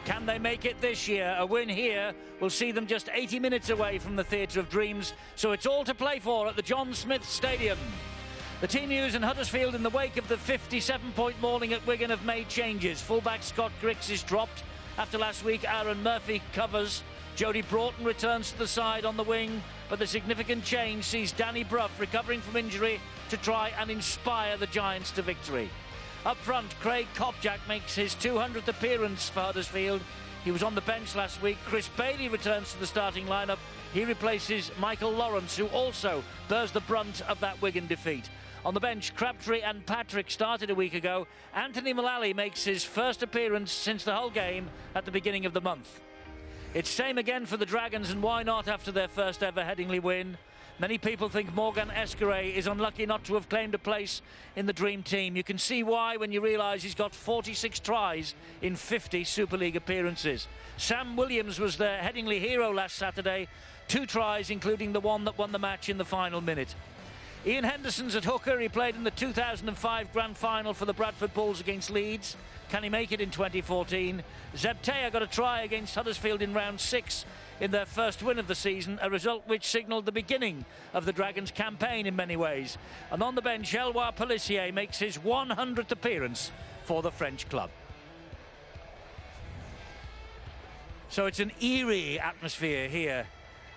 Can they make it this year? A win here will see them just 80 minutes away from the Theatre of Dreams, so it's all to play for at the John Smith Stadium. The team news and Huddersfield, in the wake of the 57-point mauling at Wigan, have made changes. Fullback Scott Griggs is dropped after last week. Aaron Murphy covers. Jody Broughton returns to the side on the wing, but the significant change sees Danny Brough recovering from injury to try and inspire the Giants to victory. Up front, Craig Kopczak makes his 200th appearance for Huddersfield. He was on the bench last week. Chris Bailey returns to the starting lineup. He replaces Michael Lawrence, who also bears the brunt of that Wigan defeat. On the bench, Crabtree and Patrick started a week ago. Anthony Mullally makes his first appearance since the Hull game at the beginning of the month. It's same again for the Dragons, and why not after their first ever Headingley win? Many people think Morgan Escaray is unlucky not to have claimed a place in the dream team. You can see why when you realise he's got 46 tries in 50 Super League appearances. Sam Williams was their Headingley hero last Saturday. 2 tries, including the one that won the match in the final minute. Ian Henderson's at hooker. He played in the 2005 Grand Final for the Bradford Bulls against Leeds. Can he make it in 2014? Zeb Taylor got a try against Huddersfield in round 6 in their first win of the season, a result which signalled the beginning of the Dragons' campaign in many ways. And on the bench, Eloi Pelissier makes his 100th appearance for the French club. So it's an eerie atmosphere here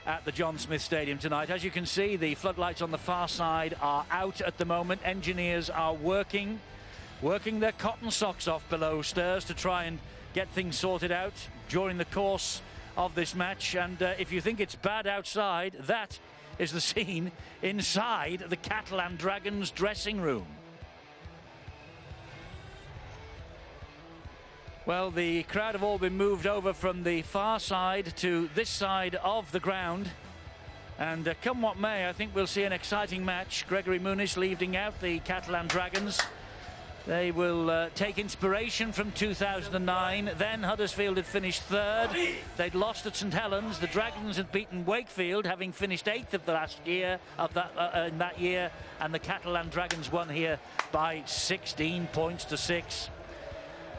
at the John Smith Stadium tonight. As you can see, the floodlights on the far side are out at the moment. Engineers are working their cotton socks off below stairs to try and get things sorted out during the course of this match. And if you think it's bad outside, that is the scene inside the Catalan Dragons dressing room. Well, the crowd have all been moved over from the far side to this side of the ground. And come what may, I think we'll see an exciting match. Gregory Muniz leading out the Catalan Dragons. They will take inspiration from 2009. Then Huddersfield had finished 3rd. They'd lost at St Helens. The Dragons had beaten Wakefield, having finished 8th of the last year in that year. And the Catalan Dragons won here by 16 points to 6.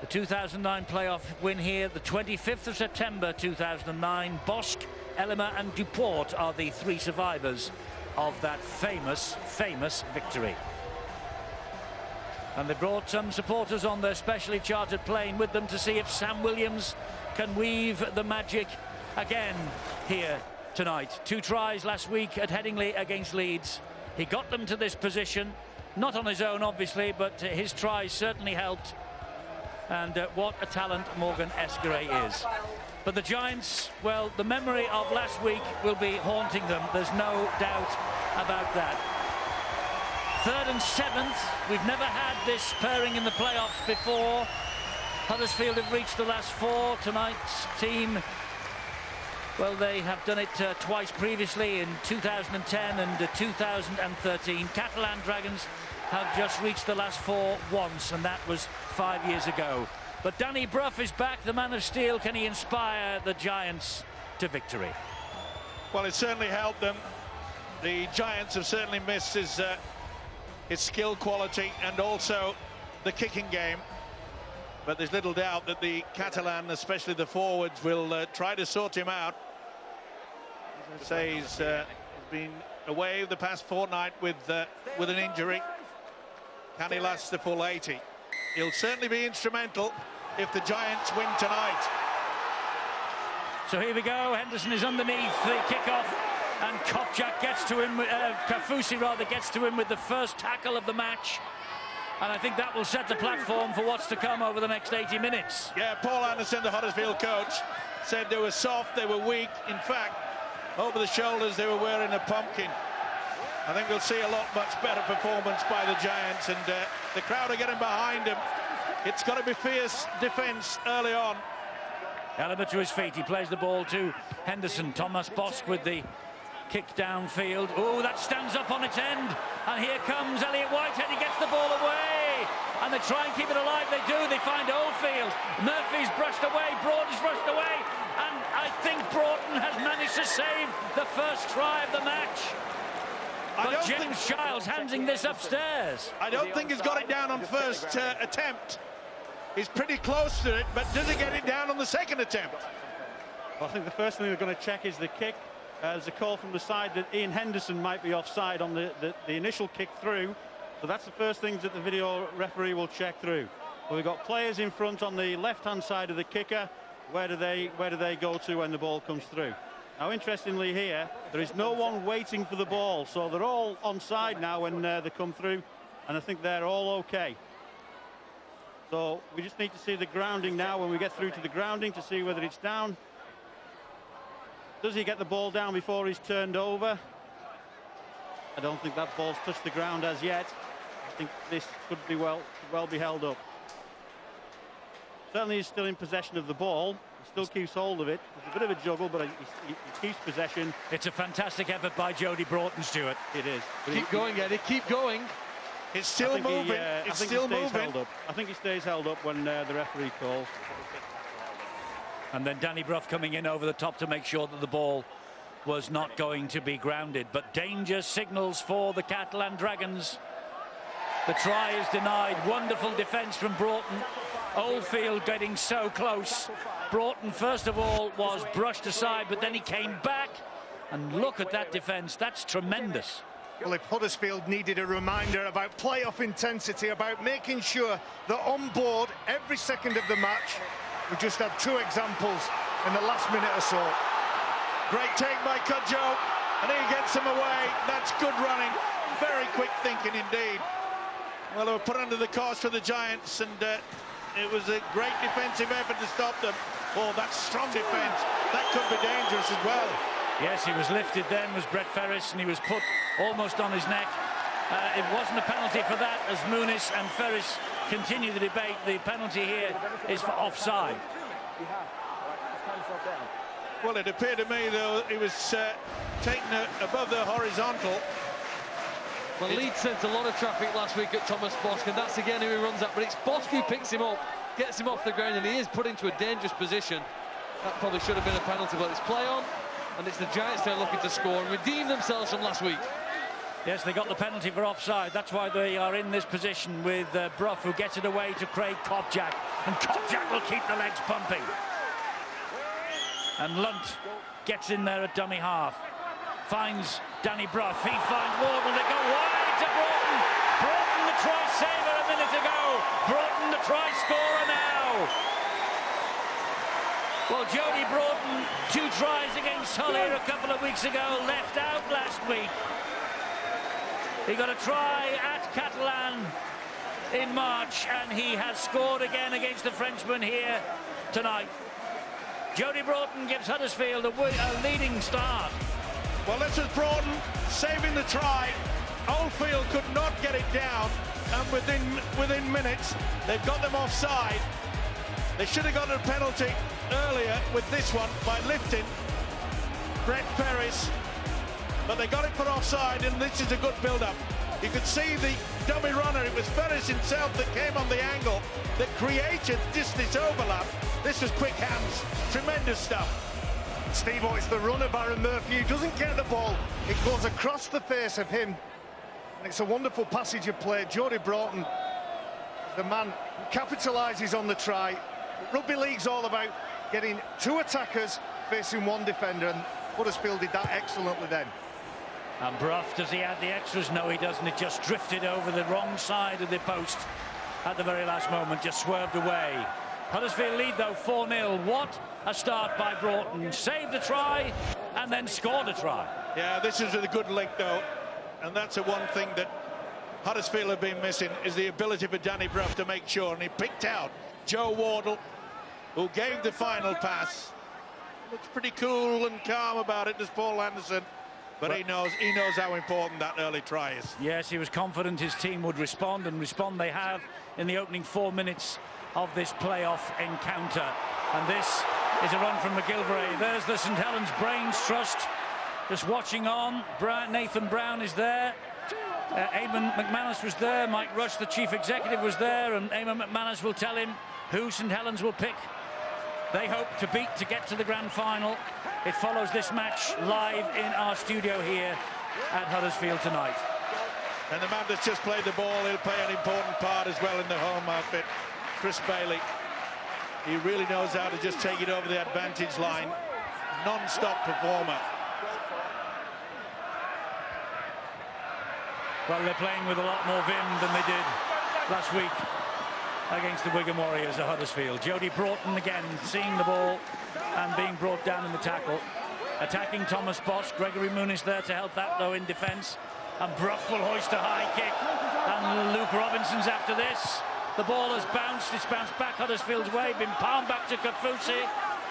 The 2009 playoff win here, the 25th of September 2009. Bosch, Elima and Duport are the 3 survivors of that famous victory. And they brought some supporters on their specially chartered plane with them to see if Sam Williams can weave the magic again here tonight. 2 tries last week at Headingley against Leeds. He got them to this position, not on his own obviously, but his tries certainly helped. And what a talent Morgan Escaray is. But the Giants, well, the memory of last week will be haunting them. There's no doubt about that. 3rd and 7th, we've never had this pairing in the playoffs before. Huddersfield have reached the last 4. Tonight's team, well, they have done it twice previously in 2010 and 2013. Catalan Dragons have just reached the last 4 once, and that was 5 years ago. But Danny Brough is back, the man of steel. Can he inspire the Giants to victory? Well, it certainly helped them. The Giants have certainly missed his skill quality and also the kicking game. But there's little doubt that the Catalan, especially the forwards, will try to sort him out. As I say, he's been away the past fortnight with an injury. Can he last the full 80? He'll certainly be instrumental if the Giants win tonight. So here we go. Henderson is underneath the kickoff, and Kopczak gets to him. Kafusi rather gets to him with the first tackle of the match. And I think that will set the platform for what's to come over the next 80 minutes. Yeah, Paul Anderson, the Huddersfield coach, said they were soft, they were weak. In fact, over the shoulders they were wearing a pumpkin. I think we'll see a much better performance by the Giants, and the crowd are getting behind him. It's got to be fierce defence early on. Elima to his feet, he plays the ball to Henderson. Thomas Bosch with the kick downfield. Oh, that stands up on its end, and here comes Elliot Whitehead. He gets the ball away, and they try and keep it alive. They do. They find Oldfield. Murphy's brushed away. Broughton's brushed away, and I think Broughton has managed to save the first try of the match. But James Giles handing this upstairs. I don't think he's got it down on first attempt. He's pretty close to it, but does he get it down on the second attempt? Well, I think the first thing they're going to check is the kick. There's a call from the side that Ian Henderson might be offside on the initial kick through. So that's the first things that the video referee will check through. Well, we've got players in front on the left-hand side of the kicker. Where do they go to when the ball comes through? Now, interestingly here, there is no one waiting for the ball, so they're all onside now when they come through, and I think they're all okay. So we just need to see the grounding now when we get through to the grounding to see whether it's down. Does he get the ball down before he's turned over? I don't think that ball's touched the ground as yet. I think this could well be held up. Certainly he's still in possession of the ball. He still keeps hold of it. There's a bit of a juggle, but he keeps possession. It's a fantastic effort by Jody Broughton, Stuart. It is. Keep going, Eddie. Keep going. It's still moving. It's still moving. I think he stays held up when the referee calls. And then Danny Brough coming in over the top to make sure that the ball was not going to be grounded. But danger signals for the Catalan Dragons. The try is denied. Wonderful defence from Broughton. Oldfield getting so close. Broughton, first of all, was brushed aside, but then he came back. And look at that defence. That's tremendous. Well, if Huddersfield needed a reminder about playoff intensity, about making sure that on board every second of the match, we just had two examples in the last minute or so. Great take by Cudjoe, and he gets him away. That's good running. Very quick thinking indeed. Well, they were put under the cost for the Giants, and it was a great defensive effort to stop them. Oh, that's strong defence. That could be dangerous as well. Yes, he was lifted then, was Brett Ferris, and he was put almost on his neck. It wasn't a penalty for that, as Muniz and Ferris continue the debate. The penalty here is for offside. Well, it appeared to me, though, he was taken above the horizontal. Well, Leeds sent a lot of traffic last week at Thomas Bosk, and that's again who he runs at. But it's Bosk who picks him up, gets him off the ground, and he is put into a dangerous position. That probably should have been a penalty, but it's play on, and it's the Giants they're looking to score and redeem themselves from last week. Yes, they got the penalty for offside. That's why they are in this position with Brough, who gets it away to Craig Kopjak. And Kopjak will keep the legs pumping. And Lunt gets in there at dummy half. Finds Danny Brough. He finds Wardle. They go wide to Broughton. Broughton, the try saver a minute ago. Broughton, the try scorer now. Well, Jody Broughton, 2 tries against Hull here a couple of weeks ago, left out last week. He got a try at Catalan in March, and he has scored again against the Frenchman here tonight. Jody Broughton gives Huddersfield a leading start. Well, this is Broughton saving the try. Oldfield could not get it down, and within minutes, they've got them offside. They should have got a penalty earlier with this one by lifting Brett Ferris. But they got it for offside, and this is a good build-up. You could see the dummy runner. It was Ferris himself that came on the angle that created just this overlap. This was quick hands. Tremendous stuff. Steve-O, it's the runner, Baron Murphy, who doesn't get the ball. It goes across the face of him. And it's a wonderful passage of play. Jody Broughton, the man who capitalises on the try. Rugby league's all about getting 2 attackers facing 1 defender, and Huddersfield did that excellently then. And Brough, does he add the extras? No, he doesn't. It just drifted over the wrong side of the post at the very last moment, just swerved away. Huddersfield lead, though, 4-0. What a start by Broughton. Saved the try and then scored a try. Yeah, this is a good link, though. And that's the one thing that Huddersfield have been missing, is the ability for Danny Brough to make sure. And he picked out Joe Wardle, who gave the final pass. Looks pretty cool and calm about it, does Paul Anderson. But he knows how important that early try is. Yes, he was confident his team would respond, and respond they have in the opening 4 minutes of this playoff encounter. And this is a run from McGilvray. There's the St Helens Brains Trust just watching on. Nathan Brown is there. Eamon McManus was there. Mike Rush, the chief executive, was there, and Eamon McManus will tell him who St Helens will pick. They hope to beat to get to the grand final. It follows this match live in our studio here at Huddersfield tonight. And the man that's just played the ball, he'll play an important part as well in the home outfit. Chris Bailey. He really knows how to just take it over the advantage line. Non-stop performer. Well, they're playing with a lot more vim than they did last week against the Wigan Warriors at Huddersfield. Jody Broughton again seeing the ball and being brought down in the tackle. Attacking Thomas Bosch. Gregory Muniz there to help that, though, in defence. And Brough will hoist a high kick. And Luke Robinson's after this. The ball has bounced. It's bounced back Huddersfield's way. Been palmed back to Kafusi.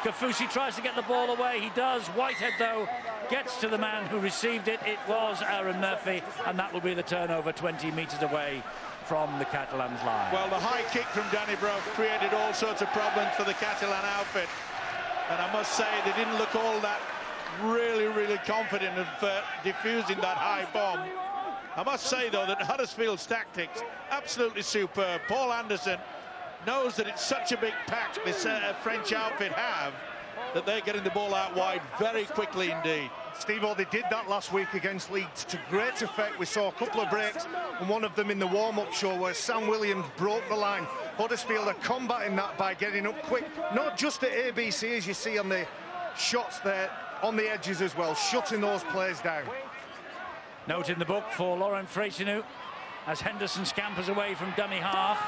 Kafusi tries to get the ball away. He does. Whitehead, though, gets to the man who received it. It was Aaron Murphy. And that will be the turnover 20 metres away from the Catalans' line. Well, the high kick from Danny Brough created all sorts of problems for the Catalan outfit. And I must say, they didn't look all that really confident of defusing that high bomb. I must say, though, that Huddersfield's tactics, absolutely superb. Paul Anderson knows that it's such a big pack this French outfit have, that they're getting the ball out wide very quickly indeed. Steve-O, they did that last week against Leeds to great effect. We saw a couple of breaks, and one of them in the warm-up show where Sam Williams broke the line. Huddersfield are combating that by getting up quick, not just at ABC, as you see on the shots there, on the edges as well, shutting those players down. Note in the book for Laurent Freycinou as Henderson scampers away from dummy half.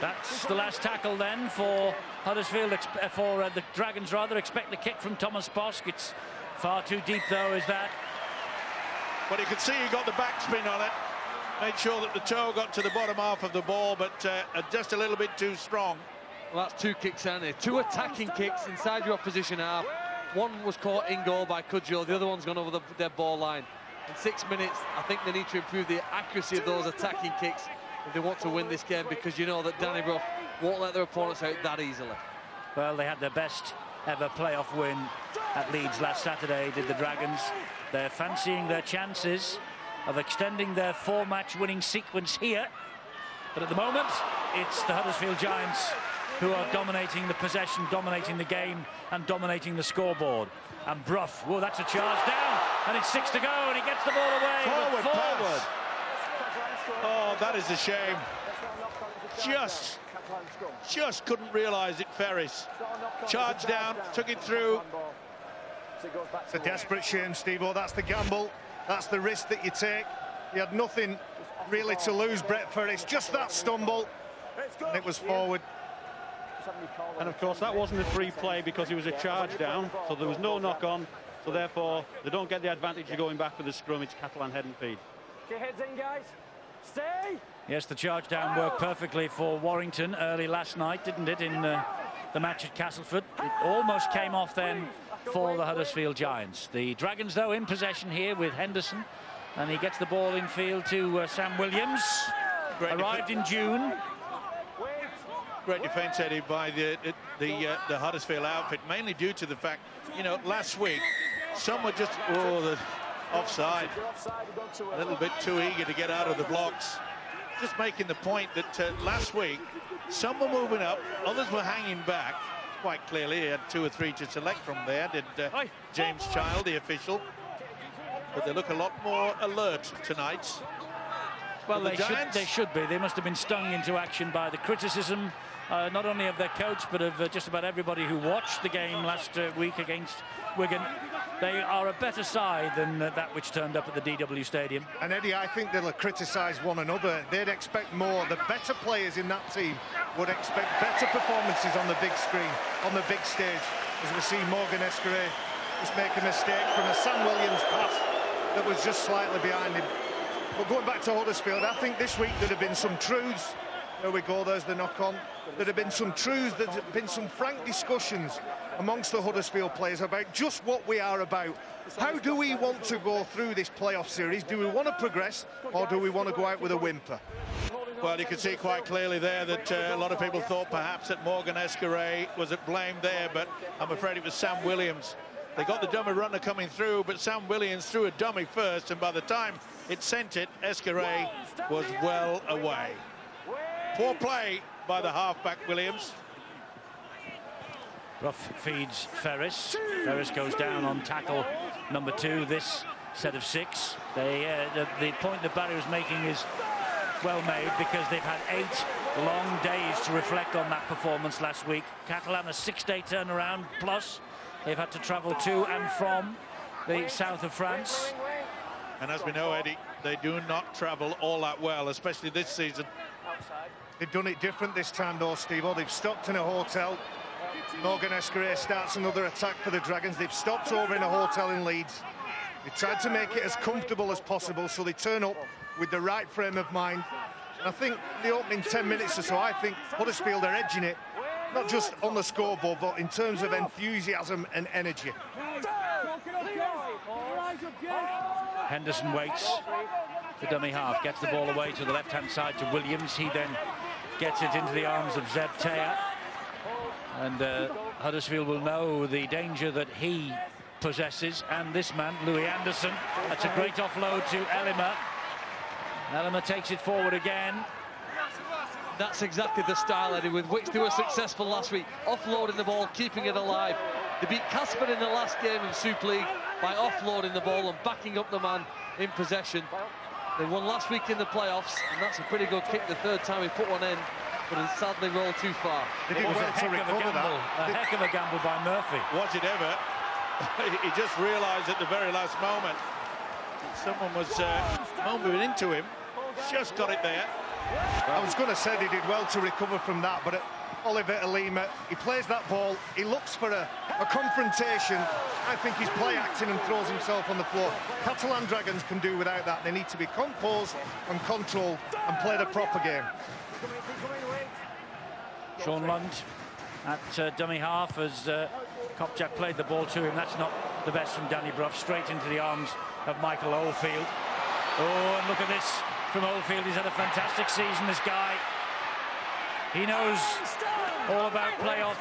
That's the last tackle then for Huddersfield, the Dragons rather. Expect the kick from Thomas Bosch. It's far too deep, though, is that. But you could see he got the backspin on it. Made sure that the toe got to the bottom half of the ball, but just a little bit too strong. Well, that's two kicks, aren't they? Two attacking kicks inside your opposition half. One was caught in goal by Cudjoe, the other one's gone over their ball line. In 6 minutes, I think they need to improve the accuracy of those attacking kicks if they want to win this game, because you know that Danny Brough won't let their opponents out that easily. Well, they had their best ever playoff win at Leeds last Saturday, did the Dragons. They're fancying their chances of extending their 4-match winning sequence here. But at the moment, it's the Huddersfield Giants who are dominating the possession, dominating the game, and dominating the scoreboard. And Brough, whoa, that's a charge down, and it's 6 to go, and he gets the ball away. Forward pass. Oh, that is a shame. Just couldn't realise it, Ferris. Charged down, took it through. It's a desperate shame, Steve-O. That's the gamble. That's the risk that you take. You had nothing really to lose, Brett Ferris. Just that stumble, and it was forward. And of course that wasn't a free play because he was a charge down, so there was no knock on, so therefore they don't get the advantage of going back for the scrum. It's Catalan head and feed. Get your heads in, guys. Stay. Yes, the charge down worked perfectly for Warrington early last night, didn't it, in the match at Castleford. It almost came off then for the Huddersfield Giants. The Dragons, though, in possession here with Henderson, and he gets the ball in field to Sam Williams. Arrived in June. Great defence, Eddie, by the Huddersfield outfit, mainly due to the fact, you know, last week some were just the offside, a little bit too eager to get out of the blocks. Just making the point that last week some were moving up, others were hanging back. Quite clearly, he had 2 or 3 to select from there. Did James Child, the official, but they look a lot more alert tonight. Well, they should be. They must have been stung into action by the criticism, not only of their coach, but of just about everybody who watched the game last week against Wigan. They are a better side than that which turned up at the DW Stadium. And Eddie, I think they'll criticise one another. They'd expect more. The better players in that team would expect better performances on the big screen, on the big stage, as we see Morgan Escaré just make a mistake from a Sam Williams pass that was just slightly behind him. But going back to Huddersfield, I think this week there'd have been some truths. There we go, there's the knock-on. There'd have been some truths, there'd have been some frank discussions amongst the Huddersfield players about just what we are about. How do we want to go through this playoff series? Do we want to progress, or do we want to go out with a whimper? Well, you can see quite clearly there that a lot of people thought perhaps that Morgan Escaré was at blame there, but I'm afraid it was Sam Williams. They got the dummy runner coming through, but Sam Williams threw a dummy first, and by the time it sent it, Escaré was well away. Poor play by the halfback Williams. Brough feeds Ferris. Ferris goes down on tackle number 2, this set of 6. The point that Barry was making is well made, because they've had 8 long days to reflect on that performance last week. Catalan, a 6-day turnaround, plus they've had to travel to and from the south of France. And as we know, Eddie, they do not travel all that well, especially this season. They've done it different this time, though, Steve. They've stopped in a hotel. Morgan Escaré starts another attack for the Dragons. They've stopped over in a hotel in Leeds. They tried to make it as comfortable as possible, so they turn up with the right frame of mind. And I think the opening 10 minutes or so, I think Huddersfield are edging it, not just on the scoreboard, but in terms of enthusiasm and energy. Henderson waits. The dummy half gets the ball away to the left-hand side to Williams. He then gets it into the arms of Zeb Tea. And Huddersfield will know the danger that he possesses. And this man, Louis Anderson, that's a great offload to Elima. Elima takes it forward again. That's exactly the style, Eddie, with which they were successful last week. Offloading the ball, keeping it alive. They beat Casper in the last game of Super League by offloading the ball and backing up the man in possession. They won last week in the playoffs, and that's a pretty good kick the third time he put one in, but it sadly rolled too far. It was a heck of a gamble by Murphy. Was it ever? He just realised at the very last moment that someone was moving into him. Just got it there. I was going to say they did well to recover from that, but Oliver Elima, he plays that ball, he looks for a confrontation. I think he's play acting and throws himself on the floor. Catalan Dragons can do without that. They need to be composed and controlled and play the proper game. Sean Lund at dummy half as Kopchak played the ball to him. That's not the best from Danny Brough. Straight into the arms of Michael Oldfield. Oh, and look at this from Oldfield. He's had a fantastic season, this guy. He knows all about playoff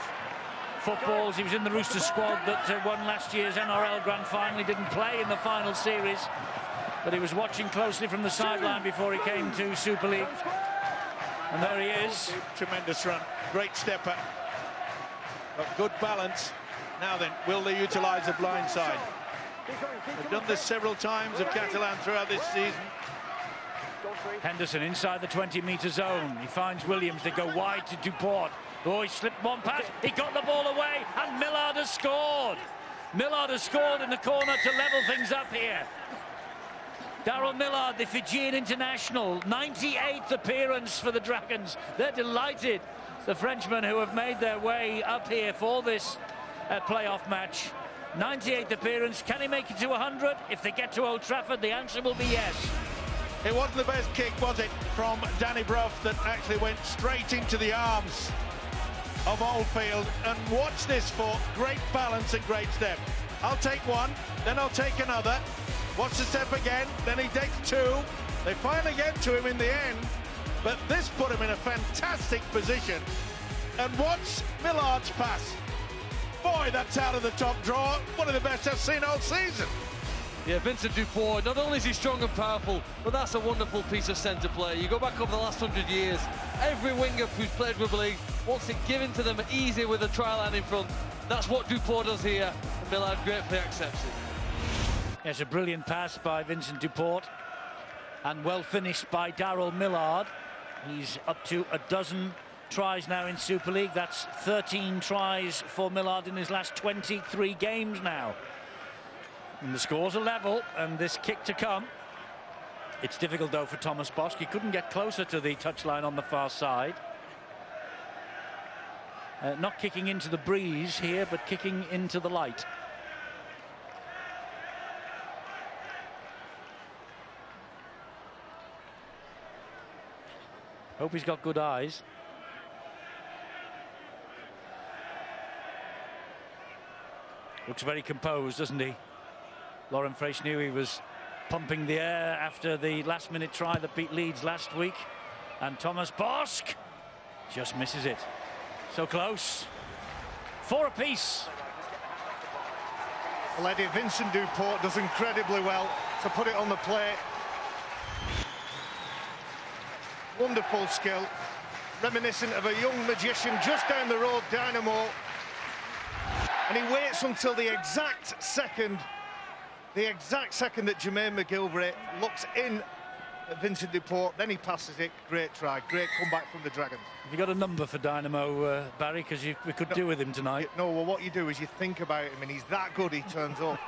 footballs. He was in the Rooster squad that won last year's NRL Grand Final. He didn't play in the final series, but he was watching closely from the sideline before he came to Super League. And there he is. Tremendous run. Great stepper. Got good balance. Now then, will they utilise the blind side? They've done this several times of Catalan throughout this season. Henderson inside the 20-metre zone. He finds Williams. They go wide to Duport. Oh, he slipped one pass. He got the ball away, and Millard has scored. Millard has scored in the corner to level things up here. Daryl Millard, the Fijian international, 98th appearance for the Dragons. They're delighted, the Frenchmen who have made their way up here for this playoff match. 98th appearance. Can he make it to 100? If they get to Old Trafford, the answer will be yes. It wasn't the best kick, was it, from Danny Brough that actually went straight into the arms of Oldfield. And watch this for great balance and great step. I'll take one, then I'll take another. Watch the step again, then he takes two. They finally get to him in the end, but this put him in a fantastic position. And watch Millard's pass. Boy, that's out of the top drawer. One of the best I've seen all season. Yeah, Vincent Duport, not only is he strong and powerful, but that's a wonderful piece of centre play. You go back over the last 100 years, every winger who's played rugby league wants it given to them easy with a try line in front. That's what Duport does here, and Millard gratefully accepts it. Yes, a brilliant pass by Vincent Duport, and well finished by Daryl Millard. He's up to a dozen tries now in Super League. That's 13 tries for Millard in his last 23 games now. And the scores are level, and this kick to come. It's difficult, though, for Thomas Bosk. He couldn't get closer to the touchline on the far side. Not kicking into the breeze here, but kicking into the light. Hope he's got good eyes. Looks very composed, doesn't he? Lauren Fraiche knew he was pumping the air after the last-minute try that beat Leeds last week. And Thomas Bosk just misses it. So close. 4 apiece. Well, Eddie, Vincent Duport does incredibly well to put it on the plate. Wonderful skill. Reminiscent of a young magician just down the road, Dynamo. And he waits until the exact second that Jermaine McGilvray looks in at Vincent Duport, then he passes it. Great try, great comeback from the Dragons. Have you got a number for Dynamo, Barry? Because we could do with him tonight. No, well, what you do is you think about him, and he's that good, he turns up.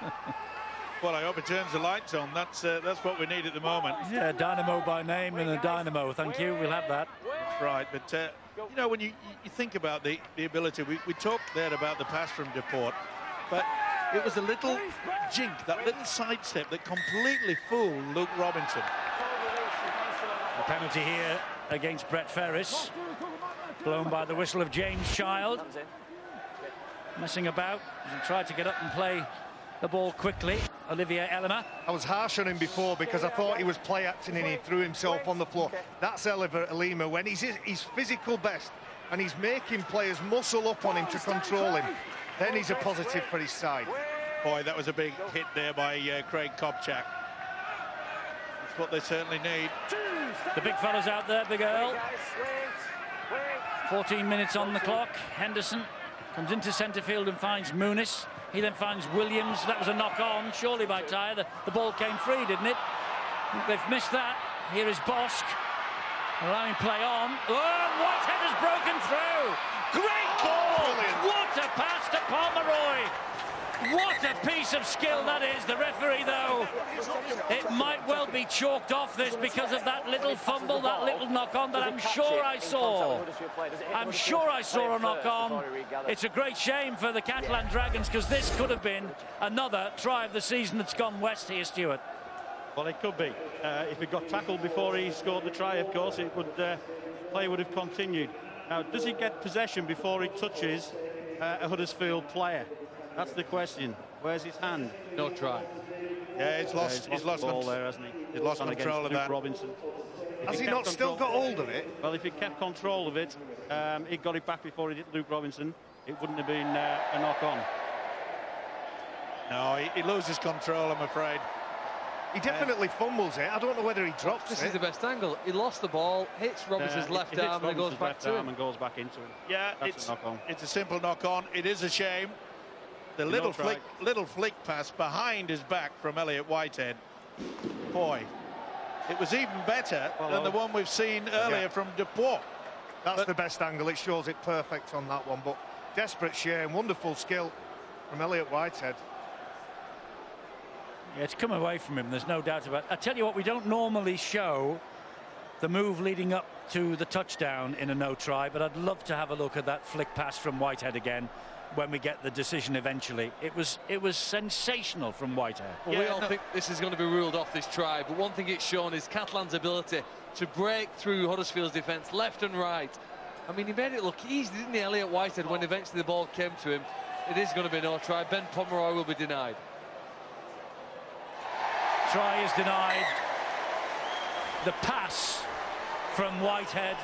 Well, I hope it turns the lights on. That's what we need at the moment. Yeah, Dynamo by name and a Dynamo. Thank you. We'll have that. That's right. But you know, when you think about the ability, we talked there about the pass from Duport, but it was a little jink, that little sidestep that completely fooled Luke Robinson. The penalty here against Brett Ferris, blown by the whistle of James Child. Messing about, he tried to get up and play the ball quickly. Olivier Elima. I was harsh on him before because I thought he was play acting and he threw himself on the floor. That's Olivier Elima when he's his physical best and he's making players muscle up on him to control him. Then he's a positive for his side. Boy, that was a big hit there by Craig Kopchak. That's what they certainly need. The big fella's out there, Big Earl. 14 minutes on the clock. Henderson comes into centre field and finds Muniz. He then finds Williams. That was a knock-on, surely by Tyre. The ball came free, didn't it? They've missed that. Here is Bosk. Allowing play on. Oh, Whitehead has broken through. Great ball! What a pass to Pomeroy! What a piece of skill that is. The referee, though, it might well be chalked off this because of that little fumble, that little knock-on that I'm sure I saw. I'm sure I saw a knock-on. It's a great shame for the Catalan Dragons because this could have been another try of the season that's gone west here, Stuart. Well, it could be. If he got tackled before he scored the try, of course, it would play would have continued. Now, does he get possession before he touches a Huddersfield player? That's the question. Where's his hand? No try. Yeah, he's lost the ball there, hasn't he? He's lost control of that. Robinson. Has he not still got hold of it? Well, if he kept control of it, he got it back before he hit Luke Robinson. It wouldn't have been a knock-on. No, he loses control, I'm afraid. He definitely fumbles it. I don't know whether he drops it. This is the best angle. He lost the ball, hits Robinson's left arm, and it goes back to him. And goes back into him. Yeah, That's a knock-on. It's a simple knock-on. It is a shame. The little flick pass behind his back from Elliot Whitehead. Boy, it was even better than the one we've seen earlier from Duport. That's the best angle. It shows it perfect on that one. But desperate shame. Wonderful skill from Elliot Whitehead. Yeah, it's come away from him, there's no doubt about it. I tell you what, we don't normally show the move leading up to the touchdown in a no-try, but I'd love to have a look at that flick pass from Whitehead again when we get the decision eventually. It was sensational from Whitehead. Well, we all think this is going to be ruled off, this try, but one thing it's shown is Catalan's ability to break through Huddersfield's defence left and right. I mean, he made it look easy, didn't he, Elliot Whitehead, when eventually the ball came to him. It is going to be no try. Ben Pomeroy will be denied. Try is denied. The pass from Whitehead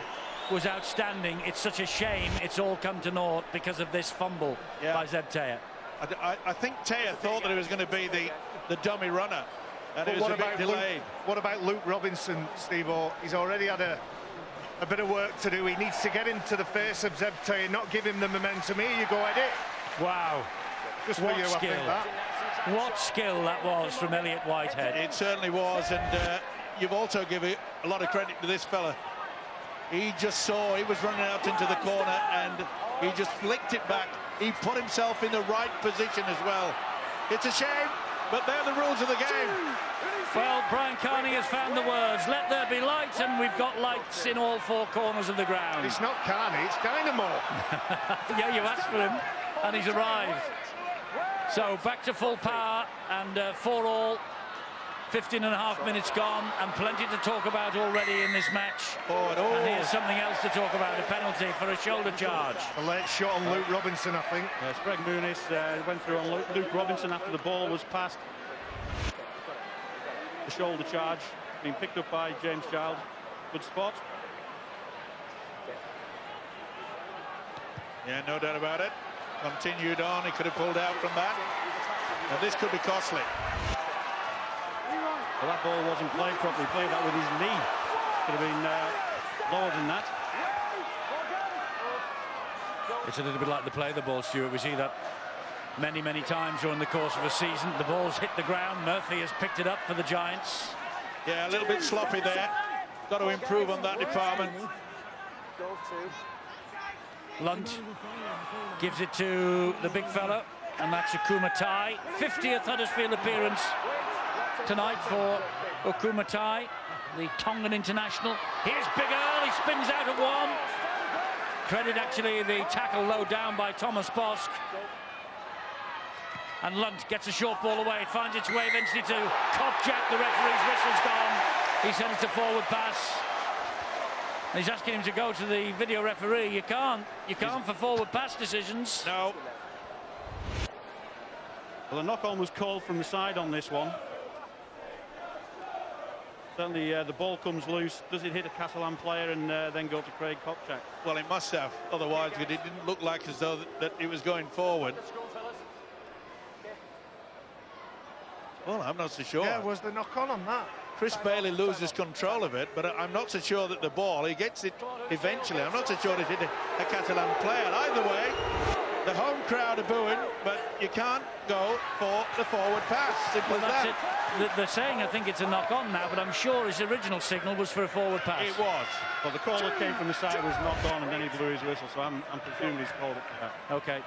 was outstanding. It's such a shame it's all come to naught because of this fumble by Zeb Teya. I think Teya thought that it was going to be the dummy runner, and it was a bit delayed. What about Luke Robinson, Steve-O? He's already had a bit of work to do. He needs to get into the face of Zeb Teya, not give him the momentum. Here you go, Eddie. Wow. Just what for you, skill. I think that. What skill that was from Elliot Whitehead. It certainly was, and you've also given a lot of credit to this fella. He just saw he was running out into the corner and he just flicked it back. He put himself in the right position as well. It's a shame, but they're the rules of the game. Well, Brian Carney has found the words. Let there be light, and we've got lights in all four corners of the ground. It's not Carney, it's Dynamo. Yeah, you asked for him, and he's arrived. So back to full power, and 4-all, 15.5 minutes gone, and plenty to talk about already in this match. And here's something else to talk about, a penalty for a shoulder charge. A late shot on Luke Robinson, I think. Yes, Greg Muniz went through on Luke Robinson after the ball was passed. The shoulder charge being picked up by James Child. Good spot. Yeah, no doubt about it. Continued on, he could have pulled out from that. And this could be costly. Well, that ball wasn't played properly. He played that with his knee. Could have been lower than that. It's a little bit like the play of the ball, Stuart. We see that many times during the course of a season. The ball's hit the ground. Murphy has picked it up for the Giants. Yeah, a little bit sloppy there. Got to improve on that department. Lunt gives it to the big fella, and that's Okuma Tai. 50th Huddersfield appearance tonight for Okuma Tai, the Tongan international. Here's Big Earl, he spins out of one. Credit actually the tackle low down by Thomas Bosk. And Lunt gets a short ball away. It finds its way eventually to Kopchak. The referee's whistle's gone. He sends it to forward pass. And he's asking him to go to the video referee. You can't for forward pass decisions. No. Well, the knock-on was called from the side on this one. Certainly the ball comes loose. Does it hit a Catalan player and then go to Craig Kopchak? Well, it must have. Otherwise, it didn't look like as though that it was going forward. Well, I'm not so sure. Yeah, was the knock-on on that? Chris Bailey loses control of it, but I'm not so sure that the ball, he gets it eventually. I'm not so sure it hit a Catalan player. Either way, the home crowd are booing, but you can't go for the forward pass. Simple as that. It. They're saying I think it's a knock-on now, but I'm sure his original signal was for a forward pass. It was. Well, the call that came from the side was knocked on, and then he blew his whistle, so I'm presuming he's called it for that. Okay.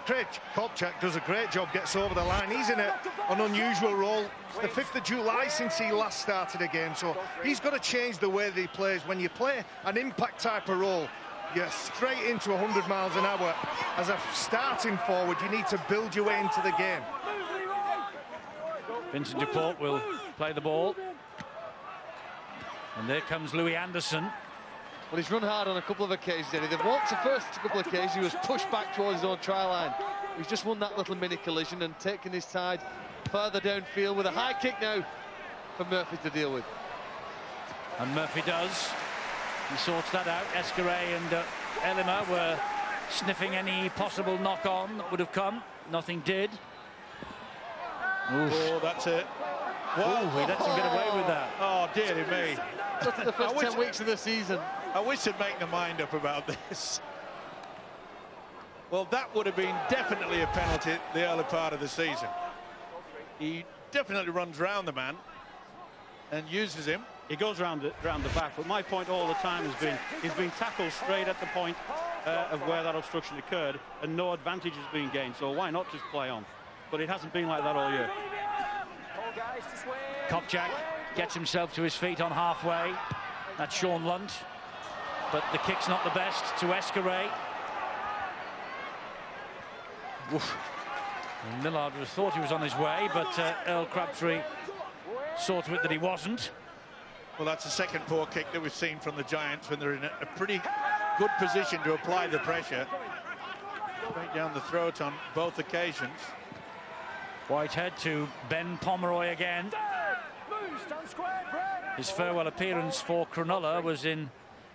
Craig Kopchak does a great job, gets over the line. He's in an unusual role. It's the 5th of July since he last started a game, so he's got to change the way that he plays. When you play an impact type of role, you're straight into 100 miles an hour. As a starting forward, you need to build your way into the game. Vincent Duport will play the ball. And there comes Louis Anderson. Well, he's run hard on a couple of occasions, Eddie. They've once the first couple of occasions he was pushed back towards his own try line. He's just won that little mini collision and taken his side further downfield with a high kick now for Murphy to deal with. And Murphy does. He sorts that out. Escaray and Elima were sniffing any possible knock-on that would have come. Nothing did. Oof. Oh, that's it. Whoa, he lets him get away with that. Oh, dearie me. Just the first 10 weeks of the season. I wish they'd make their mind up about this. Well, that would have been definitely a penalty the early part of the season. He definitely runs round the man and uses him. He goes round the back, but my point all the time has been he's been tackled straight at the point of where that obstruction occurred, and no advantage has been gained, so why not just play on? But it hasn't been like that all year. Kopchak gets himself to his feet on halfway. That's Sean Lunt. But the kick's not the best to Escaray. Oof. Millard would have thought he was on his way, but Earl Crabtree saw to it that he wasn't. Well, that's the second poor kick that we've seen from the Giants when they're in a pretty good position to apply the pressure. Straight down the throat on both occasions. Whitehead to Ben Pomeroy again. His farewell appearance for Cronulla was in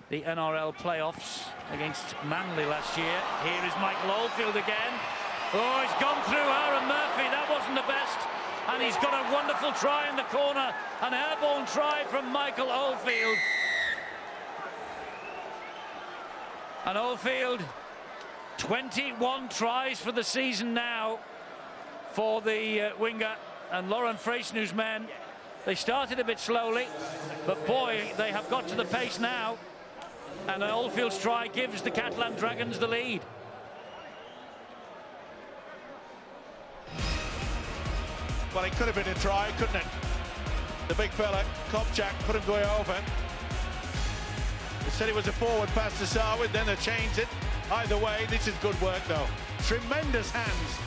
the NRL playoffs against Manly last year. Here is Michael Oldfield again. Oh, he's gone through Aaron Murphy. That wasn't the best. And he's got a wonderful try in the corner. An airborne try from Michael Oldfield. And Oldfield, 21 tries for the season now for the winger. And Lauren Freysenou's men, they started a bit slowly, but boy, they have got to the pace now. And Oldfield's try gives the Catalan Dragons the lead. Well, it could have been a try, couldn't it? The big fella, Kopchak, put him going over. They said it was a forward pass to start with, then they changed it. Either way, this is good work, though. Tremendous hands.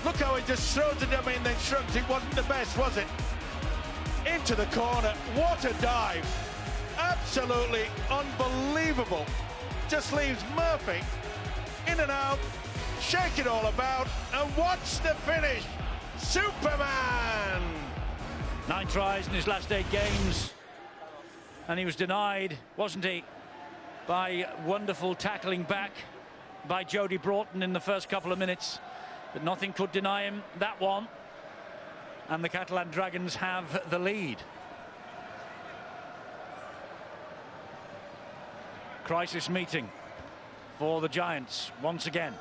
Look how he just throws it, I mean, then shrugs. It wasn't the best, was it? Into the corner. What a dive. Absolutely unbelievable. Just leaves Murphy in and out, shake it all about, and watch the finish. Superman! 9 tries in his last 8 games. And he was denied, wasn't he, by wonderful tackling back by Jody Broughton in the first couple of minutes. But nothing could deny him that one. And the Catalan Dragons have the lead. Crisis meeting for the Giants once again.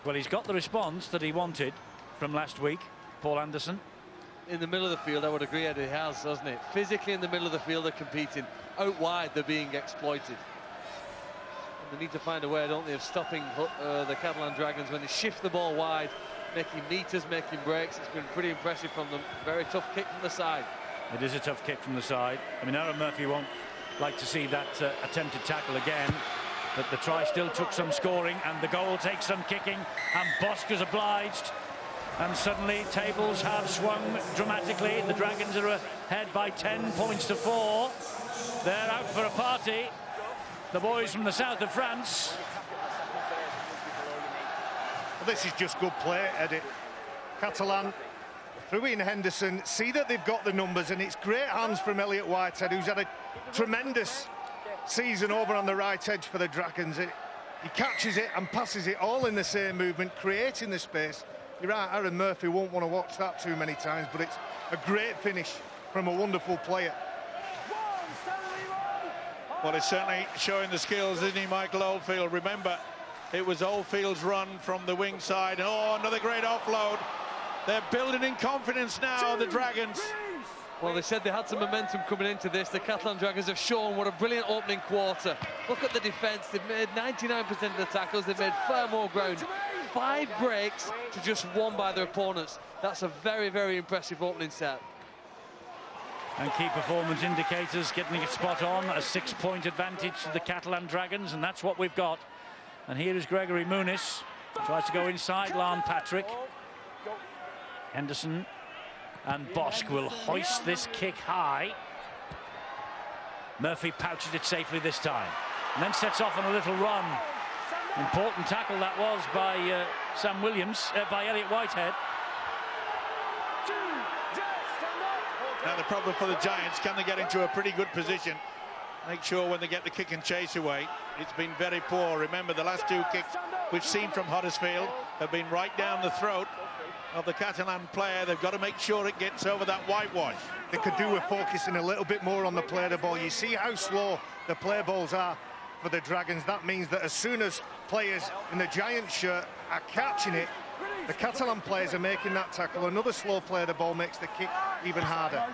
Well, he's got the response that he wanted from last week, Paul Anderson. In the middle of the field, I would agree, Eddie, he has, doesn't it? Physically in the middle of the field, they're competing. Out wide, they're being exploited. And they need to find a way, don't they, of stopping the Catalan Dragons when they shift the ball wide, making meters, making breaks. It's been pretty impressive from them. Very tough kick from the side. It is a tough kick from the side. I mean, Aaron Murphy won't like to see that attempted tackle again. But the try still took some scoring, and the goal takes some kicking, and Bosk is obliged. And suddenly tables have swung dramatically. The Dragons are ahead by 10 points to 4. They're out for a party. The boys from the south of France. Well, this is just good play, Eddie. Catalan through Ian Henderson, see that they've got the numbers, and it's great hands from Elliot Whitehead, who's had a tremendous season over on the right edge for the Dragons. He catches it and passes it all in the same movement, creating the space. You're right, Aaron Murphy won't want to watch that too many times, but it's a great finish from a wonderful player. Well, it's certainly showing the skills, isn't he, Michael Oldfield? Remember, it was Oldfield's run from the wing side. Oh, another great offload. They're building in confidence now, the Dragons. Well, they said they had some momentum coming into this. The Catalan Dragons have shown what a brilliant opening quarter. Look at the defence. They've made 99% of the tackles. They've made far more ground. 5 breaks to just 1 by their opponents. That's a very, very impressive opening set. And key performance indicators getting it spot on. A 6-point advantage to the Catalan Dragons, and that's what we've got. And here is Gregory Muniz. Tries to go inside Lan Patrick. Henderson and Bosk will hoist this kick high. Murphy pouches it safely this time, and then sets off on a little run. Important tackle that was by Sam Williams, by Elliot Whitehead. Now the problem for the Giants, can they get into a pretty good position? Make sure when they get the kick and chase away. It's been very poor. Remember, the last 2 kicks we've seen from Huddersfield have been right down the throat of the Catalan player. They've got to make sure it gets over that whitewash. They could do with focusing a little bit more on the play of the ball. You see how slow the play balls are for the Dragons. That means that as soon as players in the Giants shirt are catching it, the Catalan players are making that tackle. Another slow play of the ball makes the kick even harder.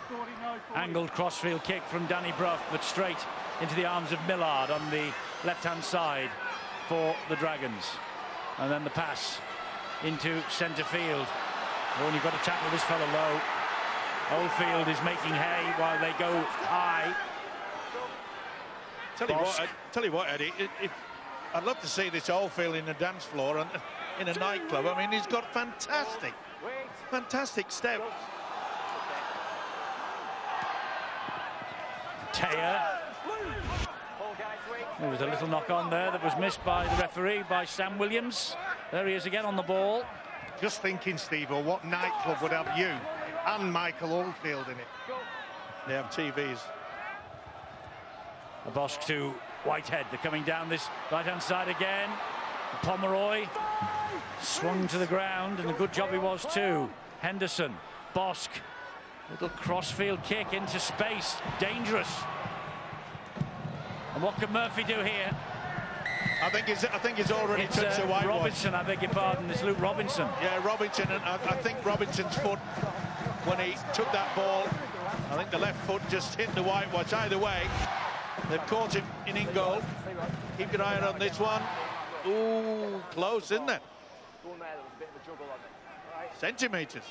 Angled crossfield kick from Danny Brough, but straight into the arms of Millard on the left-hand side for the Dragons. And then the pass into centre field. Oh, and you've got to tackle this fellow low. Oldfield is making hay while they go high. Tell you what, Eddie, I'd love to see this Oldfield in a dance floor and in a nightclub. I mean, he's got fantastic steps. Teyer. There was a little knock on there that was missed by the referee, by Sam Williams. There he is again on the ball. Just thinking, Steve, what nightclub would have you and Michael Oldfield in it? They have TVs. A Bosk to Whitehead. They're coming down this right-hand side again. Pomeroy swung to the ground, and a good job he was too. Henderson, Bosk, little crossfield kick into space, dangerous. And what can Murphy do here? I think he's already touched the whitewash. Robinson, I beg your pardon. It's Luke Robinson. Yeah, Robinson, and I think Robinson's foot, when he took that ball, I think the left foot just hit the whitewash. Either way, they've caught him in goal. Keep your eye on this one. Ooh, close, isn't it? Centimetres.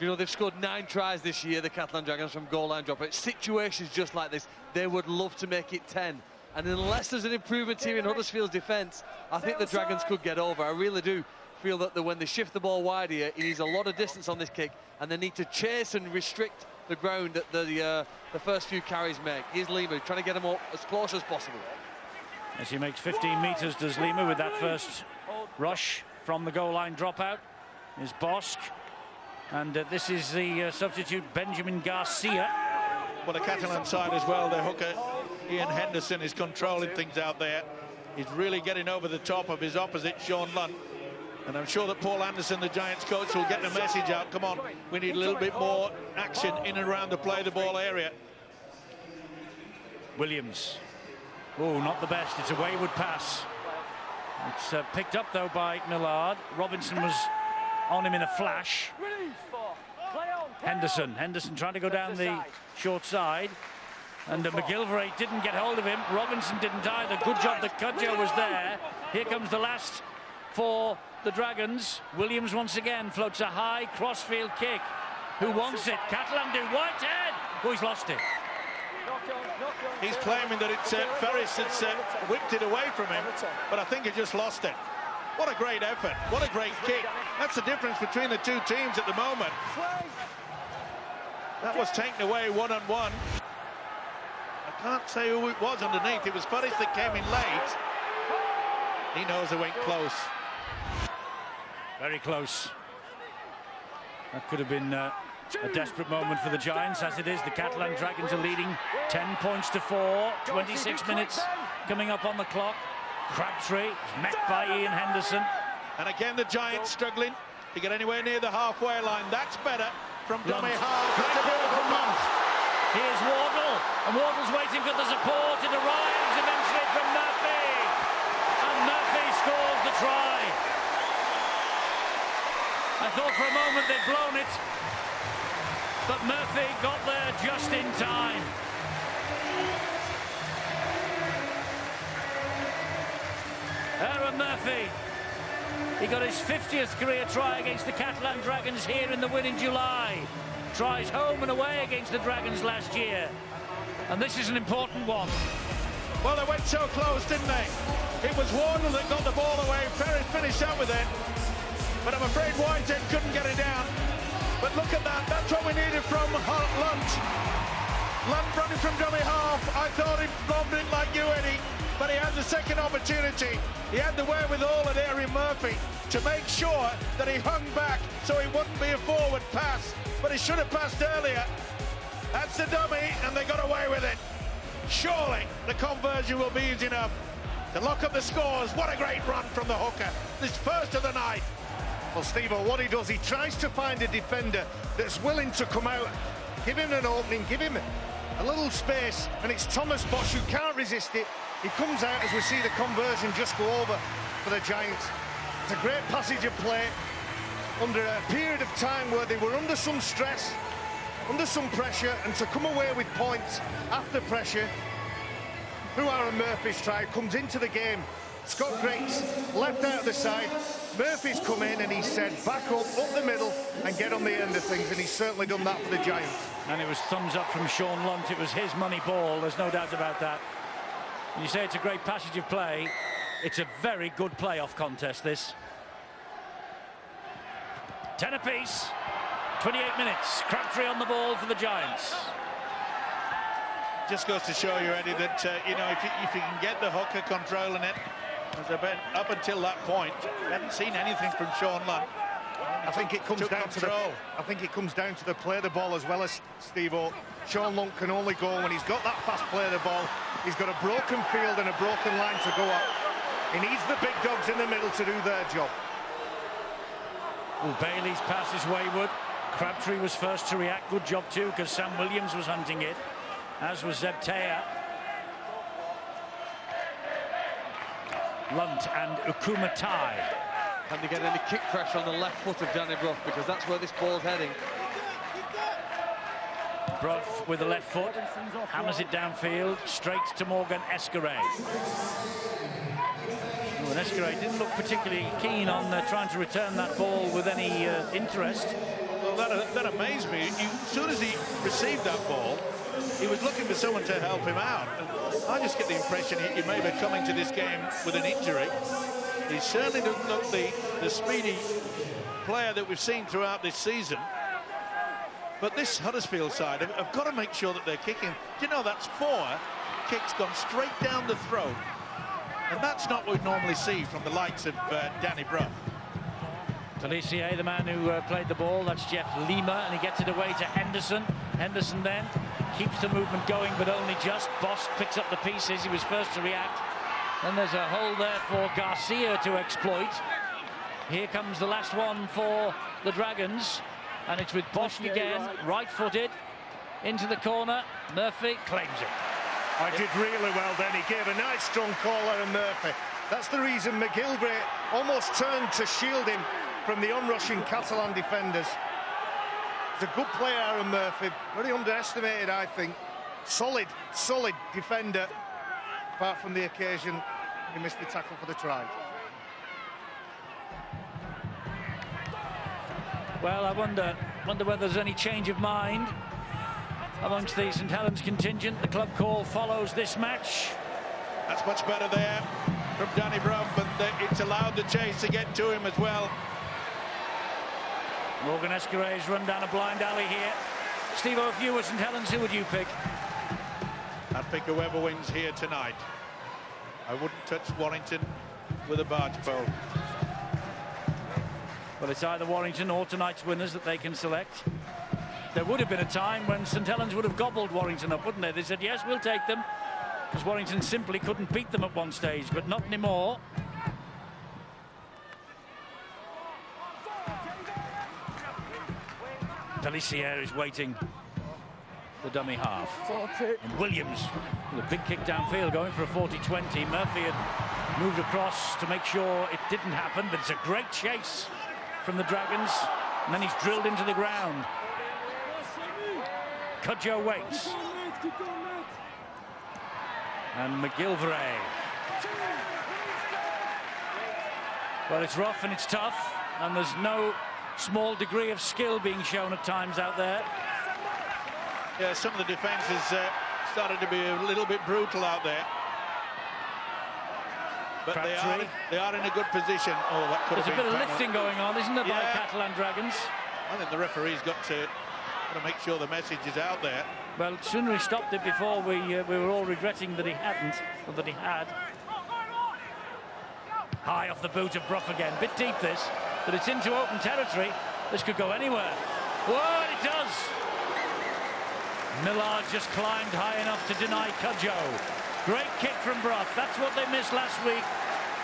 You know, they've scored 9 tries this year, the Catalan Dragons, from goal line drop. It's situations just like this, they would love to make it 10. And unless there's an improvement here in Huddersfield's defence, I think the Dragons could get over. I really do feel that when they shift the ball wide here, he needs a lot of distance on this kick, and they need to chase and restrict the ground that the first few carries make. Here's Lima trying to get him up as close as possible. As he makes 15 metres, does Lima, with that first rush from the goal line dropout. Is Bosk. And this is the substitute, Benjamin Garcia. Well, the Catalan side as well, their hooker, Ian Henderson, is controlling things out there. He's really getting over the top of his opposite, Sean Lunt. And I'm sure that Paul Anderson, the Giants coach, will get the message out. Come on, we need a little bit more action in and around the play the ball area. Williams. Oh, not the best. It's a wayward pass. It's picked up though by Millard. Robinson was on him in a flash. Henderson trying to go down the short side, and McGilvray didn't get hold of him. Robinson didn't either. Good job that Cudjoe was there. Here comes the last for the Dragons. Williams once again floats a high crossfield kick. Who wants it? Catalan do. Whitehead! Oh, he's lost it. He's claiming that it's Ferris that's whipped it away from him, but I think he just lost it. What a great effort. What a great kick. That's the difference between the two teams at the moment. That was taken away one-on-one. I can't say who it was underneath. It was Ferris that came in late. He knows it went close. Very close. That could have been a desperate moment for the Giants. As it is, the Catalan Dragons are leading 10 points to 4. 26 minutes coming up on the clock. Crabtree is met by Ian Henderson. And again, the Giants struggling to get anywhere near the halfway line. That's better from dummy half. Great ball from Lunt. Here's Wardle, and Wardle's waiting for the support. It arrives eventually from Murphy, and Murphy scores the try. I thought for a moment they'd blown it, but Murphy got there just in time. Aaron Murphy, he got his 50th career try against the Catalan Dragons here in the win in July. Tries home and away against the Dragons last year, and this is an important one. Well, they went so close, didn't they? It was Wardle that got the ball away. Ferris finished up with it, but I'm afraid Whitehead couldn't get it down. But look at that, that's what we needed from Lunt. Lunt running from dummy half. I thought he bombed it like you, Eddie, but he had the second opportunity. He had the wherewithal at Aaron Murphy to make sure that he hung back so he wouldn't be a forward pass, but he should have passed earlier. That's the dummy, and they got away with it. Surely the conversion will be easy enough to lock up the scores. What a great run from the hooker, this first of the night. Well, Steve-O, what he does, he tries to find a defender that's willing to come out, give him an opening, give him a little space, and it's Thomas Bosch who can't resist it. He comes out as we see the conversion just go over for the Giants. It's a great passage of play under a period of time where they were under some stress, under some pressure, and to come away with points after pressure through Aaron Murphy's try, comes into the game. Scott Greight's left out of the side. Murphy's come in and he said back up the middle and get on the end of things, and he's certainly done that for the Giants. And it was thumbs up from Sean Lunt. It was his money ball, there's no doubt about that. You say it's a great passage of play. It's a very good playoff contest, this. 10 apiece, 28 minutes. Crabtree on the ball for the Giants. Just goes to show you, Eddie, that you know, if you can get the hooker controlling it, up until that point, we hadn't seen anything from Sean Lunt. I think it comes down to the play the ball as well as Steve-O. Sean Lunt can only go when he's got that fast play of the ball. He's got a broken field and a broken line to go up. He needs the big dogs in the middle to do their job. Well, Bailey's pass is wayward. Crabtree was first to react. Good job too, because Sam Williams was hunting it, as was Zeb Teya. Lunt and Ukumatai. Can they get any kick pressure on the left foot of Danny Brough, because that's where this ball's heading. Brough with the left foot, hammers it downfield, straight to Morgan Escaray. Oh, and Escaray didn't look particularly keen on trying to return that ball with any interest. Well, that amazed me. As soon as he received that ball, he was looking for someone to help him out. And I just get the impression he may be coming to this game with an injury. He certainly doesn't look the speedy player that we've seen throughout this season. But this Huddersfield side have got to make sure that they're kicking. You know, that's 4 kicks gone straight down the throat. And that's not what we normally see from the likes of Danny Brough. Talissier, the man who played the ball, that's Jeff Lima, and he gets it away to Henderson. Henderson then keeps the movement going, but only just. Bosch picks up the pieces. He was first to react. Then there's a hole there for Garcia to exploit. Here comes the last one for the Dragons, and it's with Bosch again, right-footed, into the corner. Murphy claims it. I did really well then. He gave a nice strong call, Aaron Murphy. That's the reason McGilvray almost turned to shield him from the onrushing Catalan defenders. He's a good player, Aaron Murphy. Very underestimated, I think. Solid defender. Apart from the occasion, he missed the tackle for the try. Well, I wonder whether there's any change of mind amongst the St Helens contingent. The club call follows this match. That's much better there from Danny Brough, but it's allowed the chase to get to him as well. Morgan Escare's run down a blind alley here. Steve-O, if you were St Helens, who would you pick? I'd pick whoever wins here tonight. I wouldn't touch Warrington with a barge pole. Well, it's either Warrington or tonight's winners that they can select. There would have been a time when St Helens would have gobbled Warrington up, wouldn't they? They said, yes, we'll take them, because Warrington simply couldn't beat them at one stage, but not anymore. Pelissier is waiting the dummy half. And Williams with a big kick downfield going for a 40-20. Murphy had moved across to make sure it didn't happen, but it's a great chase from the Dragons, and then he's drilled into the ground. Cudjoe waits. And McGilvray. Well, it's rough and it's tough, and there's no small degree of skill being shown at times out there. Yeah, some of the defence has started to be a little bit brutal out there. But they are in a good position. Oh, that could have been There's a bit of lifting going on, isn't there, by Catalan Dragons? I think the referee's got to make sure the message is out there. Well, sooner he stopped it before we were all regretting that he hadn't, or that he had. High off the boot of Brough again. Bit deep this, but it's into open territory. This could go anywhere. Whoa, it does! Millard just climbed high enough to deny Cudjoe. Great kick from Brough. That's what they missed last week.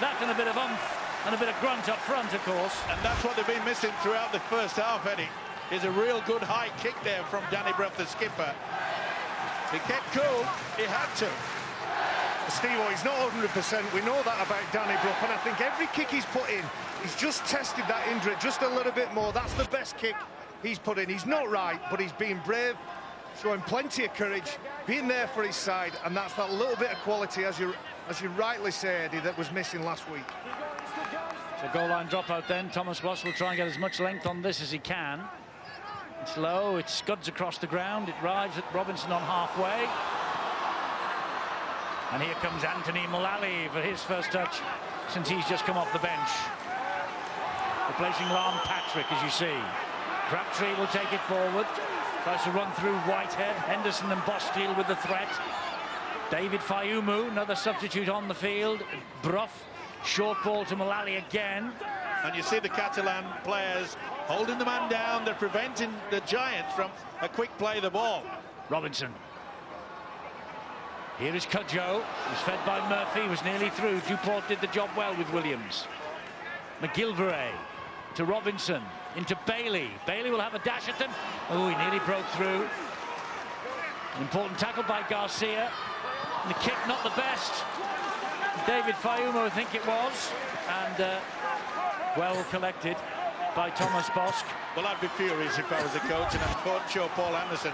That and a bit of oomph and a bit of grunt up front, of course. And that's what they've been missing throughout the first half, Eddie. Is a real good high kick there from Danny Brough, the skipper. He kept cool. He had to. Steve-O, he's not 100%. We know that about Danny Brough, and I think every kick he's put in, he's just tested that injury just a little bit more. That's the best kick he's put in. He's not right, but he's being brave, showing plenty of courage, being there for his side, and that's that little bit of quality, as you rightly say, Eddie, that was missing last week. So goal line dropout then. Thomas Boss will try and get as much length on this as he can. It's low, it scuds across the ground, it arrives at Robinson on halfway. And here comes Anthony Mullally for his first touch since he's just come off the bench. Replacing Lam Patrick, as you see. Crabtree will take it forward. Tries to run through Whitehead. Henderson and Bostiel with the threat. David Fayumu, another substitute on the field. Brough, short ball to Mullally again. And you see the Catalan players holding the man down. They're preventing the Giants from a quick play of the ball. Robinson. Here is Cudjoe. He's fed by Murphy. He was nearly through. Duport did the job well with Williams. McGilvray to Robinson. Into Bailey. Bailey will have a dash at them. Oh, he nearly broke through. An important tackle by Garcia. And the kick not the best. David Fayumu, I think it was. And well collected by Thomas Bosk. Well, I'd be furious if I was a coach, and I'm sure Paul Anderson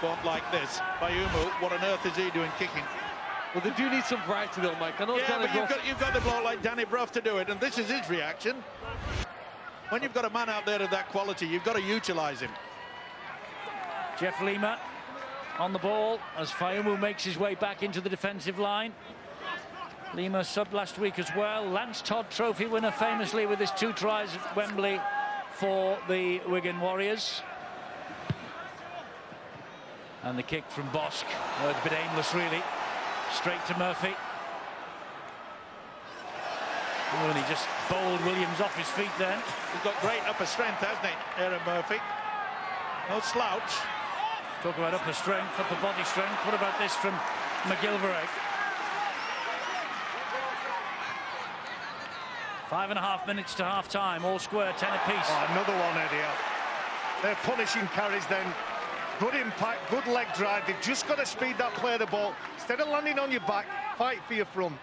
won't like this. Fayumu, what on earth is he doing kicking? Well, they do need some variety though, Mike. I know it's but you've got the bloke like Danny Brough to do it, and this is his reaction. When you've got a man out there of that quality, you've got to utilise him. Jeff Lima on the ball as Fayumu makes his way back into the defensive line. Lima subbed last week as well. Lance Todd Trophy winner famously with his 2 tries at Wembley for the Wigan Warriors. And the kick from Bosk. Oh, it's a bit aimless, really. Straight to Murphy. Oh, and he just bowled Williams off his feet then. He's got great upper strength, hasn't he, Aaron Murphy? No slouch. Talk about upper strength, upper body strength. What about this from McGilvray? 5.5 minutes to half-time, all square, 10 apiece. Oh, another one, Eddie. They're punishing carries then. Good impact, good leg drive. They've just got to speed that play the ball. Instead of landing on your back, fight for your front.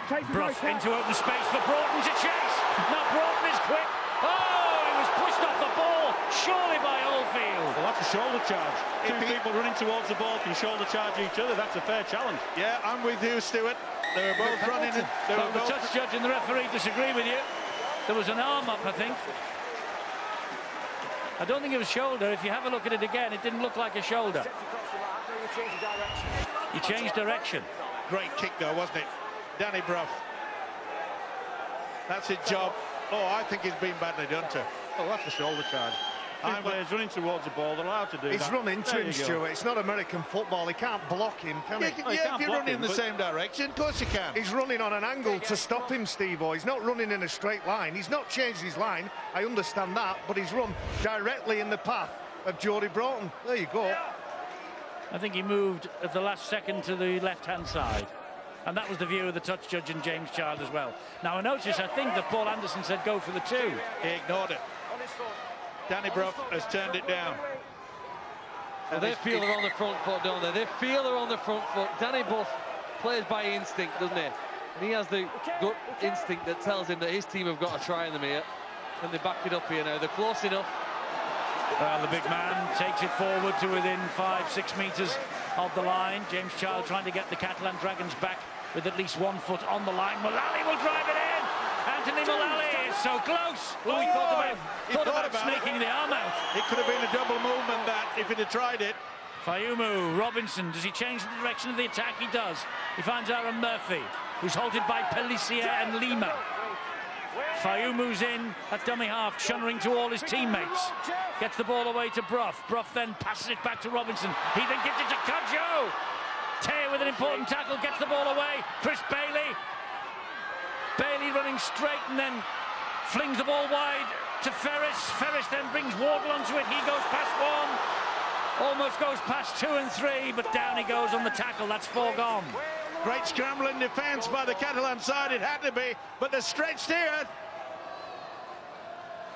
Brough into open space for Broughton to chase. Now Broughton is quick. Oh, he was pushed off the ball, surely by Oldfield. Well, that's a shoulder charge. Two people running towards the ball can shoulder charge each other. That's a fair challenge. Yeah, I'm with you, Stuart. They were both running. Well, the touch judge and the referee disagree with you. There was an arm up, I think. I don't think it was shoulder. If you have a look at it again, it didn't look like a shoulder. He changed direction. Great kick, though, wasn't it? Danny Brough. That's his job. Oh, I think he's been badly done to. Oh, that's a shoulder charge. Two players running towards the ball, they're allowed to do that. He's run into him, Stuart. It's not American football. He can't block him, can he? Yeah, if you're running in the same direction, of course you can. He's running on an angle to stop him, Steve-O. He's not running in a straight line. He's not changed his line. I understand that, but he's run directly in the path of Jody Broughton. There you go. I think he moved at the last second to the left-hand side. And that was the view of the touch judge and James Child as well. Now, I notice, I think that Paul Anderson said go for the two. He ignored it. Danny Brough has turned it down. Well, they feel they're on the front foot, don't they? They feel they're on the front foot. Danny Brough plays by instinct, doesn't he? And he has the gut instinct that tells him that his team have got to try them here. And they back it up here now. They're close enough. Well, the big man takes it forward to within 5-6 metres of the line. James Child trying to get the Catalan Dragons back with at least 1 foot on the line. Mullally will drive it in. Anthony Mullally is so close. Oh, he thought about snaking the arm out. It could have been a double movement, that, if he'd have tried it. Fayumu, Robinson, does he change the direction of the attack? He does. He finds Aaron Murphy, who's halted by Pelissier and Lima. Fayumu's in at dummy half, chunnering to all his teammates. Gets the ball away to Brough. Brough then passes it back to Robinson. He then gives it to Cudjoe. Tay with an important tackle, gets the ball away. Chris Bailey. Bailey running straight and then flings the ball wide to Ferris. Ferris then brings Wardle onto it. He goes past one. Almost goes past 2 and 3, but down he goes on the tackle. That's 4 gone. Great scrambling defence by the Catalan side. It had to be, but they're stretched here.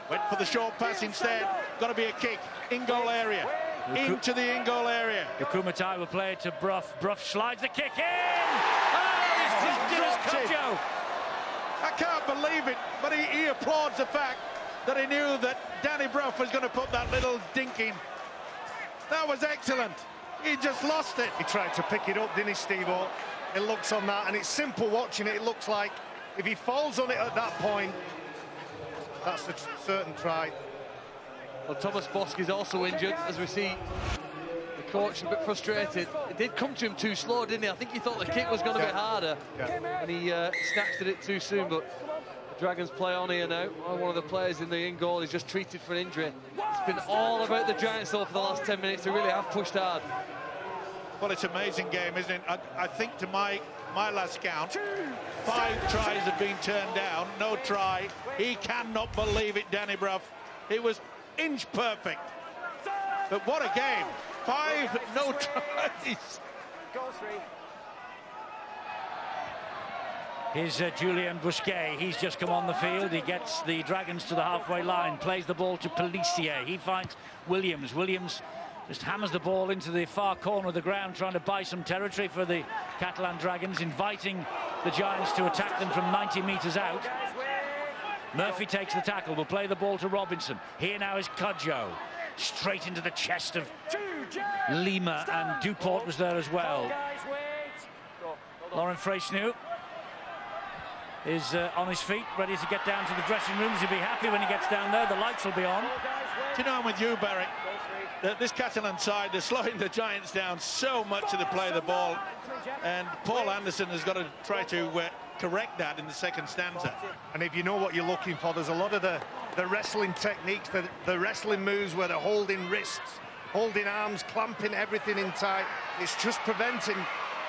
Went for the short pass instead. Got to be a kick. In-goal area. Into the in-goal area. Yakumatai will play it to Brough. Brough slides the kick in. Oh, he's dropped it as Cudjoe. I can't believe it, but he applauds the fact that he knew that Danny Brough was going to put that little dink in. That was excellent. He just lost it. He tried to pick it up, didn't he, Steve-O? It looks on that, and it's simple watching it. It looks like if he falls on it at that point, that's a certain try. Well, Thomas Bosky's also injured, as we see the coach a bit frustrated. It did come to him too slow, didn't he? I think he thought the kick was going to be harder, and he snatched at it too soon, but the Dragons play on here now. One of the players in the in-goal is just treated for an injury. It's been all about the Giants, though, for the last 10 minutes. They really have pushed hard. Well, it's an amazing game, isn't it? I think to my last count, 5 tries have been turned down, no try. He cannot believe it, Danny Brough. It was inch perfect. But what a game. 5 no tries. Here's Julien Busquet. He's just come on the field. He gets the Dragons to the halfway line, plays the ball to Pelissier. He finds Williams. Williams just hammers the ball into the far corner of the ground, trying to buy some territory for the Catalan Dragons, inviting the Giants to attack them from 90 metres out. Murphy takes the tackle, will play the ball to Robinson. Here now is Cudjoe. Straight into the chest of Lima, and Duport was there as well. Lauren Freyschnew is on his feet, ready to get down to the dressing rooms. He'll be happy when he gets down there. The lights will be on. Do you know, I'm with you, Barry. This Catalan side, they're slowing the Giants down so much of the play of the ball, and Paul Anderson has got to try to correct that in the second stanza. And if you know what you're looking for, there's a lot of the wrestling techniques, the wrestling moves where they're holding wrists, holding arms, clamping everything in tight. It's just preventing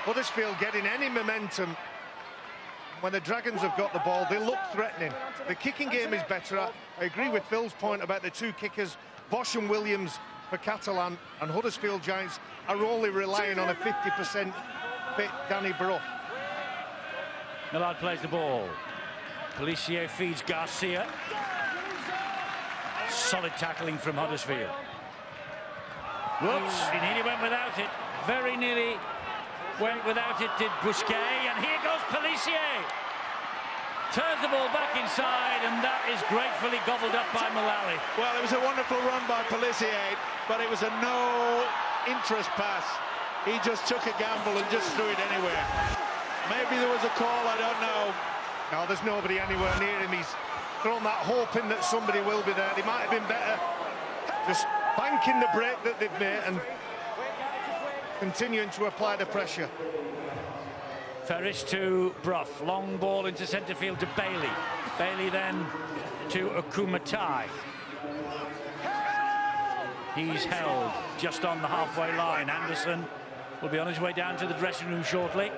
Huddersfield getting any momentum. When the Dragons have got the ball, they look threatening. The kicking game is better. I agree with Phil's point about the 2 kickers, Bosch and Williams for Catalan, and Huddersfield Giants are only relying on a 50% fit Danny Brough. Millard plays the ball. Pelissier feeds Garcia. Solid tackling from Huddersfield. Whoops, he nearly went without it. Very nearly went without it, did Busquets. And here goes Pellissier. Turns the ball back inside, and that is gratefully gobbled up by Mullally. Well, it was a wonderful run by Pellissier, but it was a no-interest pass. He just took a gamble and just threw it anywhere. Maybe there was a call, I don't know. No, there's nobody anywhere near him. He's thrown that hope in that somebody will be there. They might have been better just banking the break that they've made and continuing to apply the pressure. Ferris to Brough, long ball into centre field to Bailey. Bailey then to Okumatai. He's held just on the halfway line. Anderson will be on his way down to the dressing room shortly.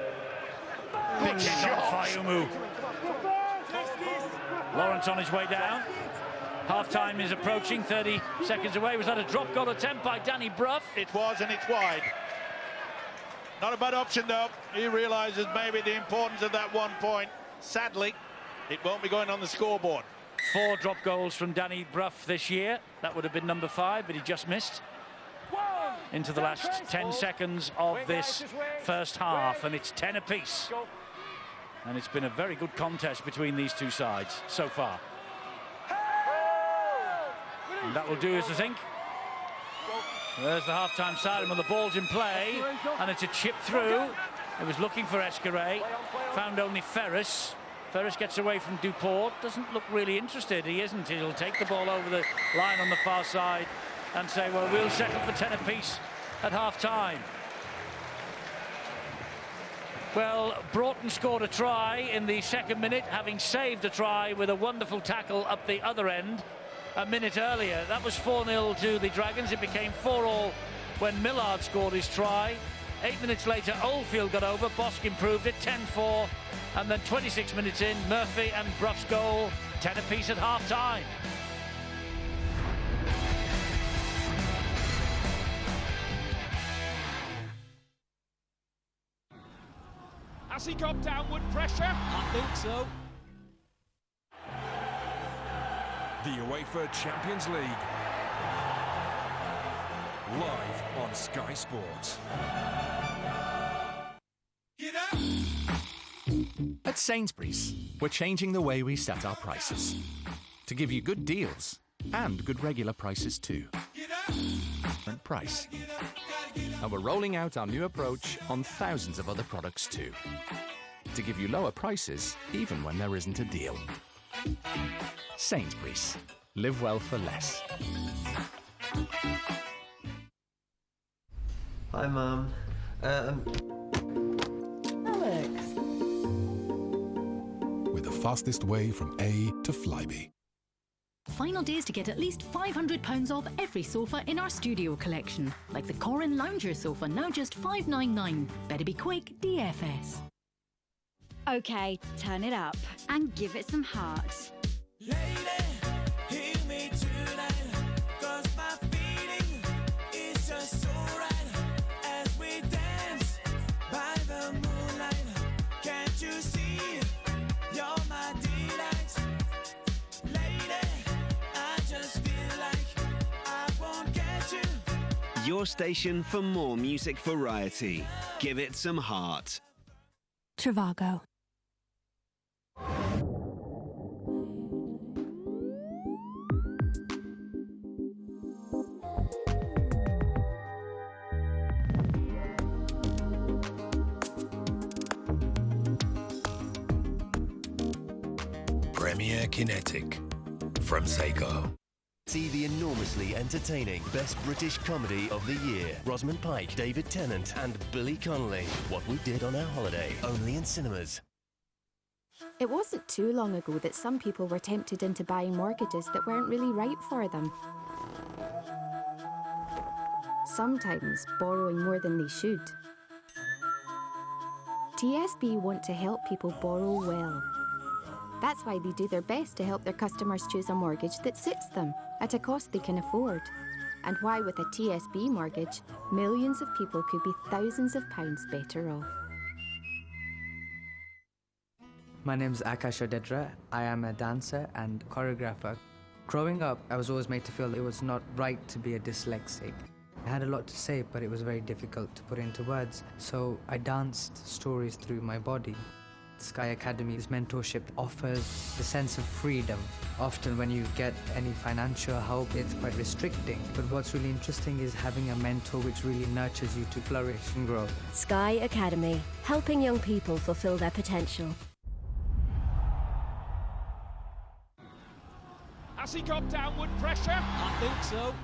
Big hit on Fayumu. Lawrence on his way down. Half-time is approaching, 30 seconds away. Was that a drop goal attempt by Danny Brough? It was, and it's wide. Not a bad option, though. He realises maybe the importance of that 1 point. Sadly, it won't be going on the scoreboard. 4 drop goals from Danny Brough this year. That would have been number 5, but he just missed into the last 10 seconds of this first half, and it's 10 apiece. And it's been a very good contest between these two sides so far. And that will do us, I think. There's the half-time siren when the ball's in play, and it's a chip through. It was looking for Escaré, found only Ferris. Ferris gets away from Duport, doesn't look really interested. He isn't. He'll take the ball over the line on the far side and say, well, we'll settle for 10 apiece at half-time. Well, Broughton scored a try in the second minute, having saved a try with a wonderful tackle up the other end a minute earlier. That was 4-0 to the Dragons. It became 4-4 when Millard scored his try. 8 minutes later, Oldfield got over. Bosk improved it, 10-4. And then 26 minutes in, Murphy and Brough's goal, 10 apiece at half-time. Has he got downward pressure? I think so. The UEFA Champions League. Live on Sky Sports. At Sainsbury's, we're changing the way we set our prices to give you good deals and good regular prices too. Price. And we're rolling out our new approach on thousands of other products too, to give you lower prices even when there isn't a deal. Sainsbury's. Live well for less. Hi, Mum. Alex. With the fastest way from A to Flybe. Final days to get at least £500 off every sofa in our studio collection. Like the Corin Lounger sofa, now just $599. Better be quick, DFS. Okay, turn it up and give it some heart. Lady, hear me tonight, 'cause my feeling is just so right as we dance by the moonlight. Can't you see you're my delight? Lady, I just feel like I won't get you. Your station for more music variety. Give it some heart. Trivago. Premier Kinetic from Seiko. See the enormously entertaining Best British Comedy of the Year. Rosamund Pike, David Tennant and Billy Connolly. What We Did on Our Holiday. Only in cinemas. It wasn't too long ago that some people were tempted into buying mortgages that weren't really right for them. Sometimes borrowing more than they should. TSB want to help people borrow well. That's why they do their best to help their customers choose a mortgage that suits them at a cost they can afford. And why with a TSB mortgage, millions of people could be thousands of pounds better off. My name is Akash Odedra. I am a dancer and choreographer. Growing up, I was always made to feel it was not right to be a dyslexic. I had a lot to say, but it was very difficult to put into words, so I danced stories through my body. Sky Academy's mentorship offers the sense of freedom. Often when you get any financial help, it's quite restricting. But what's really interesting is having a mentor which really nurtures you to flourish and grow. Sky Academy, helping young people fulfill their potential. Has he got downward pressure? I think so.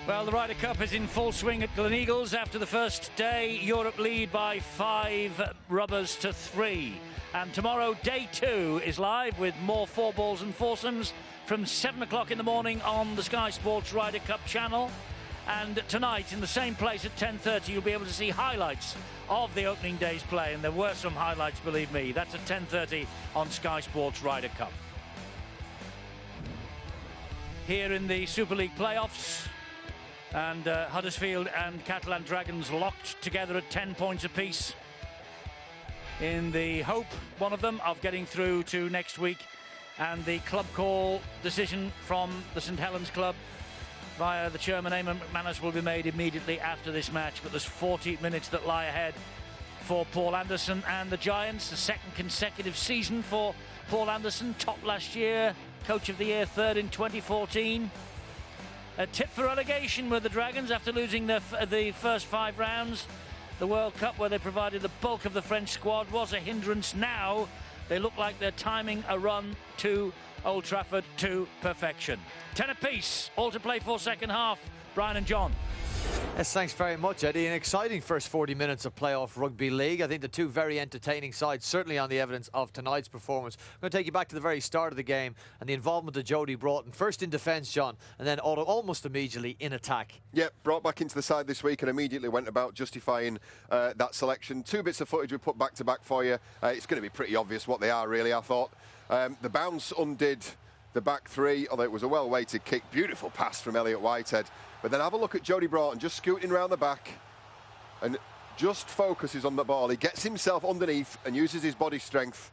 Well, the Ryder Cup is in full swing at Gleneagles after the first day. Europe lead by 5 rubbers to 3. And tomorrow, day 2 is live with more 4-balls and foursomes from 7 o'clock in the morning on the Sky Sports Ryder Cup channel. And tonight, in the same place at 10:30, you'll be able to see highlights of the opening day's play. And there were some highlights, believe me. That's at 10:30 on Sky Sports Ryder Cup. Here in the Super League playoffs, and Huddersfield and Catalan Dragons locked together at 10 points apiece in the hope, one of them, of getting through to next week. And the club call decision from the St Helens club via the chairman, Eamon McManus, will be made immediately after this match. But there's 40 minutes that lie ahead for Paul Anderson and the Giants. The second consecutive season for Paul Anderson, top last year, Coach of the Year, third in 2014. A tip for relegation with the Dragons after losing the first 5 rounds. The World Cup, where they provided the bulk of the French squad, was a hindrance. Now they look like they're timing a run to Old Trafford to perfection. 10 apiece, all to play for second half. Brian and John. Yes, thanks very much, Eddie. An exciting first 40 minutes of playoff rugby league. I think the two very entertaining sides, certainly on the evidence of tonight's performance. I'm going to take you back to the very start of the game and the involvement of Jody Broughton. First in defence, John, and then almost immediately in attack. Yeah, brought back into the side this week and immediately went about justifying that selection. 2 bits of footage we put back to back for you. It's going to be pretty obvious what they are, really, I thought. The bounce undid the back 3, although it was a well-weighted kick. Beautiful pass from Elliot Whitehead. But then have a look at Jody Broughton just scooting around the back and just focuses on the ball. He gets himself underneath and uses his body strength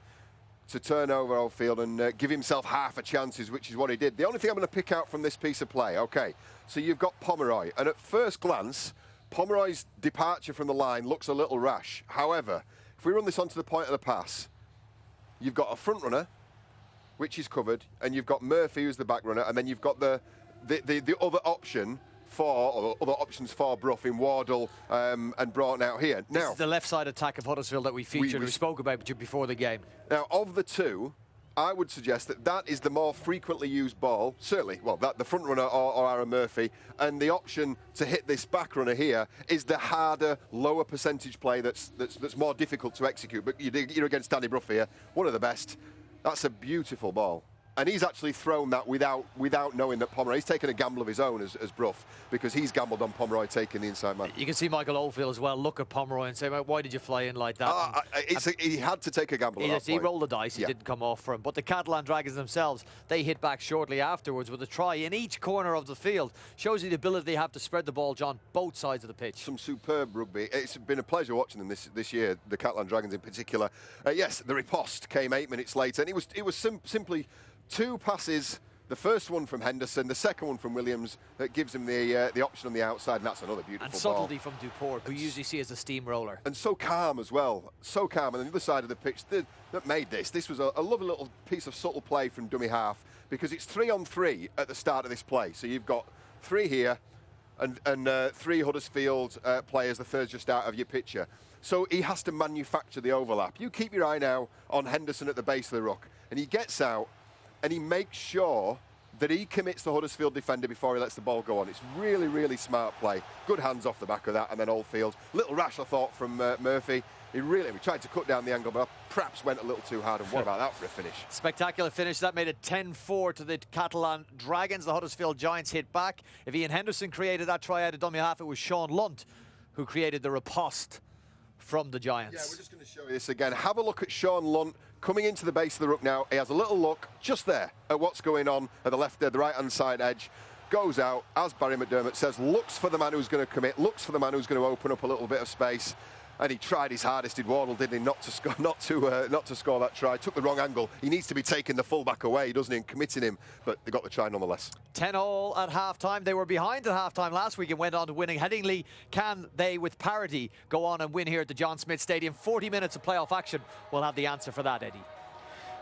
to turn over Oldfield and give himself half a chances, which is what he did. The only thing I'm going to pick out from this piece of play, OK, so you've got Pomeroy, and at first glance, Pomeroy's departure from the line looks a little rash. However, if we run this onto the point of the pass, you've got a front runner, which is covered, and you've got Murphy, who's the back runner, and then you've got the other option or other options for Brough in Wardle and Broughton out here. Now, this is the left side attack of Huddersfield that we featured, we spoke about before the game. Now, of the two, I would suggest that is the more frequently used ball, certainly, well, the front runner or Aaron Murphy, and the option to hit this back runner here is the harder, lower percentage play that's more difficult to execute. But you're against Danny Brough here, one of the best. That's a beautiful ball. And he's actually thrown that without knowing that Pomeroy. He's taken a gamble of his own as Brough, because he's gambled on Pomeroy taking the inside man. You can see Michael Oldfield as well look at Pomeroy and say, well, why did you fly in like that? He had to take a gamble. He rolled the dice. It didn't come off for him. But the Catalan Dragons themselves, they hit back shortly afterwards with a try in each corner of the field. Shows you the ability they have to spread the ball, John, both sides of the pitch. Some superb rugby. It's been a pleasure watching them this year, the Catalan Dragons in particular. Yes, the riposte came 8 minutes later, and it was simply 2 passes, the first one from Henderson, the second one from Williams, that gives him the option on the outside, and that's another beautiful ball. And subtlety from Duport, who you usually see as a steamroller. And so calm as well, so calm. And on the other side of the pitch, that made this was a lovely little piece of subtle play from dummy half, because it's 3-on-3 at the start of this play. So you've got 3 here and 3 Huddersfield players, the third's just out of your picture. So he has to manufacture the overlap. You keep your eye now on Henderson at the base of the ruck, and he gets out, and he makes sure that he commits the Huddersfield defender before he lets the ball go on. It's really, really smart play. Good hands off the back of that, and then Oldfield. Little rash, I thought, from Murphy. We tried to cut down the angle, but perhaps went a little too hard. And what about that for a finish? Spectacular finish. That made it 10-4 to the Catalan Dragons. The Huddersfield Giants hit back. If Ian Henderson created that try out of dummy half, it was Sean Lunt who created the riposte from the Giants. Yeah, we're just going to show you this again. Have a look at Sean Lunt coming into the base of the ruck now. He has a little look just there at what's going on at the right-hand side edge. Goes out, as Barry McDermott says, looks for the man who's going to commit, looks for the man who's going to open up a little bit of space. And he tried his hardest, did Wardle, didn't he, not to score that try. Took the wrong angle. He needs to be taking the full-back away, doesn't he, and committing him. But they got the try nonetheless. 10-all at half-time. They were behind at half-time last week and went on to winning. Headingley, can they, with parity, go on and win here at the John Smith Stadium? 40 minutes of playoff action. We'll have the answer for that, Eddie.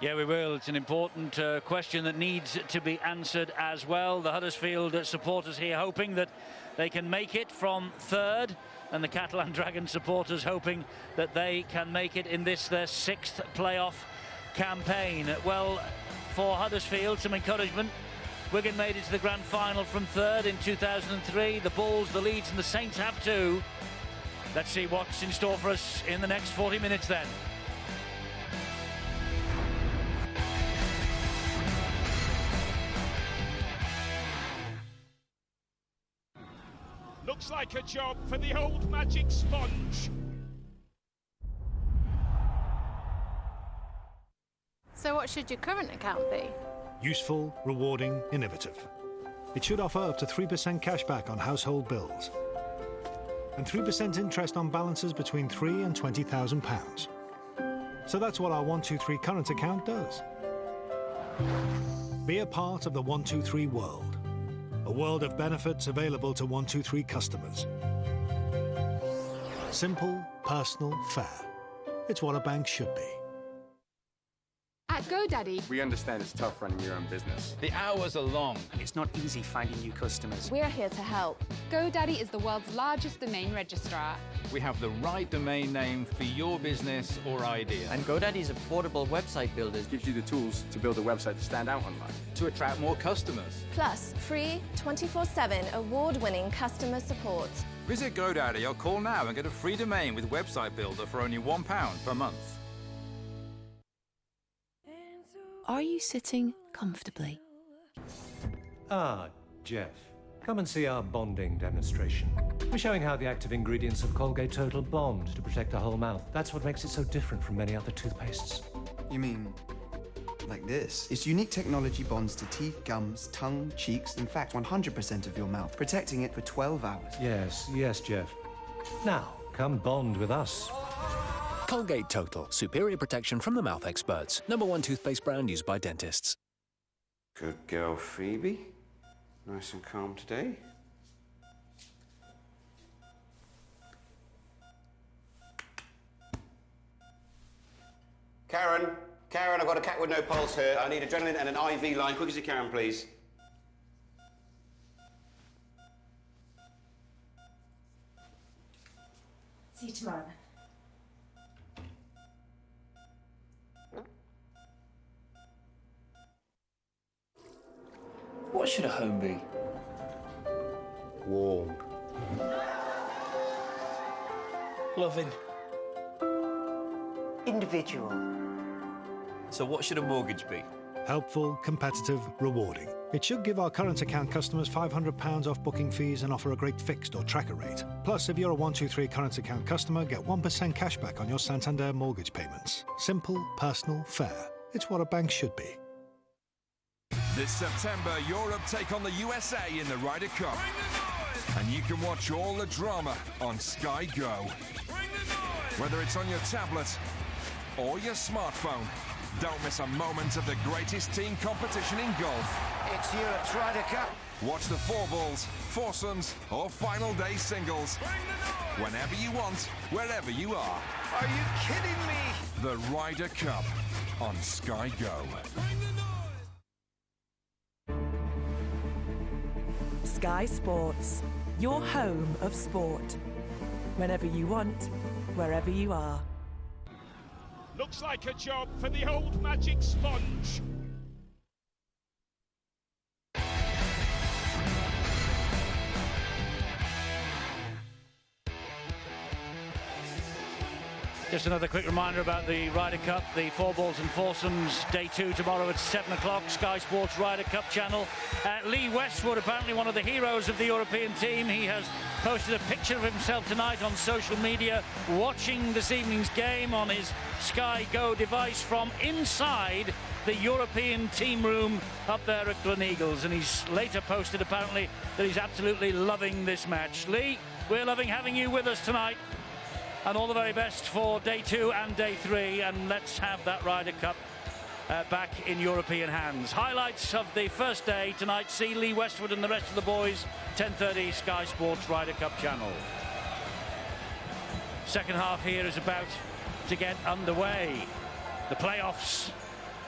Yeah, we will. It's an important question that needs to be answered as well. The Huddersfield supporters here hoping that they can make it from third, and the Catalan Dragon supporters hoping that they can make it in this, their 6th playoff campaign. Well, for Huddersfield, some encouragement. Wigan made it to the grand final from third in 2003. The Bulls, the Leeds and the Saints have too. Let's see what's in store for us in the next 40 minutes then. Looks like a job for the old magic sponge. So what should your current account be? Useful, rewarding, innovative. It should offer up to 3% cashback on household bills and 3% interest on balances between £3,000 and £20,000. So that's what our 123 current account does. Be a part of the 123 world. A world of benefits available to 123 customers. Simple, personal, fair. It's what a bank should be. At GoDaddy, we understand it's tough running your own business. The hours are long. It's not easy finding new customers. we're here to help. GoDaddy is the world's largest domain registrar. We have the right domain name for your business or idea. And GoDaddy's affordable website builders gives you the tools to build a website to stand out online. To attract more customers. Plus, free 24/7 award-winning customer support. Visit GoDaddy or call now and get a free domain with Website Builder for only £1 per month. Are you sitting comfortably? Ah, Jeff. Come and see our bonding demonstration. We're showing how the active ingredients of Colgate Total bond to protect the whole mouth. That's what makes it so different from many other toothpastes. You mean like this? Its unique technology bonds to teeth, gums, tongue, cheeks, in fact 100% of your mouth, protecting it for 12 hours. Yes, Jeff. Now, come bond with us. Colgate Total. Superior protection from the mouth experts. #1 toothpaste brand used by dentists. Good girl, Phoebe. Nice and calm today. Karen, I've got a cat with no pulse here. I need adrenaline and an IV line. Quick as you can, please. See you tomorrow. What should a home be? Warm. Loving. Individual. So what should a mortgage be? Helpful, competitive, rewarding. It should give our current account customers £500 off booking fees and offer a great fixed or tracker rate. Plus, if you're a 123 current account customer, get 1% cashback on your Santander mortgage payments. Simple, personal, fair. It's what a bank should be. This September, Europe take on the USA in the Ryder Cup. And you can watch all the drama on Sky Go. Whether it's on your tablet or your smartphone, don't miss a moment of the greatest team competition in golf. It's Europe's Ryder Cup. Watch the four balls, foursomes or final day singles. Whenever you want, wherever you are. Are you kidding me? The Ryder Cup on Sky Go. Sky Sports, your home of sport. Whenever you want, wherever you are. Looks like a job for the old magic sponge. Just another quick reminder about the Ryder Cup, the four balls and foursomes, day 2 tomorrow at 7 o'clock, Sky Sports Ryder Cup channel. Lee Westwood, apparently one of the heroes of the European team. He has posted a picture of himself tonight on social media, watching this evening's game on his Sky Go device from inside the European team room up there at Gleneagles. And he's later posted, apparently, that he's absolutely loving this match. Lee, we're loving having you with us tonight. And all the very best for day 2 and day 3, and let's have that Ryder Cup back in European hands. Highlights of the first day tonight. See Lee Westwood and the rest of the boys, 10:30 Sky Sports Ryder Cup channel. Second half here is about to get underway. The playoffs.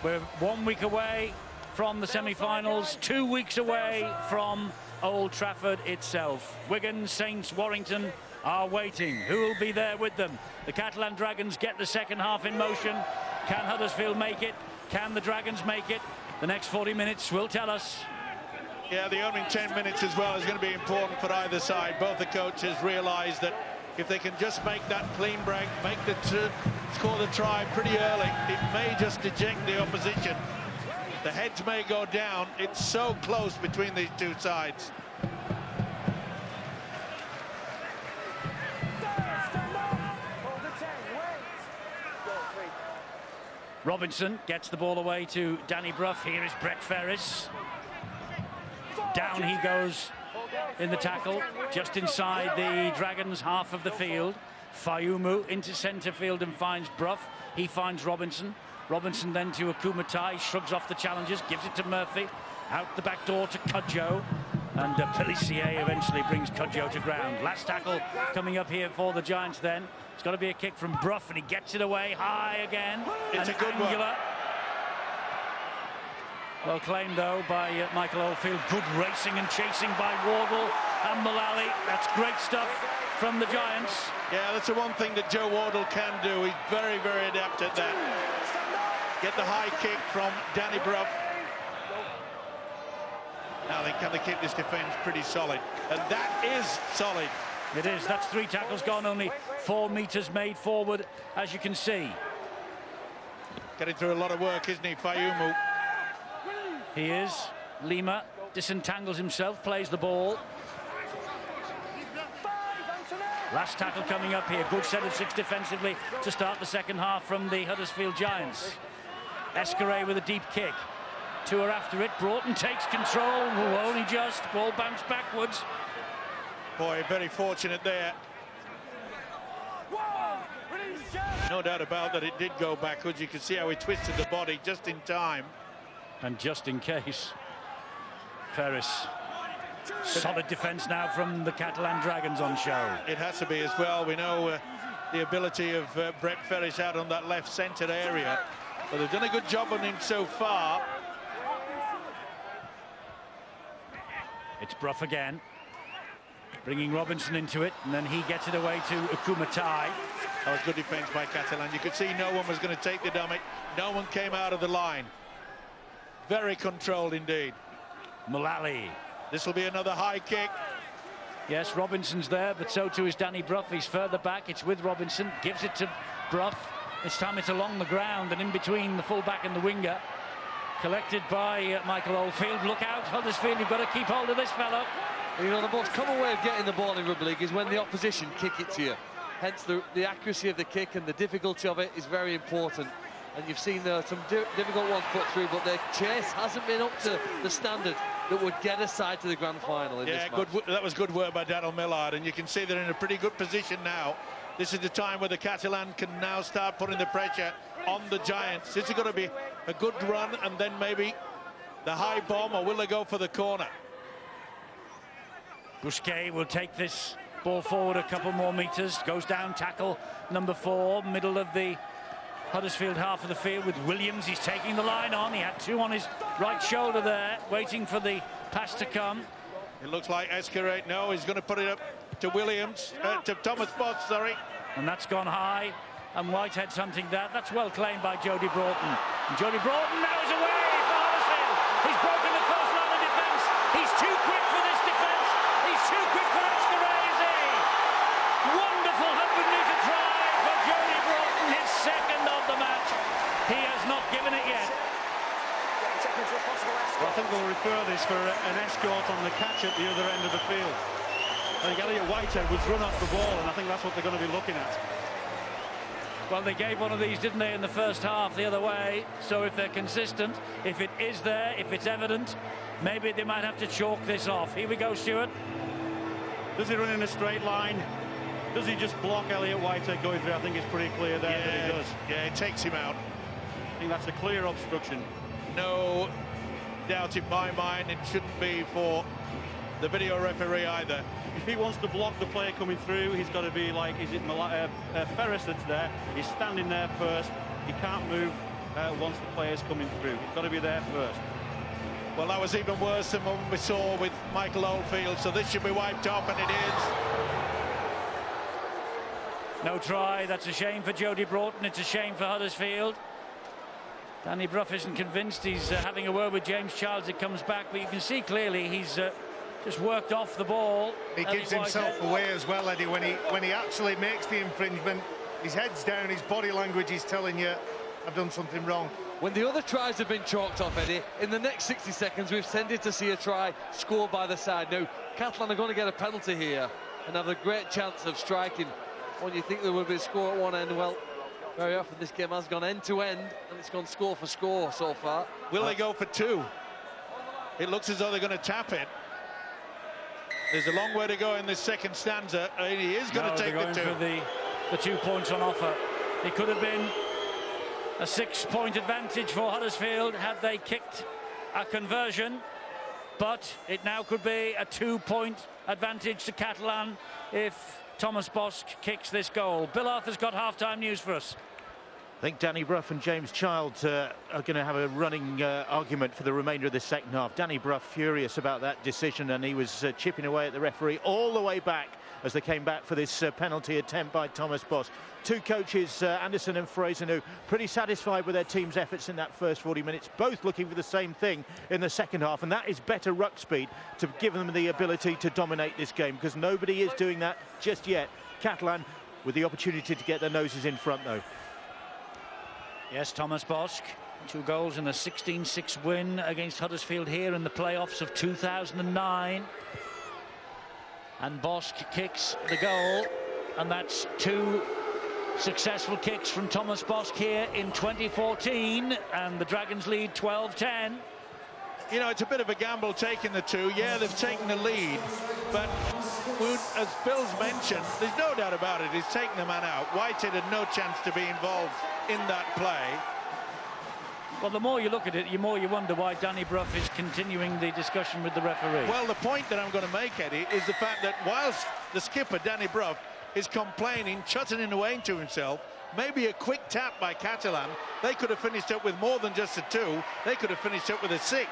We're 1 week away from the semi-finals, 2 weeks away from Old Trafford itself. Wigan, Saints, Warrington are waiting. Who will be there with them? The Catalan Dragons get the second half in motion. Can Huddersfield make it? Can the Dragons make it? The next 40 minutes will tell us. Yeah, the opening 10 minutes as well is going to be important for either side. Both the coaches realise that if they can just make that clean break, score the try pretty early, it may just eject the opposition. The heads may go down. It's so close between these two sides. Robinson gets the ball away to Danny Brough. Here is Brett Ferris. Down he goes in the tackle, just inside the Dragons' half of the field. Fayumu into centre field and finds Brough. He finds Robinson. Robinson then to Akumatai, shrugs off the challenges, gives it to Murphy. Out the back door to Cudjoe. And Pellissier eventually brings Cudjoe to ground. Last tackle coming up here for the Giants then. It's got to be a kick from Brough, and he gets it away high again. It's a good one. Well claimed, though, by Michael Oldfield. Good racing and chasing by Wardle and Mullally. That's great stuff from the Giants. Yeah, that's the one thing that Joe Wardle can do. He's very, very adept at that. Get the high kick from Danny Brough. Now, can they keep this defence pretty solid? And that is solid. It is. That's 3 tackles gone, only 4 metres made forward, as you can see. Getting through a lot of work, isn't he, Fayumu? He is. Lima disentangles himself, plays the ball. Last tackle coming up here. Good set of 6 defensively to start the second half from the Huddersfield Giants. Escaré with a deep kick. 2 are after it. Broughton takes control. Only just. Ball bounced backwards. Boy, very fortunate there. No doubt about that, it did go backwards. You can see how he twisted the body just in time. And just in case. Ferris. Solid defence now from the Catalan Dragons on show. It has to be as well. We know the ability of Brett Ferris out on that left-centred area. But they've done a good job on him so far. It's Brough again. Bringing Robinson into it, and then he gets it away to Akumatai. That was good defence by Catalan. You could see no one was going to take the dummy. No one came out of the line. Very controlled indeed. Mullally. This will be another high kick. Yes, Robinson's there, but so too is Danny Brough. He's further back. It's with Robinson. Gives it to Brough. This time it's along the ground and in between the full-back and the winger. Collected by Michael Oldfield. Look out, Huddersfield, you've got to keep hold of this fellow. You know, the most common way of getting the ball in rugby league is when the opposition kick it to you. Hence, the accuracy of the kick and the difficulty of it is very important. And you've seen some difficult ones put through, but their chase hasn't been up to the standard that would get us side to the grand final in this match. That was good work by Daryl Millard, and you can see they're in a pretty good position now. This is the time where the Catalan can now start putting the pressure on the Giants. This is going to be a good run, and then maybe the high bomb, or will they go for the corner? Busquet will take this ball forward a couple more metres, goes down, tackle number 4, middle of the Huddersfield half of the field with Williams. He's taking the line on. He had 2 on his right shoulder there, waiting for the pass to come. It looks like Escaré. No, he's going to put it up to Williams, to Thomas Potts, sorry. And that's gone high, and Whitehead's hunting that. That's well claimed by Jody Broughton. And Jody Broughton now is away for Huddersfield. He's broken the first line of defence. He's too quick for this defence. He's too quick for Escaré, is he? Wonderful 100-metre try for Jody Broughton, his second of the match. He has not given it yet. Well, I think they'll refer this for an escort on the catch at the other end of the field. I think Elliot Whitehead was run off the ball, and I think that's what they're going to be looking at. Well, they gave one of these, didn't they, in the first half the other way. So if they're consistent, if it is there, if it's evident, maybe they might have to chalk this off. Here we go, Stuart. Does he run in a straight line? Does he just block Elliot Whitehead going through? I think it's pretty clear there that he does. Yeah, it takes him out. I think that's a clear obstruction. No doubt in my mind, it shouldn't be for the video referee either. If he wants to block the player coming through, he's got to be like, is it Ferris that's there? He's standing there first. He can't move once the player's coming through. He's got to be there first. Well, that was even worse than what we saw with Michael Oldfield, so this should be wiped off, and it is. No try. That's a shame for Jody Broughton. It's a shame for Huddersfield. Danny Brough isn't convinced. He's having a word with James Childs. It comes back, but you can see clearly he's just worked off the ball. He gives himself away as well, Eddie, when he actually makes the infringement. His head's down, his body language is telling you, I've done something wrong. When the other tries have been chalked off, Eddie, in the next 60 seconds we've tended to see a try scored by the side. Now, Catalan are going to get a penalty here and have a great chance of striking. When you think there would be a score at one end, well, very often this game has gone end to end, and it's gone score for score so far. Will they go for two? It looks as though they're going to tap it. There's a long way to go in this second stanza, and he is going to take the two. For the 2 points on offer. It could have been a 6-point advantage for Huddersfield had they kicked a conversion, but it now could be a 2-point advantage to Catalan if Thomas Bosk kicks this goal. Bill Arthur's got half-time news for us. I think Danny Brough and James Childs are going to have a running argument for the remainder of the second half. Danny Brough furious about that decision, and he was chipping away at the referee all the way back as they came back for this penalty attempt by Thomas Bosk. Two coaches, Anderson and Fraser, pretty satisfied with their team's efforts in that first 40 minutes, both looking for the same thing in the second half, and that is better ruck speed to give them the ability to dominate this game, because nobody is doing that just yet. Catalan with the opportunity to get their noses in front, though. Yes, Thomas Bosk, 2 goals in a 16-6 win against Huddersfield here in the playoffs of 2009. And Bosk kicks the goal, and that's 2 successful kicks from Thomas Bosk here in 2014, and the Dragons lead 12-10. You know, it's a bit of a gamble taking the 2. Yeah, they've taken the lead, but as Bill's mentioned, there's no doubt about it, he's taken the man out. Whitehead had no chance to be involved in that play. Well, the more you look at it, the more you wonder why Danny Brough is continuing the discussion with the referee. Well, the point that I'm going to make, Eddie, is the fact that whilst the skipper, Danny Brough, is complaining, chuttering away to himself, maybe a quick tap by Catalan, they could have finished up with more than just a 2. They could have finished up with a 6.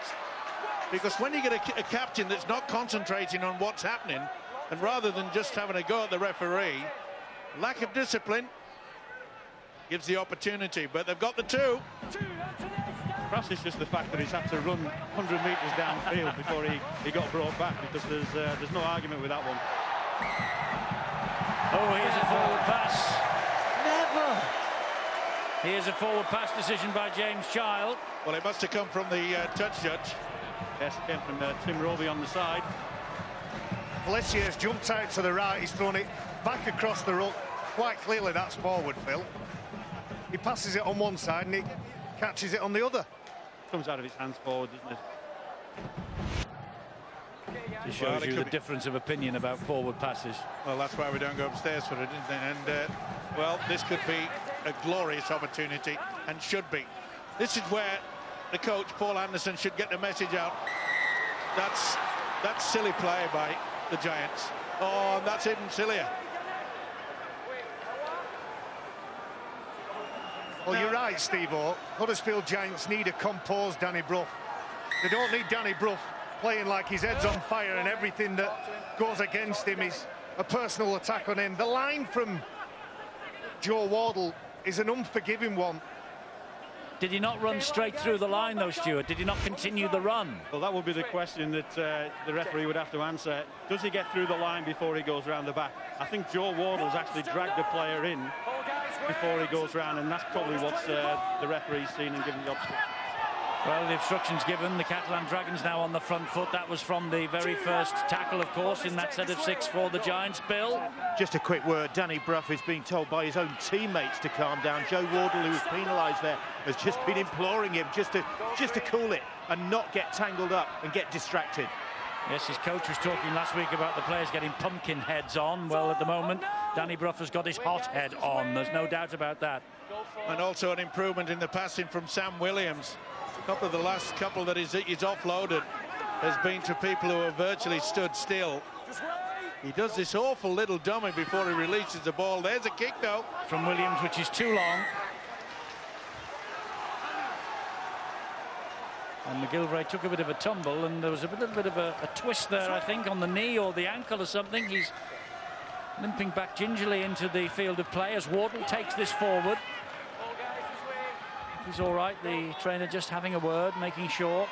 Because when you get a captain that's not concentrating on what's happening, and rather than just having a go at the referee, lack of discipline gives the opportunity, but they've got the 2. Perhaps it's just the fact that he's had to run 100 metres downfield before he got brought back, because there's no argument with that one. Oh, here's a forward pass. Never. Here's a forward pass decision by James Child. Well, it must have come from the touch judge. Yes, it came from Tim Roby on the side. Alessia's jumped out to the right, he's thrown it back across the ruck. Quite clearly that's forward, Phil. He passes it on one side and he catches it on the other. Comes out of his hands forward, doesn't it? Just shows you the difference of opinion about forward passes. Well, that's why we don't go upstairs for it, isn't it? And, well, this could be a glorious opportunity, and should be. This is where the coach, Paul Anderson, should get the message out. That's silly play by the Giants. Oh, and that's even sillier. Well, you're right, Steve-O. Huddersfield Giants need a composed Danny Brough. They don't need Danny Brough playing like his head's on fire and everything that goes against him is a personal attack on him. The line from Joe Wardle is an unforgiving one. Did he not run straight through the line, though, Stuart? Did he not continue the run? Well, that would be the question that the referee would have to answer. Does he get through the line before he goes round the back? I think Joe Wardle's actually dragged the player in before he goes round, and that's probably what the referee's seen and given the obstacle. Well, the instructions given, the Catalan Dragons now on the front foot. That was from the very first tackle, of course, in that set of 6 for the Giants. Bill? Just a quick word. Danny Brough is being told by his own teammates to calm down. Joe Wardle, who was penalised there, has just been imploring him just to cool it and not get tangled up and get distracted. Yes, his coach was talking last week about the players getting pumpkin heads on. Well, at the moment, Danny Brough has got his hot head on. There's no doubt about that. And also an improvement in the passing from Sam Williams. A couple of the last couple that he's offloaded has been to people who have virtually stood still. He does this awful little dummy before he releases the ball. There's a kick, though. From Williams, which is too long. And McGilvray took a bit of a tumble, and there was a little bit of a twist there, I think, on the knee or the ankle or something. He's limping back gingerly into the field of play as Wardle takes this forward. He's all right, the trainer just having a word, making sure.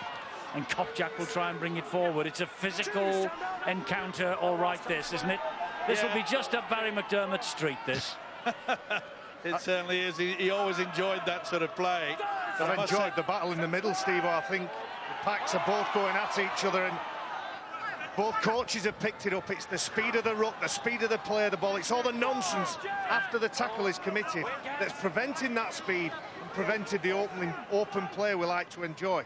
And Kopjak will try and bring it forward. It's a physical encounter, all right, this, isn't it? This will be just up Barry McDermott's street, this. It certainly is. He always enjoyed that sort of play. I've enjoyed the battle in the middle, Steve. I think the packs are both going at each other, and both coaches have picked it up. It's the speed of the ruck, the speed of the play of the ball. It's all the nonsense after the tackle is committed that's preventing that speed and prevented the open play we like to enjoy.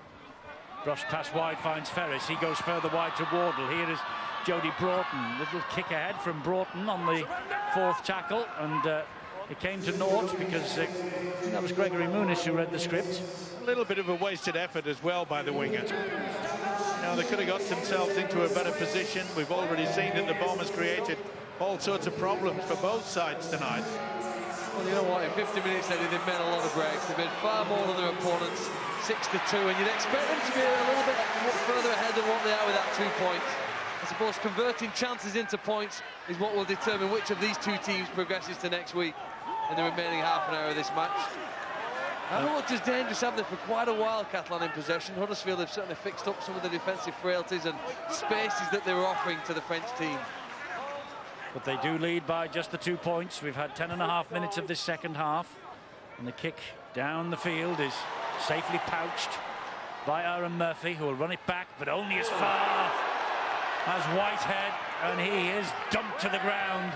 Brush pass wide finds Ferris. He goes further wide to Wardle. Here is Jody Broughton. Little kick ahead from Broughton on the fourth tackle, and it came to naught because that was Gregory Muniz who read the script. A little bit of a wasted effort as well by the winger. Now they could have got themselves into a better position. We've already seen that the Bombers created all sorts of problems for both sides tonight. Well, you know what, in 50 minutes they've made a lot of breaks. They've made far more than their opponents, 6-2, and you'd expect them to be a little bit further ahead than what they are with that 2 points. I suppose converting chances into points is what will determine which of these two teams progresses to next week in the remaining half an hour of this match. Haven't looked as dangerous, have they, for quite a while, Catalan in possession. Huddersfield have certainly fixed up some of the defensive frailties and spaces that they were offering to the French team. But they do lead by just the 2 points. We've had 10.5 minutes of this second half, and the kick down the field is safely pouched by Aaron Murphy, who will run it back, but only as far as Whitehead, and he is dumped to the ground,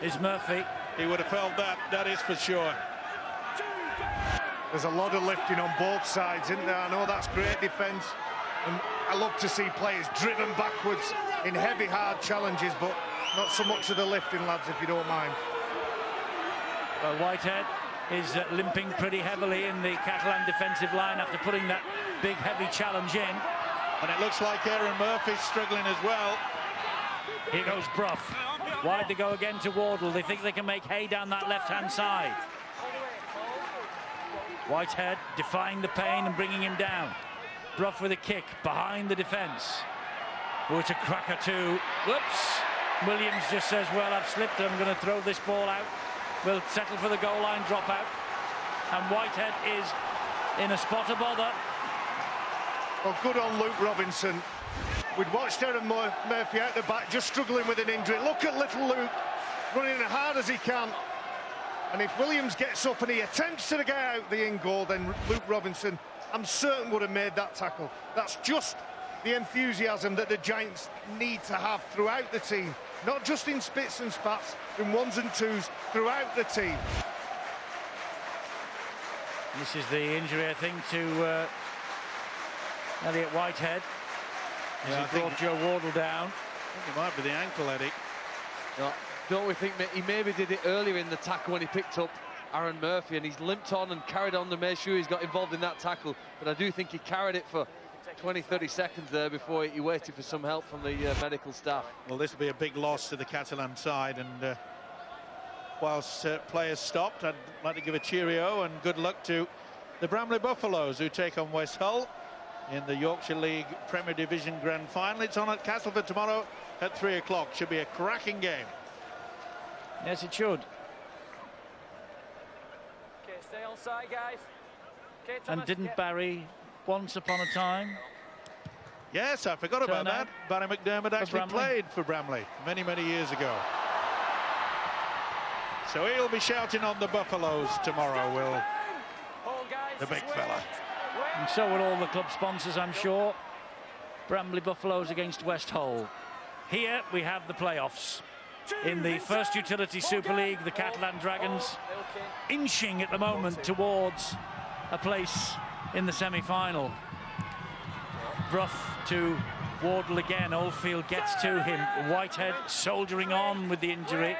is Murphy. He would have felt that is for sure. There's a lot of lifting on both sides, isn't there? I know that's great defence, and I love to see players driven backwards in heavy, hard challenges, but not so much of the lifting, lads, if you don't mind. Well, Whitehead is limping pretty heavily in the Catalan defensive line after putting that big, heavy challenge in. And it looks like Aaron Murphy's struggling as well. Here goes Brough. Wide to go again to Wardle. They think they can make hay down that left-hand side. Whitehead defying the pain and bringing him down. Brough with a kick behind the defence. Oh, it's a cracker too. Whoops! Williams just says, well, I've slipped. I'm going to throw this ball out. We'll settle for the goal line dropout. And Whitehead is in a spot of bother. Well, good on Luke Robinson. We'd watched Aaron Murphy out the back, just struggling with an injury. Look at little Luke, running as hard as he can. And if Williams gets up and he attempts to get out the in goal, then Luke Robinson, I'm certain, would have made that tackle. That's just the enthusiasm that the Giants need to have throughout the team. Not just in spits and spats, in ones and twos, throughout the team. This is the injury, I think, to Elliot Whitehead. Yeah, he brought Joe Wardle down. I think it might be the ankle, Eddie. No, don't we think he maybe did it earlier in the tackle when he picked up Aaron Murphy, and he's limped on and carried on to make sure he's got involved in that tackle. But I do think he carried it for 20-30 seconds there before he waited for some help from the medical staff. Well, this will be a big loss to the Catalan side, and whilst players stopped, I'd like to give a cheerio and good luck to the Bramley Buffaloes, who take on West Hull in the Yorkshire League Premier Division Grand Final. It's on at Castleford tomorrow at 3 o'clock. Should be a cracking game. Yes, it should. Okay, stay on side, guys. Okay, and didn't Barry, once upon a time? Yes, I forgot about that. Barry McDermott actually played for Bramley many, many years ago. So he'll be shouting on the Buffaloes tomorrow, Will, the big fella. And so will all the club sponsors, I'm sure. Bramley Buffaloes against West Hull. Here we have the playoffs. In the first Utility Super League, the Catalan Dragons inching at the moment towards a place in the semi-final. Brough to Wardle again. Oldfield gets to him. Whitehead soldiering on with the injury.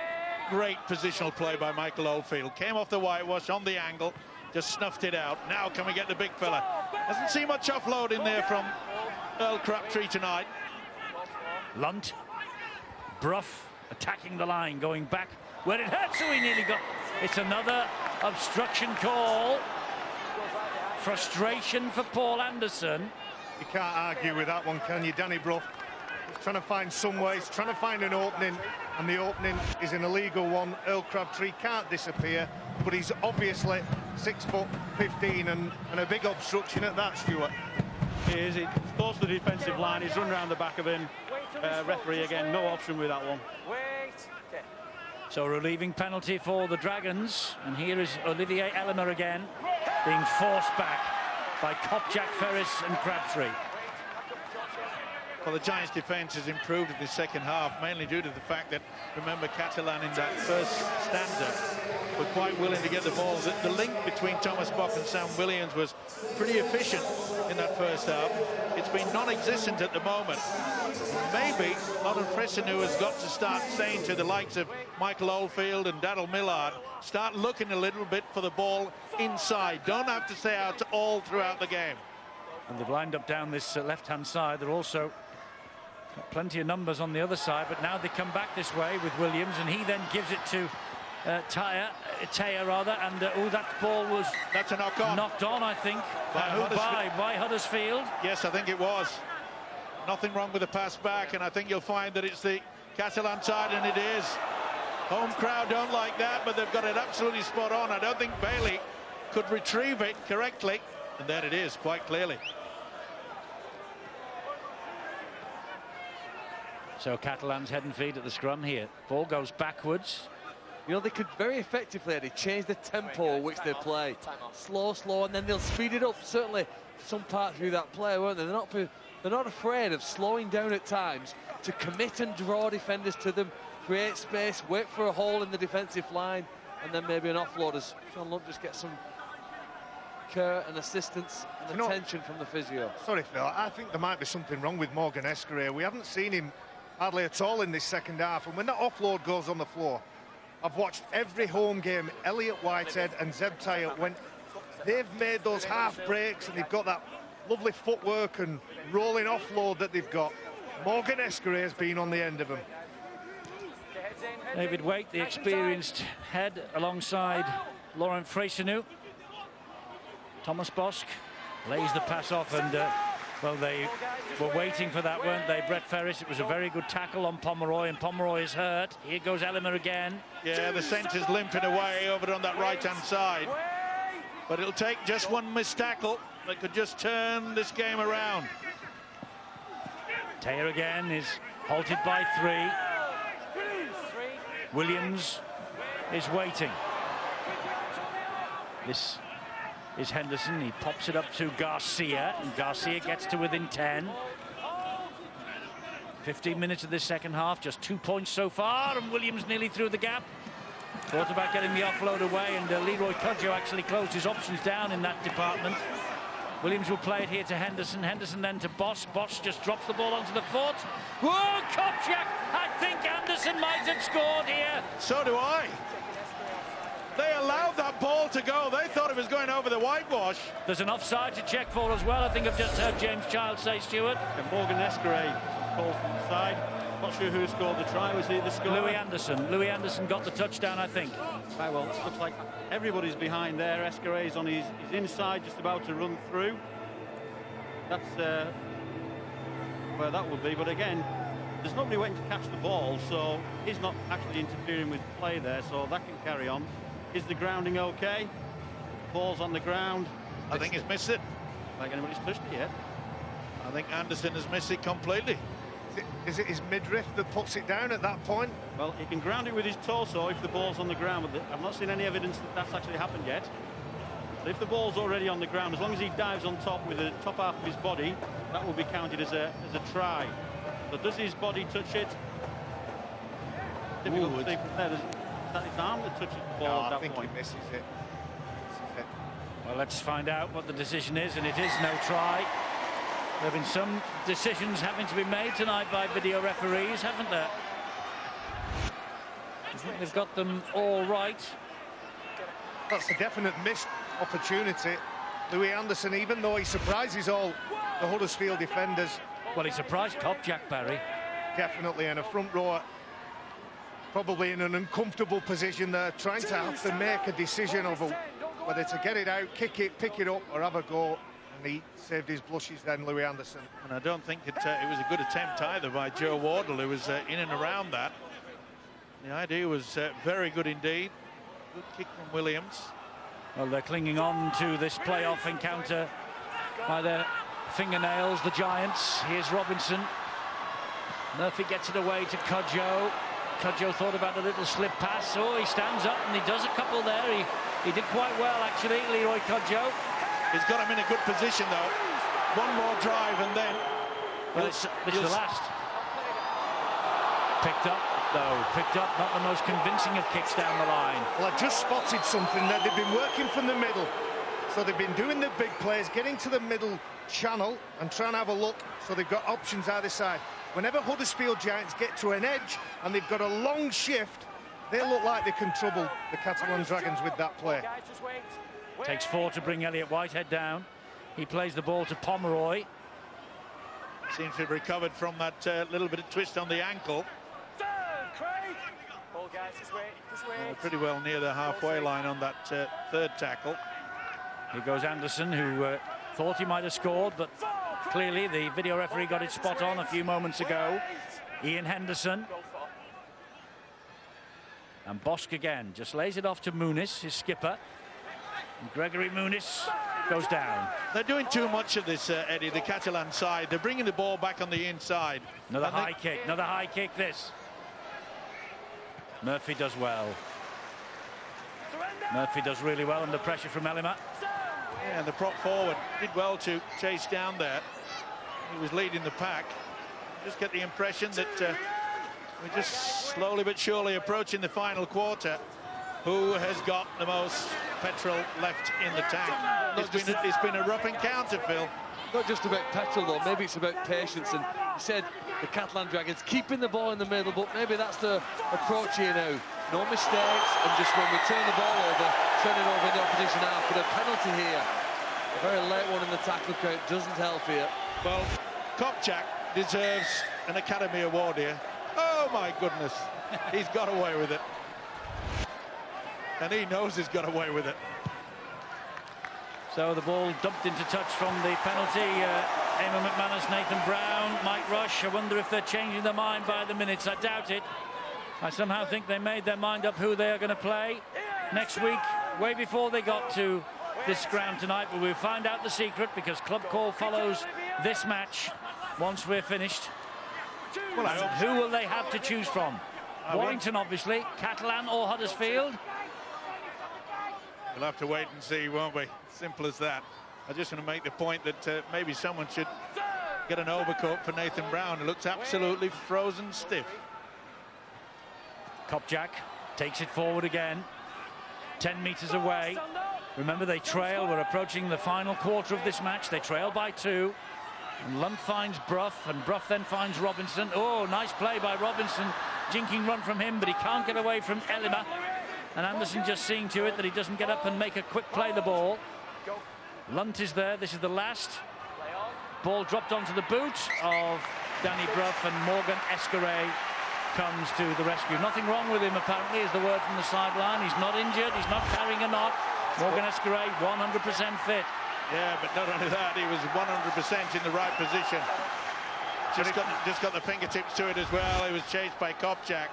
Great positional play by Michael Oldfield. Came off the whitewash on the angle, just snuffed it out. Now can we get the big fella? Hasn't seen much offload in there from Earl Crabtree tonight. Lunt. Bruff attacking the line, going back where it hurts, so he nearly got... It's another obstruction call. Frustration for Paul Anderson. You can't argue with that one, can you? Danny Bruff trying to find some ways, trying to find an opening, and the opening is an illegal one. Earl Crabtree can't disappear, but he's obviously 6'15" and a big obstruction at that, Stuart. He is. It's close to the defensive line. He's run around the back of him. Referee again, no option with that one. So a relieving penalty for the Dragons, and here is Olivier Elemer again, being forced back by Kopczak, Ferris and Crabtree. Well, the Giants' defence has improved in the second half, mainly due to the fact that, remember, Catalan in that first stanza were quite willing to get the ball. The link between Thomas Bock and Sam Williams was pretty efficient in that first half. It's been non-existent at the moment. Maybe Lauren Fresenu has got to start saying to the likes of Michael Oldfield and Daryl Millard, start looking a little bit for the ball inside. Don't have to stay out all throughout the game. And they've lined up down this left-hand side. They're also got plenty of numbers on the other side, but now they come back this way with Williams, and he then gives it to Taya rather, and that ball was that's a knock-on. Knocked on, I think, by Huddersfield. Yes, I think it was. Nothing wrong with the pass back, and I think you'll find that it's the Catalan side, and it is. Home crowd don't like that, but they've got it absolutely spot on. I don't think Bailey could retrieve it correctly, and there it is, quite clearly. So Catalan's head and feet at the scrum here. Ball goes backwards. You know, they could very effectively, Eddie, change the tempo which they play. Slow, and then they'll speed it up. Certainly some part through that play, weren't they? They're not afraid of slowing down at times to commit and draw defenders to them, create space, wait for a hole in the defensive line, and then maybe an offload as Sean Lunt just gets some care and assistance and attention from the physio. Sorry, Phil, I think there might be something wrong with Morgan Escarier. We haven't seen him hardly at all in this second half, and when that offload goes on the floor, I've watched every home game, Elliot Whitehead and Zeb Taya, when they've made those half breaks and they've got that lovely footwork and rolling offload that they've got. Morgan Escarier's been on the end of them. David Waite, the experienced head, alongside Laurent Fresenu. Thomas Bosk lays the pass off, and well, they were waiting for that, weren't they? Brett Ferris, it was a very good tackle on Pomeroy, and Pomeroy is hurt. Here goes Elemer again. Yeah, the centre's limping away over on that right-hand side. But it'll take just one missed tackle that could just turn this game around. Taya again is halted by 3. Williams is waiting. This is Henderson. He pops it up to Garcia, and Garcia gets to within 10. 15 minutes of this second half, just 2 points so far, and Williams nearly through the gap. Thought about getting the offload away, and Leroy Cudjoe actually closed his options down in that department. Williams will play it here to Henderson. Henderson then to Bosch. Bosch just drops the ball onto the foot. Whoa, Kopczak! I think Anderson might have scored here. So do I. They allowed that ball to go. They thought it was going over the whitewash. There's an offside to check for as well. I think I've just heard James Child say, Stuart. And Morgan Escarier called from the side. Not sure who scored the try. Was he the scorer? Louis Anderson. Louis Anderson got the touchdown, I think. Right, well, it looks like everybody's behind there. Escarier's on his inside, just about to run through. That's where that would be. But again, there's nobody waiting to catch the ball, so he's not actually interfering with play there, so that can carry on. Is the grounding okay? Ball's on the ground. I think he's missed it. Like anybody's touched it yet. I think Anderson has missed it completely. Is it his midriff that puts it down at that point? Well, he can ground it with his torso if the ball's on the ground, but I've not seen any evidence that that's actually happened yet. So if the ball's already on the ground, as long as he dives on top with the top half of his body, that will be counted as a try. So does his body touch it? Difficult to see from there. Is that his arm that touches the ball at that point? I think he misses it. Well, let's find out what the decision is, and it is no try. There have been some decisions having to be made tonight by video referees, haven't there? I think they've got them all right. That's a definite missed opportunity. Louis Anderson, even though he surprises all the Huddersfield defenders. Well, he surprised Kopczak, Barry. Definitely, and a front rower probably in an uncomfortable position there, trying to have to make a decision of whether to get it out, kick it, pick it up, or have a go. And he saved his blushes then, Louis Anderson. And I don't think it was a good attempt either by Joe Wardle, who was in and around that. The idea was very good indeed. Good kick from Williams. Well, they're clinging on to this playoff encounter by their fingernails, the Giants. Here's Robinson. Murphy gets it away to Cudjoe. Cudjoe thought about a little slip pass. Oh, he stands up and he does a couple there. He did quite well, actually, Leroy Cudjoe. He's got him in a good position, though. One more drive and then... Well, this is the last. Picked up, though. Picked up, not the most convincing of kicks down the line. Well, I just spotted something that they've been working from the middle. So they've been doing the big plays, getting to the middle channel and trying to have a look. So they've got options either side. Whenever Huddersfield Giants get to an edge and they've got a long shift, they look like they can trouble the Catalan Dragons with that play. Takes 4 to bring Elliot Whitehead down. He plays the ball to Pomeroy. Seems to have recovered from that little bit of twist on the ankle. Pretty well near the halfway line on that third tackle. Here goes Anderson, who thought he might have scored, but clearly the video referee got it spot on a few moments ago. Ian Henderson. And Bosch again just lays it off to Muniz, his skipper. And Gregory Muniz goes down. They're doing too much of this, Eddie, the Catalan side. They're bringing the ball back on the inside. Another high kick, another high kick this. Murphy does well. Murphy does really well under pressure from Elima. Yeah, and the prop forward did well to chase down there. He was leading the pack. Just get the impression that we're just slowly but surely approaching the final quarter. Who has got the most petrol left in the tank? It's been a rough encounter, Phil. Not just about petrol, though. Maybe it's about patience. And he said the Catalan Dragons keeping the ball in the middle, but maybe that's the approach here now. No mistakes, and just when we turn the ball over, turn it over in the opposition half. But a penalty here, a very late one in the tackle count, doesn't help here. Well, Kopczak deserves an Academy Award here. Oh, my goodness. He's got away with it. And he knows he's got away with it. So the ball dumped into touch from the penalty. Eamon McManus, Nathan Brown, Mike Rush. I wonder if they're changing their mind by the minutes. I doubt it. I somehow think they made their mind up who they are going to play next week, way before they got to this ground tonight. But we'll find out the secret, because Club Call follows this match once we're finished. Well, who will they have to choose from? Warrington, obviously, Catalan or Huddersfield? We'll have to wait and see, won't we? Simple as that. I just want to make the point that maybe someone should get an overcoat for Nathan Brown. It looks absolutely frozen stiff. Kopczak takes it forward again. 10 metres away. Remember, they trail. We're approaching the final quarter of this match. They trail by 2. And Lunt finds Brough, and Brough then finds Robinson. Oh, nice play by Robinson. Jinking run from him, but he can't get away from Elima. And Anderson just seeing to it that he doesn't get up and make a quick play the ball. Lunt is there. This is the last. Ball dropped onto the boot of Danny Brough, and Morgan Escaray comes to the rescue. Nothing wrong with him, apparently, is the word from the sideline. He's not injured. He's not carrying a knock. Morgan Escaray, 100% fit. Yeah, but not only that, he was 100% in the right position. Just got the fingertips to it as well. He was chased by Kopczak.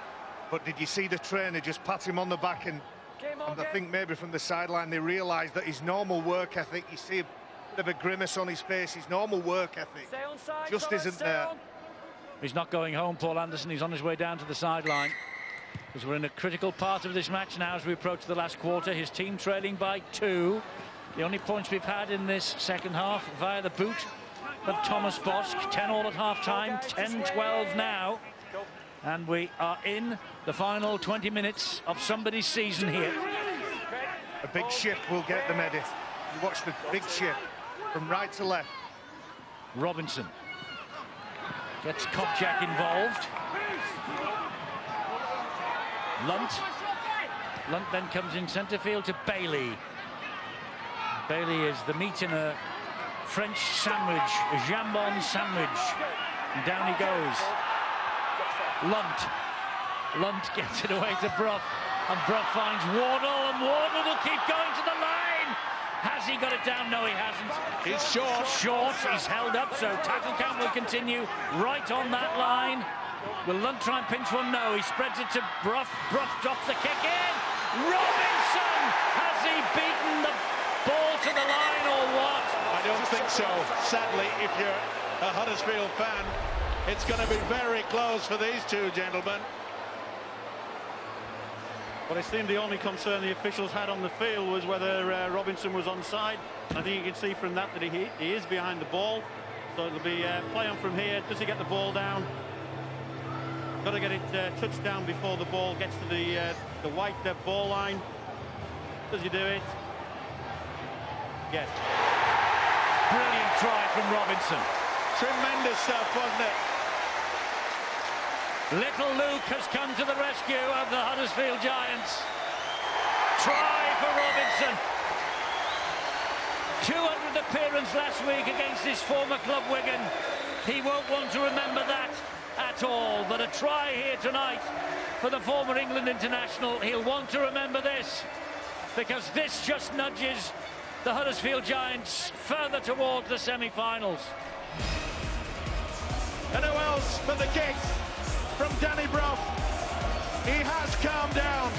But did you see the trainer just pat him on the back? And I think maybe from the sideline they realised that his normal work ethic, you see a bit of a grimace on his face, his normal work ethic just isn't there. He's not going home, Paul Anderson. He's on his way down to the sideline, because we're in a critical part of this match now as we approach the last quarter. His team trailing by 2. The only points we've had in this second half via the boot of Thomas Bosch. 10 all at half-time, 10-12 now. And we are in the final 20 minutes of somebody's season here. A big shift will get them, Eddie. You watch the big shift from right to left. Robinson. Gets Kopchak involved. Lunt then comes in centre field to Bailey. Bailey is the meat in a French sandwich, a jambon sandwich. And down he goes. Lunt gets it away to Brough. And Brough finds Wardle, and Wardle will keep going to the line. Has he got it down? No, he hasn't. He's short. Short, he's held up, so tackle count will continue right on that line. Will Lunt try and pinch one? No, he spreads it to Brough. Brough drops the kick in. Robinson! Has he beaten the ball to the line or what? I don't think so. Sadly, if you're a Huddersfield fan, it's going to be very close for these two gentlemen. Well, it seemed the only concern the officials had on the field was whether Robinson was onside. I think you can see from that he is behind the ball. So it'll be play on from here. Does he get the ball down? Got to get it touched down before the ball gets to the white ball line. Does he do it? Yes. Brilliant try from Robinson. Tremendous stuff, wasn't it? Little Luke has come to the rescue of the Huddersfield Giants. Try for Robinson. 200th appearance last week against his former club Wigan. He won't want to remember that at all, but a try here tonight for the former England international. He'll want to remember this, because this just nudges the Huddersfield Giants further towards the semi-finals. And who else but the kick from Danny Brough? He has calmed down.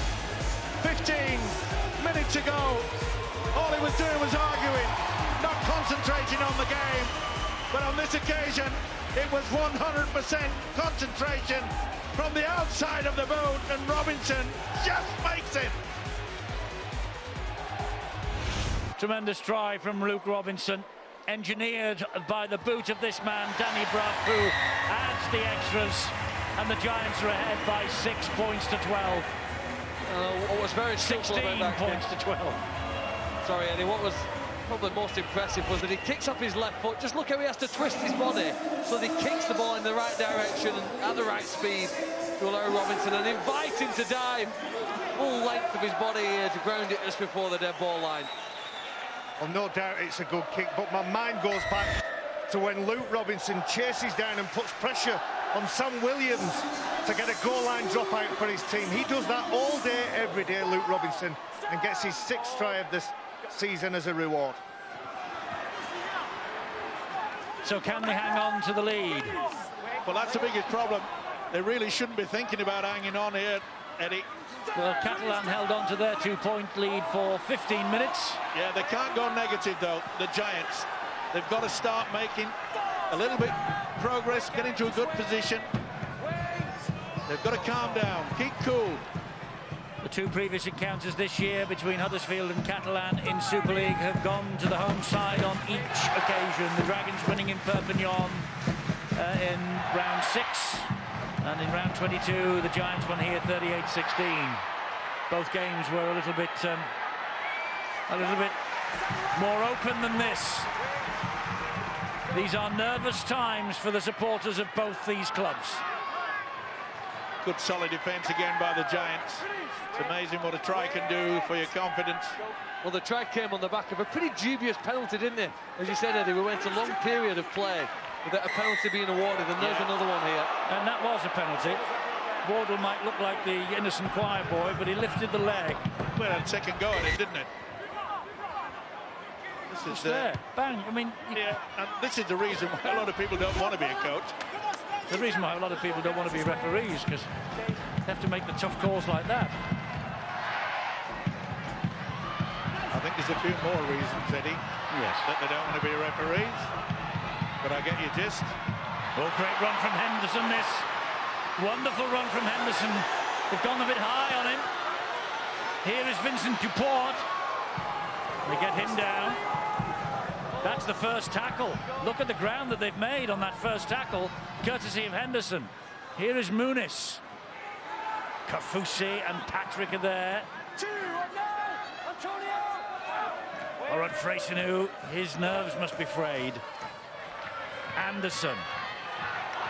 15 minutes ago, all he was doing was arguing, not concentrating on the game. But on this occasion, it was 100% concentration from the outside of the boot, and Robinson just makes it. Tremendous try from Luke Robinson, engineered by the boot of this man, Danny Brough, who adds the extras, and the Giants are ahead by 6 points to 12. What was very 16 points to 12. Sorry, Eddie, what was probably most impressive was that he kicks off his left foot. Just look how he has to twist his body so that he kicks the ball in the right direction and at the right speed to allow Robinson and invite him to dive full length of his body here to ground it just before the dead ball line. Well, no doubt it's a good kick, but my mind goes back to when Luke Robinson chases down and puts pressure on Sam Williams to get a goal line dropout for his team. He does that all day, every day, Luke Robinson, and gets his 6th try of this season as a reward. So can they hang on to the lead? Well, that's the biggest problem. They really shouldn't be thinking about hanging on here, Eddie. Well, Catalan held on to their 2-point lead for 15 minutes. Yeah, they can't go negative, though, the Giants. They've got to start making a little bit progress, get into a good position. They've got to calm down, keep cool. The two previous encounters this year between Huddersfield and Catalan in Super League have gone to the home side on each occasion. The Dragons winning in Perpignan in round 6, and in round 22 the Giants won here 38-16. Both games were a little bit more open than this. These are nervous times for the supporters of both these clubs. Good solid defence again by the Giants. It's amazing what a try can do for your confidence. Well, the try came on the back of a pretty dubious penalty, didn't it? As you said, Eddie, we went a long period of play without a penalty being awarded, and there's another one here. And that was a penalty. Wardle might look like the innocent choir boy, but he lifted the leg. Well, a second go at it, didn't it? This is there. Bang. I mean, yeah, and this is the reason why a lot of people don't want to be a coach. The reason why a lot of people don't want to be referees, because they have to make the tough calls like that. I think there's a few more reasons, Eddie. Yes. That they don't want to be referees. But I get your gist. Oh, great run from Henderson, this. Wonderful run from Henderson. They've gone a bit high on him. Here is Vincent Duport. They get him down. That's the first tackle. Look at the ground that they've made on that first tackle, courtesy of Henderson. Here is Muniz. Kafusi and Patrick are there. Laurent Freyssinou, his nerves must be frayed. Anderson.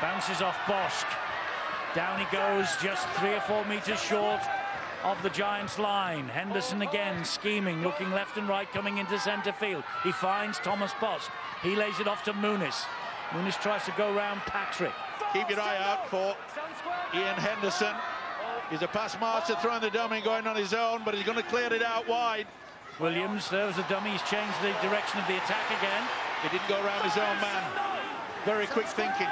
Bounces off Bosch. Down he goes, just 3 or 4 metres short of the Giants' line. Henderson again scheming, looking left and right, coming into centre field. He finds Thomas Bosch. He lays it off to Muniz. Muniz tries to go round Patrick. Keep your eye out for Ian Henderson. He's a pass master, throwing the dummy, going on his own, but he's going to clear it out wide. Williams, there was the dummy. He's changed the direction of the attack again. He didn't go around his own man. Very quick thinking.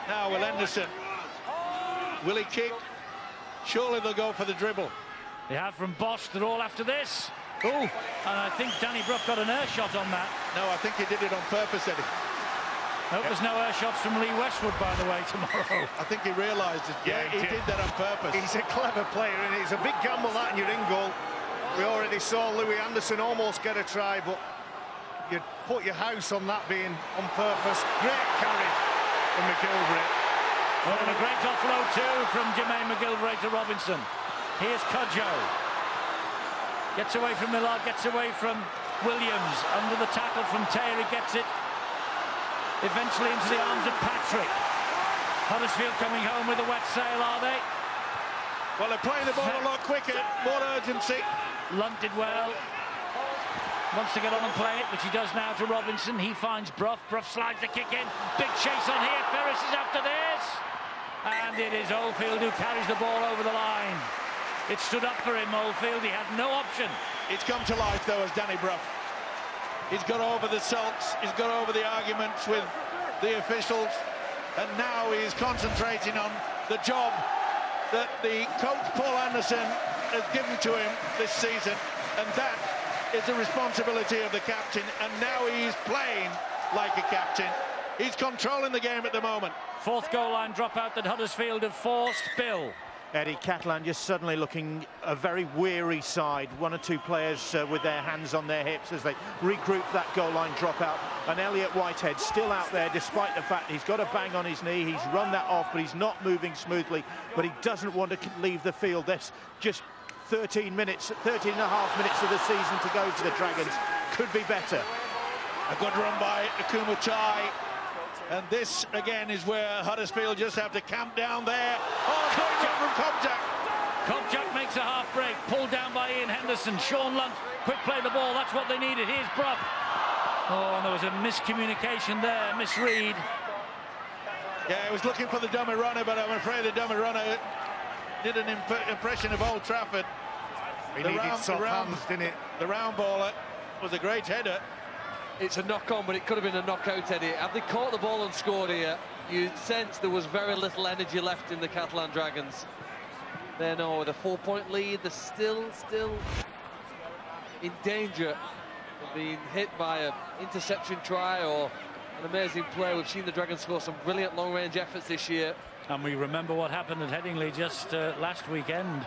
Now will Henderson. Will he kick? Surely they'll go for the dribble. They have from Bosch. They're all after this. Oh, and I think Danny Brough got an air shot on that. No, I think he did it on purpose, Eddie. Hope there's no air shots from Lee Westwood, by the way, tomorrow. I think he realised it. Yeah, he did that on purpose. He's a clever player, and it's a big gamble that in your in goal. We already saw Louis Anderson almost get a try, but you'd put your house on that being on purpose. Great carry from McGilvray. Oh, and a great offload too from Jermaine McGilvray to Robinson. Here's Cudjoe. Gets away from Millard, gets away from Williams. Under the tackle from Terry, gets it eventually into the arms of Patrick. Huddersfield coming home with a wet sail, are they? Well, they're playing the ball a lot quicker, more urgency. Lunt did well. Wants to get on and play it, which he does now to Robinson. He finds Brough. Brough slides the kick in. Big chase on here. Ferris is after this. And it is Oldfield who carries the ball over the line. It stood up for him, Oldfield. He had no option. It's come to life, though, as Danny Brough. He's got over the sulks. He's got over the arguments with the officials. And now he's concentrating on the job that the coach, Paul Anderson, has given to him this season. And that is the responsibility of the captain. And now he's playing like a captain. He's controlling the game at the moment. Fourth goal line dropout that Huddersfield have forced. Bill. Eddie, Catalan just suddenly looking a very weary side. 1 or 2 players with their hands on their hips as they regroup that goal line dropout. And Elliot Whitehead still out there, despite the fact he's got a bang on his knee. He's run that off, but he's not moving smoothly. But he doesn't want to leave the field. There's just 13 and a half minutes of the season to go for the Dragons. Could be better. A good run by Akuma Tai. And this, again, is where Huddersfield just have to camp down there. Oh, great run from Kopjak. Kopjak makes a half break, pulled down by Ian Henderson. Sean Lunt, quick play the ball, that's what they needed. Here's Brough. Oh, and there was a miscommunication there, misread. Yeah, he was looking for the dummy runner, but I'm afraid the dummy runner did an impression of Old Trafford. He needed soft hands, didn't it? The round baller was a great header. It's a knock-on, but it could have been a knockout, Eddie. Had they caught the ball and scored here, you sense there was very little energy left in the Catalan Dragons. They're now with a 4-point lead. They're still in danger of being hit by an interception try or an amazing play. We've seen the Dragons score some brilliant long-range efforts this year. And we remember what happened at Headingley just last weekend.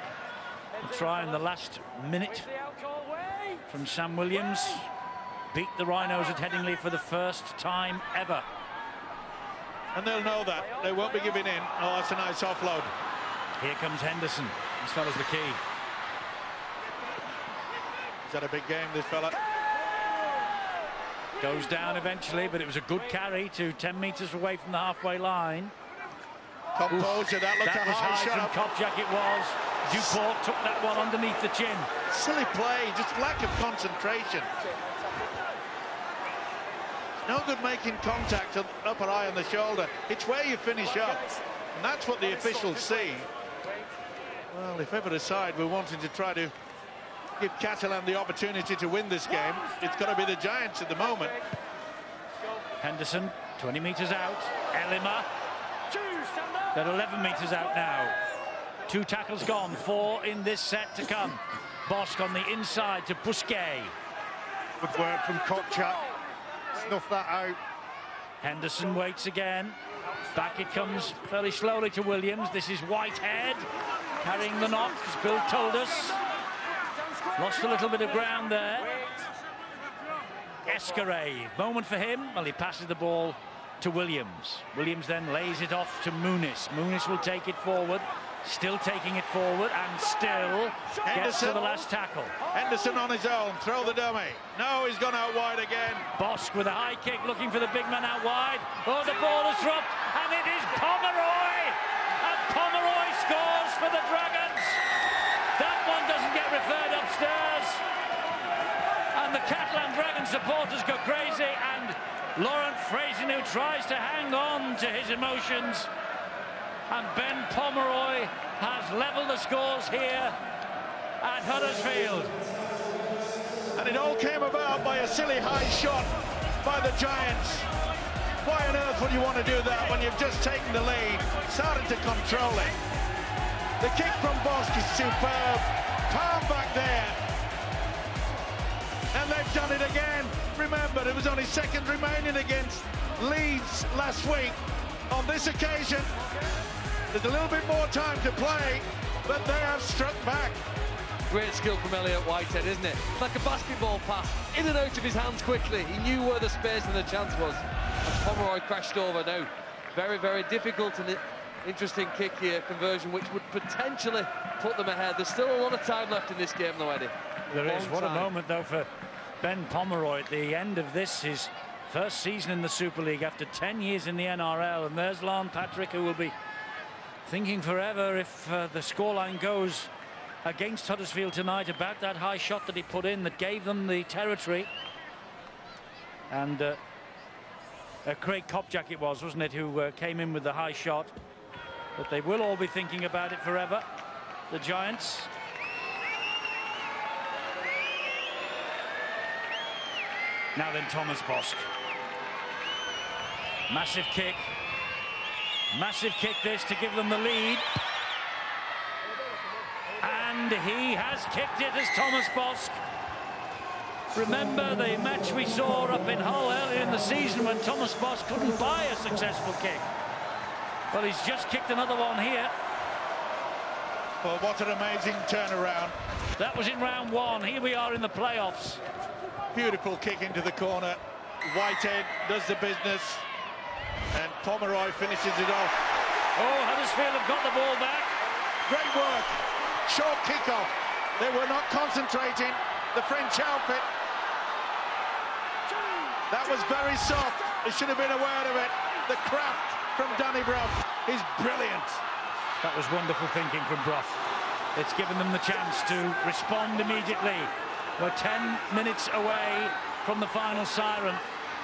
A try in the last minute from Sam Williams. Beat the Rhinos at Headingley for the first time ever. And they'll know that. They won't be giving in. Oh, that's a nice offload. Here comes Henderson. This fella's the key. He's had a big game, this fella. Goes down eventually, but it was a good carry to 10 metres away from the halfway line. Composure, that looked that a was high high shot. From Kopjak it was. Duport took that one underneath the chin. Silly play, just lack of concentration. No good making contact at the upper eye on the shoulder. It's where you finish up. And that's what the officials see. Well, if ever the side we're wanting to try to give Catalan the opportunity to win this game, it's got to be the Giants at the moment. Henderson, 20 metres out. Elima. They're 11 metres out now. 2 tackles gone, 4 in this set to come. Bosch on the inside to Busquet. Good work from Kopjak. Snuff that out. Henderson waits again. Back it comes fairly slowly to Williams. This is Whitehead carrying the knock, as Bill told us. Lost a little bit of ground there. Escaré, moment for him. Well, he passes the ball to Williams. Williams then lays it off to Muniz. Muniz will take it forward. Still taking it forward and still gets to the last tackle. Henderson on his own, throw the dummy. No, he's gone out wide again. Bosk with a high kick, looking for the big man out wide. Oh, the ball is dropped, and it is Pomeroy! And Pomeroy scores for the Dragons. That one doesn't get referred upstairs. And the Catalan Dragon supporters go crazy, and Laurent Freysinou tries to hang on to his emotions. And Ben Pomeroy has levelled the scores here at Huddersfield. And it all came about by a silly high shot by the Giants. Why on earth would you want to do that when you've just taken the lead, starting to control it? The kick from Bosk is superb. Palm back there. And they've done it again. Remember, it was only seconds remaining against Leeds last week. On this occasion, there's a little bit more time to play, but they have struck back. Great skill from Elliot Whitehead, isn't it? Like a basketball pass, in and out of his hands quickly. He knew where the space and the chance was. And Pomeroy crashed over now. Very, very difficult and interesting kick here, conversion, which would potentially put them ahead. There's still a lot of time left in this game, though, Eddie. There is. What a moment, though, for Ben Pomeroy at the end of this, his first season in the Super League after 10 years in the NRL. And there's Lon Patrick, who will be thinking forever if the scoreline goes against Huddersfield tonight about that high shot that he put in that gave them the territory. And Craig Kopjak it was, wasn't it, who came in with the high shot. But they will all be thinking about it forever, the Giants. Now then, Thomas Bosk. Massive kick. Massive kick this to give them the lead. And he has kicked it as Thomas Bosk. Remember the match we saw up in Hull earlier in the season when Thomas Bosk couldn't buy a successful kick. Well, he's just kicked another one here. Well, what an amazing turnaround. That was in round one. Here we are in the playoffs. Beautiful kick into the corner. Whitehead does the business. And Pomeroy finishes it off. Oh, Huddersfield have got the ball back. Great work. Short kick-off. They were not concentrating. The French outfit. That was very soft. They should have been aware of it. The craft from Danny Brough is brilliant. That was wonderful thinking from Brough. It's given them the chance to respond immediately. We're 10 minutes away from the final siren,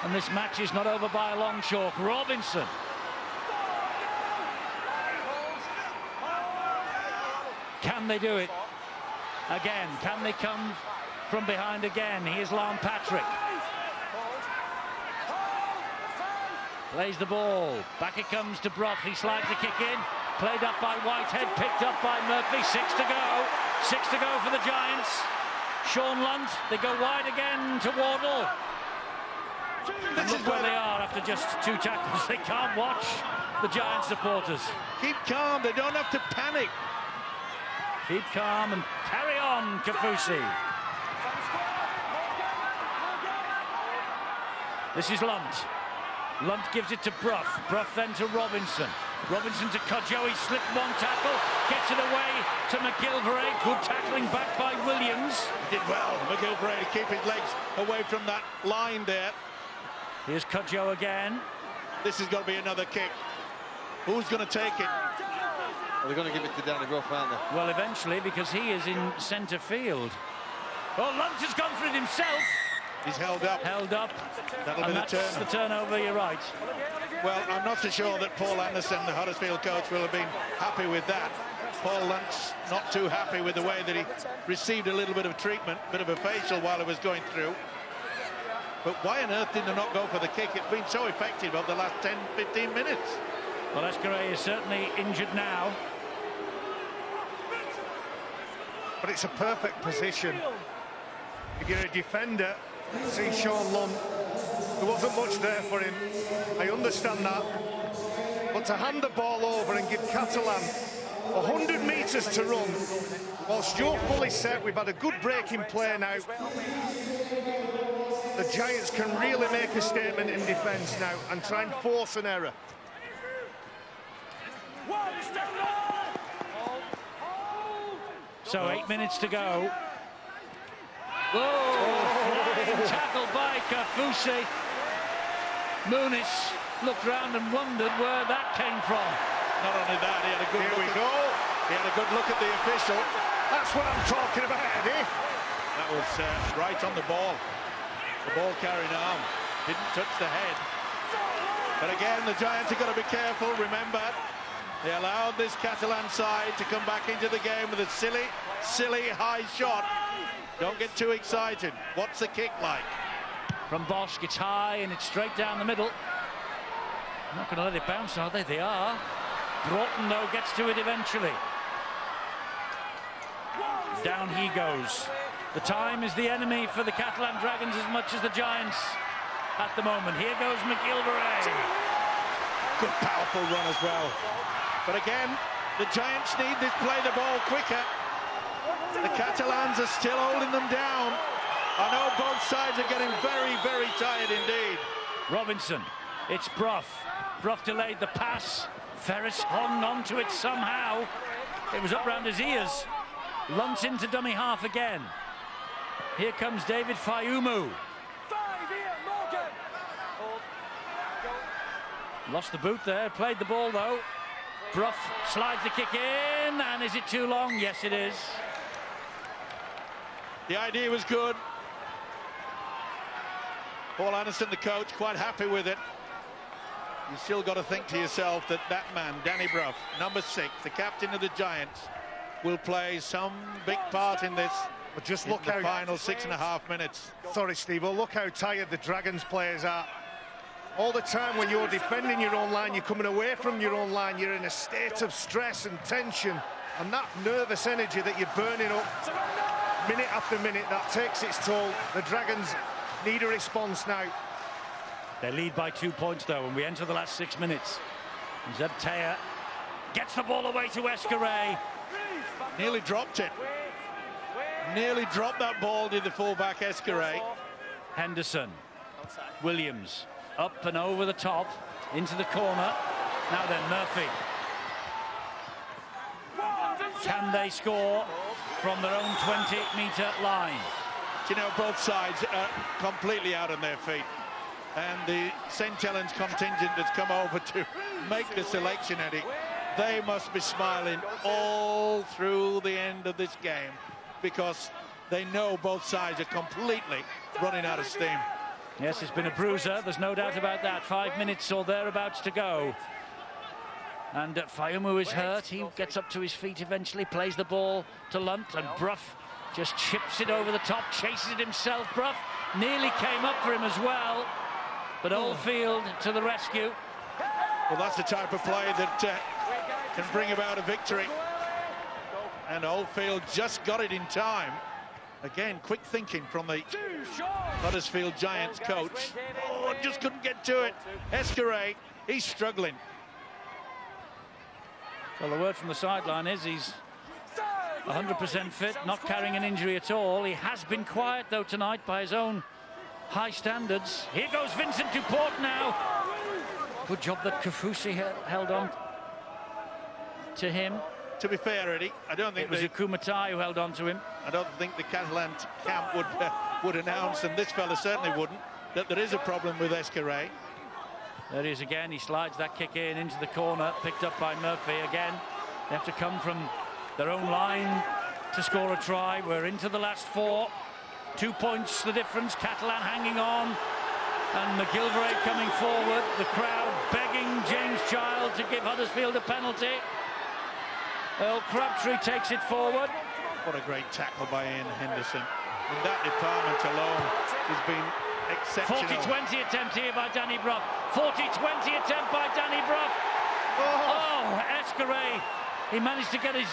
and this match is not over by a long chalk. Robinson. Can they do it again? Can they come from behind again? Here's Lon Patrick. Plays the ball. Back it comes to Brough. He slides the kick in. Played up by Whitehead. Picked up by Murphy. 6 to go. 6 to go for the Giants. Sean Lunt. They go wide again to Wardle. And look where they are after just 2 tackles. They can't watch the Giant supporters. Keep calm. They don't have to panic. Keep calm and carry on, Kafusi. This is Lunt. Lunt gives it to Brough. Brough then to Robinson. Robinson to Cudjoe. He slipped one tackle. Gets it away to McGilvray. Good tackling back by Williams. He did well, McGilvray, to keep his legs away from that line there. Here's Cudjoe again. This has got to be another kick. Who's going to take it? Well, they're going to give it to Danny Brough, aren't they? Well, eventually, because he is in centre field. Oh, Lunt has gone for it himself. He's held up. Held up. That'll and be that's the turnover, you're right. Well, I'm not so sure that Paul Anderson, the Huddersfield coach, will have been happy with that. Paul Lunt's not too happy with the way that he received a little bit of treatment, bit of a facial while it was going through. But why on earth did they not go for the kick? It's been so effective over the last 10, 15 minutes. Well, Escaré is certainly injured now. But it's a perfect position. If you're a defender, see Sean Lunt, there wasn't much there for him. I understand that. But to hand the ball over and give Catalan 100 metres to run, whilst you're fully set, we've had a good break in play now. The Giants can really make a statement in defence now and try and force an error. So 8 minutes to go. Flying tackle by Kafusi. Muniz looked round and wondered where that came from. Not only that, he had a good look. He had a good look at the official. That's what I'm talking about, Eddie. That was right on the ball. The ball carrying arm. Didn't touch the head. But again, the Giants have got to be careful. Remember, they allowed this Catalan side to come back into the game with a silly high shot. Don't get too excited. What's the kick like? From Bosch, it's high and it's straight down the middle. Not going to let it bounce, are they? They are. Broughton, though, gets to it eventually. Down he goes. The time is the enemy for the Catalan Dragons as much as the Giants at the moment. Here goes McGilvray. Good, powerful run as well. But again, the Giants need to play the ball quicker. The Catalans are still holding them down. I know both sides are getting very, very tired indeed. Robinson, it's Brough. Brough delayed the pass. Ferris hung on to it somehow. It was up round his ears. Luntz into dummy half again. Here comes David Fayumu. Lost the boot there, played the ball though. Brough slides the kick in, and is it too long? Yes, it is. The idea was good. Paul Anderson, the coach, quite happy with it. You still got to think to yourself that that man, Danny Brough, number 6, the captain of the Giants, will play some big part in this. But just look how the final 6.5 minutes. Sorry, Steve. Well, look how tired the Dragons players are. All the time when you're defending your own line, you're coming away from your own line, you're in a state of stress and tension, and that nervous energy that you're burning up minute after minute, that takes its toll. The Dragons need a response now. They lead by 2 points though, and we enter the last 6 minutes. Zeb Taya gets the ball away to Escaré. Nearly dropped it. Nearly dropped that ball, did the fullback Escaré. Henderson, Williams, up and over the top, into the corner. Now then, Murphy. Can they score from their own 20-metre line? You know, both sides are completely out on their feet. And the St. Helens contingent that's come over to make the selection, Eddie, they must be smiling all through the end of this game, because they know both sides are completely running out of steam. Yes, it's been a bruiser, there's no doubt about that. 5 minutes or thereabouts to go. And Fayumu is hurt. He gets up to his feet eventually, plays the ball to Lunt, and Brough just chips it over the top, chases it himself. Brough nearly came up for him as well, but Oldfield to the rescue. Well, that's the type of play that can bring about a victory. And Oldfield just got it in time. Again, quick thinking from the Huddersfield Giants coach. Oh, just couldn't get to it. Escaré, he's struggling. Well, the word from the sideline is he's 100% fit, not carrying an injury at all. He has been quiet, though, tonight by his own high standards. Here goes Vincent Duport now. Good job that Kafusi held on to him. To be fair, Eddie, I don't think it was Kumatai who held on to him. I don't think the Catalan camp would announce, and this fella certainly wouldn't, that there is a problem with Escaré. There he is again. He slides that kick in into the corner, picked up by Murphy again. They have to come from their own line to score a try. We're into the last 4. 2 points the difference. Catalan hanging on, and McGilvray coming forward. The crowd begging James Child to give Huddersfield a penalty. Earl Crabtree takes it forward. What a great tackle by Ian Henderson. In that department alone, he's been exceptional. 40-20 attempt here by Danny Brough. 40-20 attempt by Danny Brough. Oh, Escaré. He managed to get his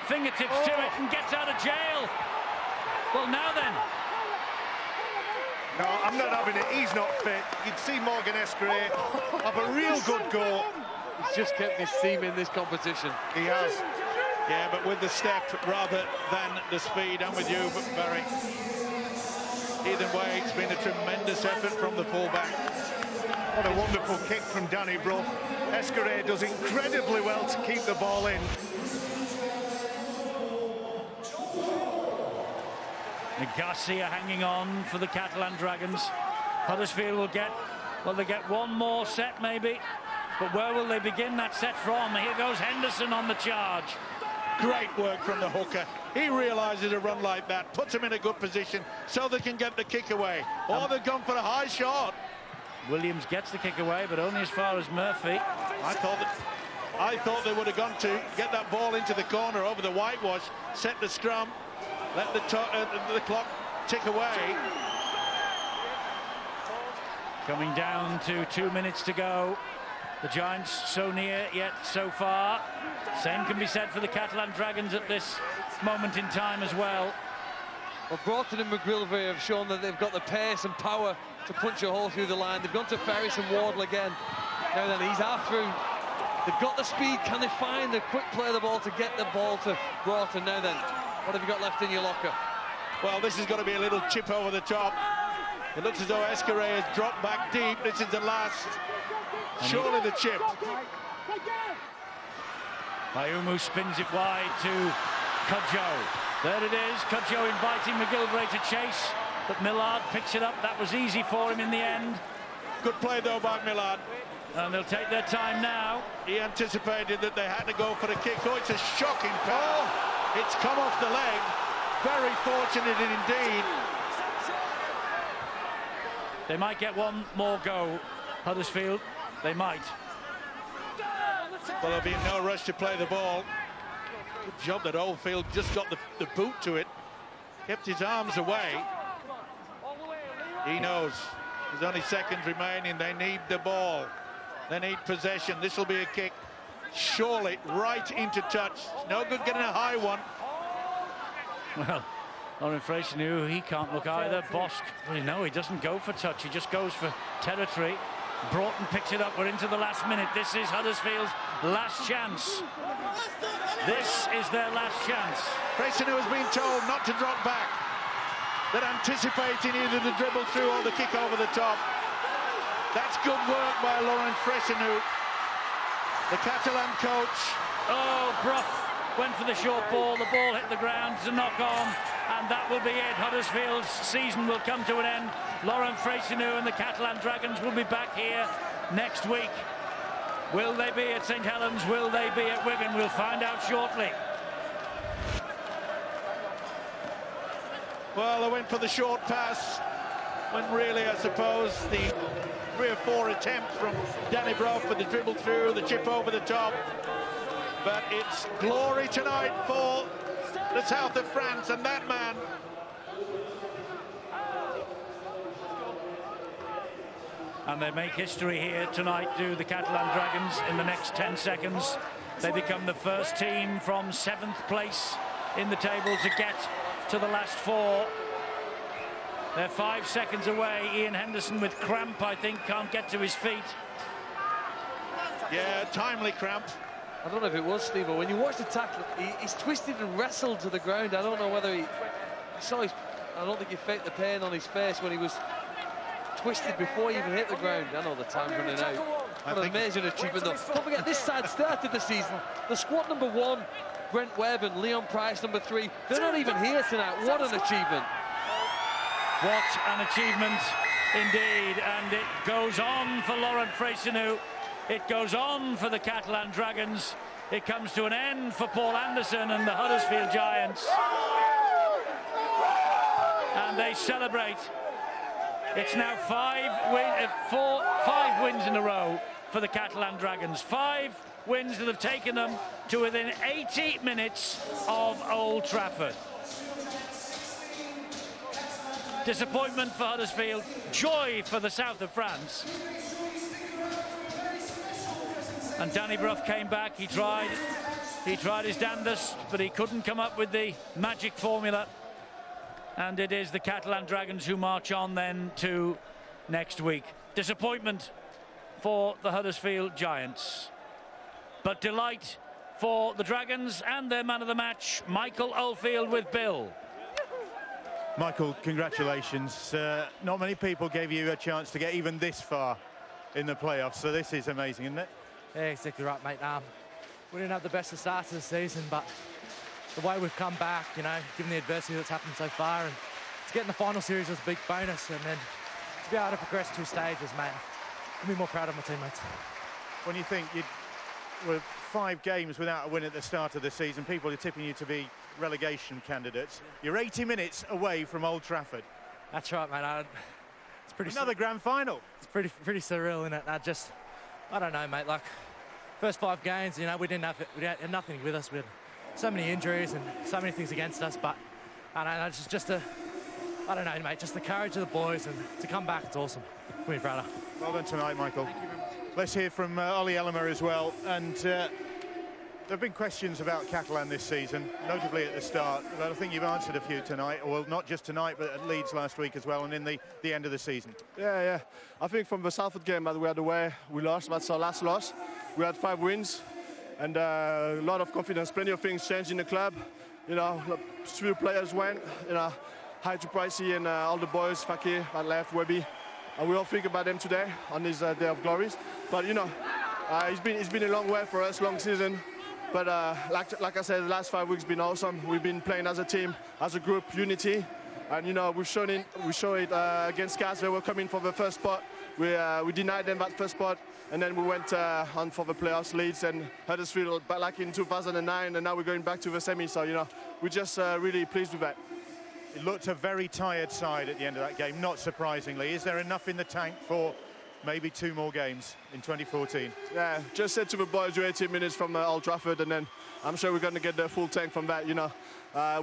fingertips to it and gets out of jail. Well, now then. No, I'm not having it. He's not fit. You'd see Morgan Escaré have a real good goal. He's just kept his team in this competition. He has. Yeah, but with the step rather than the speed. I'm with you, but Barry. Either way, it's been a tremendous effort from the fullback. What a wonderful kick from Danny Brough. Escaré does incredibly well to keep the ball in. Garcia hanging on for the Catalan Dragons. Huddersfield will get, well, they get one more set maybe, but where will they begin that set from? Here goes Henderson on the charge. Great work from the hooker. He realises a run like that puts him in a good position so they can get the kick away. Or they've gone for a high shot. Williams gets the kick away, but only as far as Murphy. I thought they would have gone to get that ball into the corner over the whitewash, set the scrum, let the clock tick away. Coming down to 2 minutes to go. The Giants so near, yet so far. Same can be said for the Catalan Dragons at this moment in time as well. Well, Broughton and McGillivray have shown that they've got the pace and power to punch a hole through the line. They've gone to Ferris and Wardle again. Now then, he's half through. They've got the speed. Can they find the quick play of the ball to get the ball to Broughton? Now then, what have you got left in your locker? Well, this is going to be a little chip over the top. It looks as though Escaré has dropped back deep. This is the last. Surely the chip. Ayumu spins it wide to Cudjoe. There it is. Cudjoe inviting McGillivray to chase, but Millard picks it up. That was easy for him in the end. Good play though by Millard. And they'll take their time now. He anticipated that they had to go for the kick. Oh, it's a shocking pass. It's come off the leg. Very fortunate indeed. They might get one more go, Huddersfield. They might. Well, there'll be no rush to play the ball. Good job that Oldfield just got the boot to it. Kept his arms away. He knows there's only seconds remaining. They need the ball. They need possession. This will be a kick. Surely right into touch. No good getting a high one. Well, Lauren Fraser knew he can't look either. Bosk, no, he doesn't go for touch. He just goes for territory. Broughton picks it up. We're into the last minute. This is Huddersfield's last chance. This is their last chance. Freyson, who has been told not to drop back, they're anticipating either the dribble through or the kick over the top. That's good work by Laurent Freyson, the Catalan coach. Oh, Brough went for the short ball. The ball hit the ground to knock on, and that will be it. Huddersfield's season will come to an end. Laurent Freysinou and the Catalan Dragons will be back here next week. Will they be at St Helens? Will they be at Wigan? We'll find out shortly. Well, they went for the short pass when really, I suppose, the 3 or 4 attempts from Danny Brough for the dribble through, the chip over the top. But it's glory tonight for the south of France, and that man. And they make history here tonight, do the Catalan Dragons. In the next 10 seconds, they become the first team from 7th place in the table to get to the last 4. They're 5 seconds away. Ian Henderson with cramp, I think, can't get to his feet. Yeah, timely cramp. I don't know if it was, Steve, but when you watch the tackle, he's twisted and wrestled to the ground. I don't know whether he saw his... I don't think he faked the pain on his face when he was twisted before he even hit the ground. I know the time's running out. What an amazing achievement, though. Don't forget, this side started the season. The squad number 1, Brent Webb and Leon Price number 3, they're not even here tonight. What an achievement. What an achievement indeed. And it goes on for Laurent Freysinou. It goes on for the Catalan Dragons. It comes to an end for Paul Anderson and the Huddersfield Giants. And they celebrate. It's now 5 wins in a row for the Catalan Dragons. 5 wins that have taken them to within 80 minutes of Old Trafford. Disappointment for Huddersfield, joy for the south of France. And Danny Brough came back. He tried his damnedest, but he couldn't come up with the magic formula. And it is the Catalan Dragons who march on then to next week. Disappointment for the Huddersfield Giants, but delight for the Dragons and their man of the match, Michael Oldfield, with Bill. Michael, congratulations. Not many people gave you a chance to get even this far in the playoffs, so this is amazing, isn't it? Yeah, exactly right, mate. We didn't have the best of starts of the season, but the way we've come back, you know, given the adversity that's happened so far, and to get in the final series was a big bonus, and then to be able to progress 2 stages, mate, I'll be more proud of my teammates. When you think you were 5 games without a win at the start of the season, people are tipping you to be relegation candidates. You're 80 minutes away from Old Trafford. That's right, mate. It's pretty another grand final. It's pretty surreal, isn't it? I don't know, mate. Like, first 5 games, you know, we had nothing with us. We had so many injuries and so many things against us. But I don't know, it's just I don't know, mate. Just the courage of the boys, and to come back, it's awesome. Couldn't be prouder. Well done tonight, Michael. Thank you very much. Let's hear from Ollie Elmer as well. And there have been questions about Catalan this season, notably at the start, but I think you've answered a few tonight, well, not just tonight, but at Leeds last week as well, and in the end of the season. Yeah. I think from the Salford game that we had away, we lost. That's our last loss. We had 5 wins, and a lot of confidence. Plenty of things changed in the club. You know, few players went. You know, Hi to Pricey and all the boys, Fakir, that left, Webby. And we all think about them today on this day of glories. But you know, it's been a long way for us, long season. But like I said, the last 5 weeks been awesome. We've been playing as a team, as a group, unity, and you know we show it against Cats. They were coming for the first spot. We denied them that first spot, and then we went on for the playoffs. Leeds and Huddersfield back like in 2009, and now we're going back to the semi. So you know, we're just really pleased with that. It looked a very tired side at the end of that game, not surprisingly. Is there enough in the tank for maybe 2 more games in 2014? Yeah, just said to the boys, we're 18 minutes from Old Trafford, and then I'm sure we're going to get the full tank from that, you know.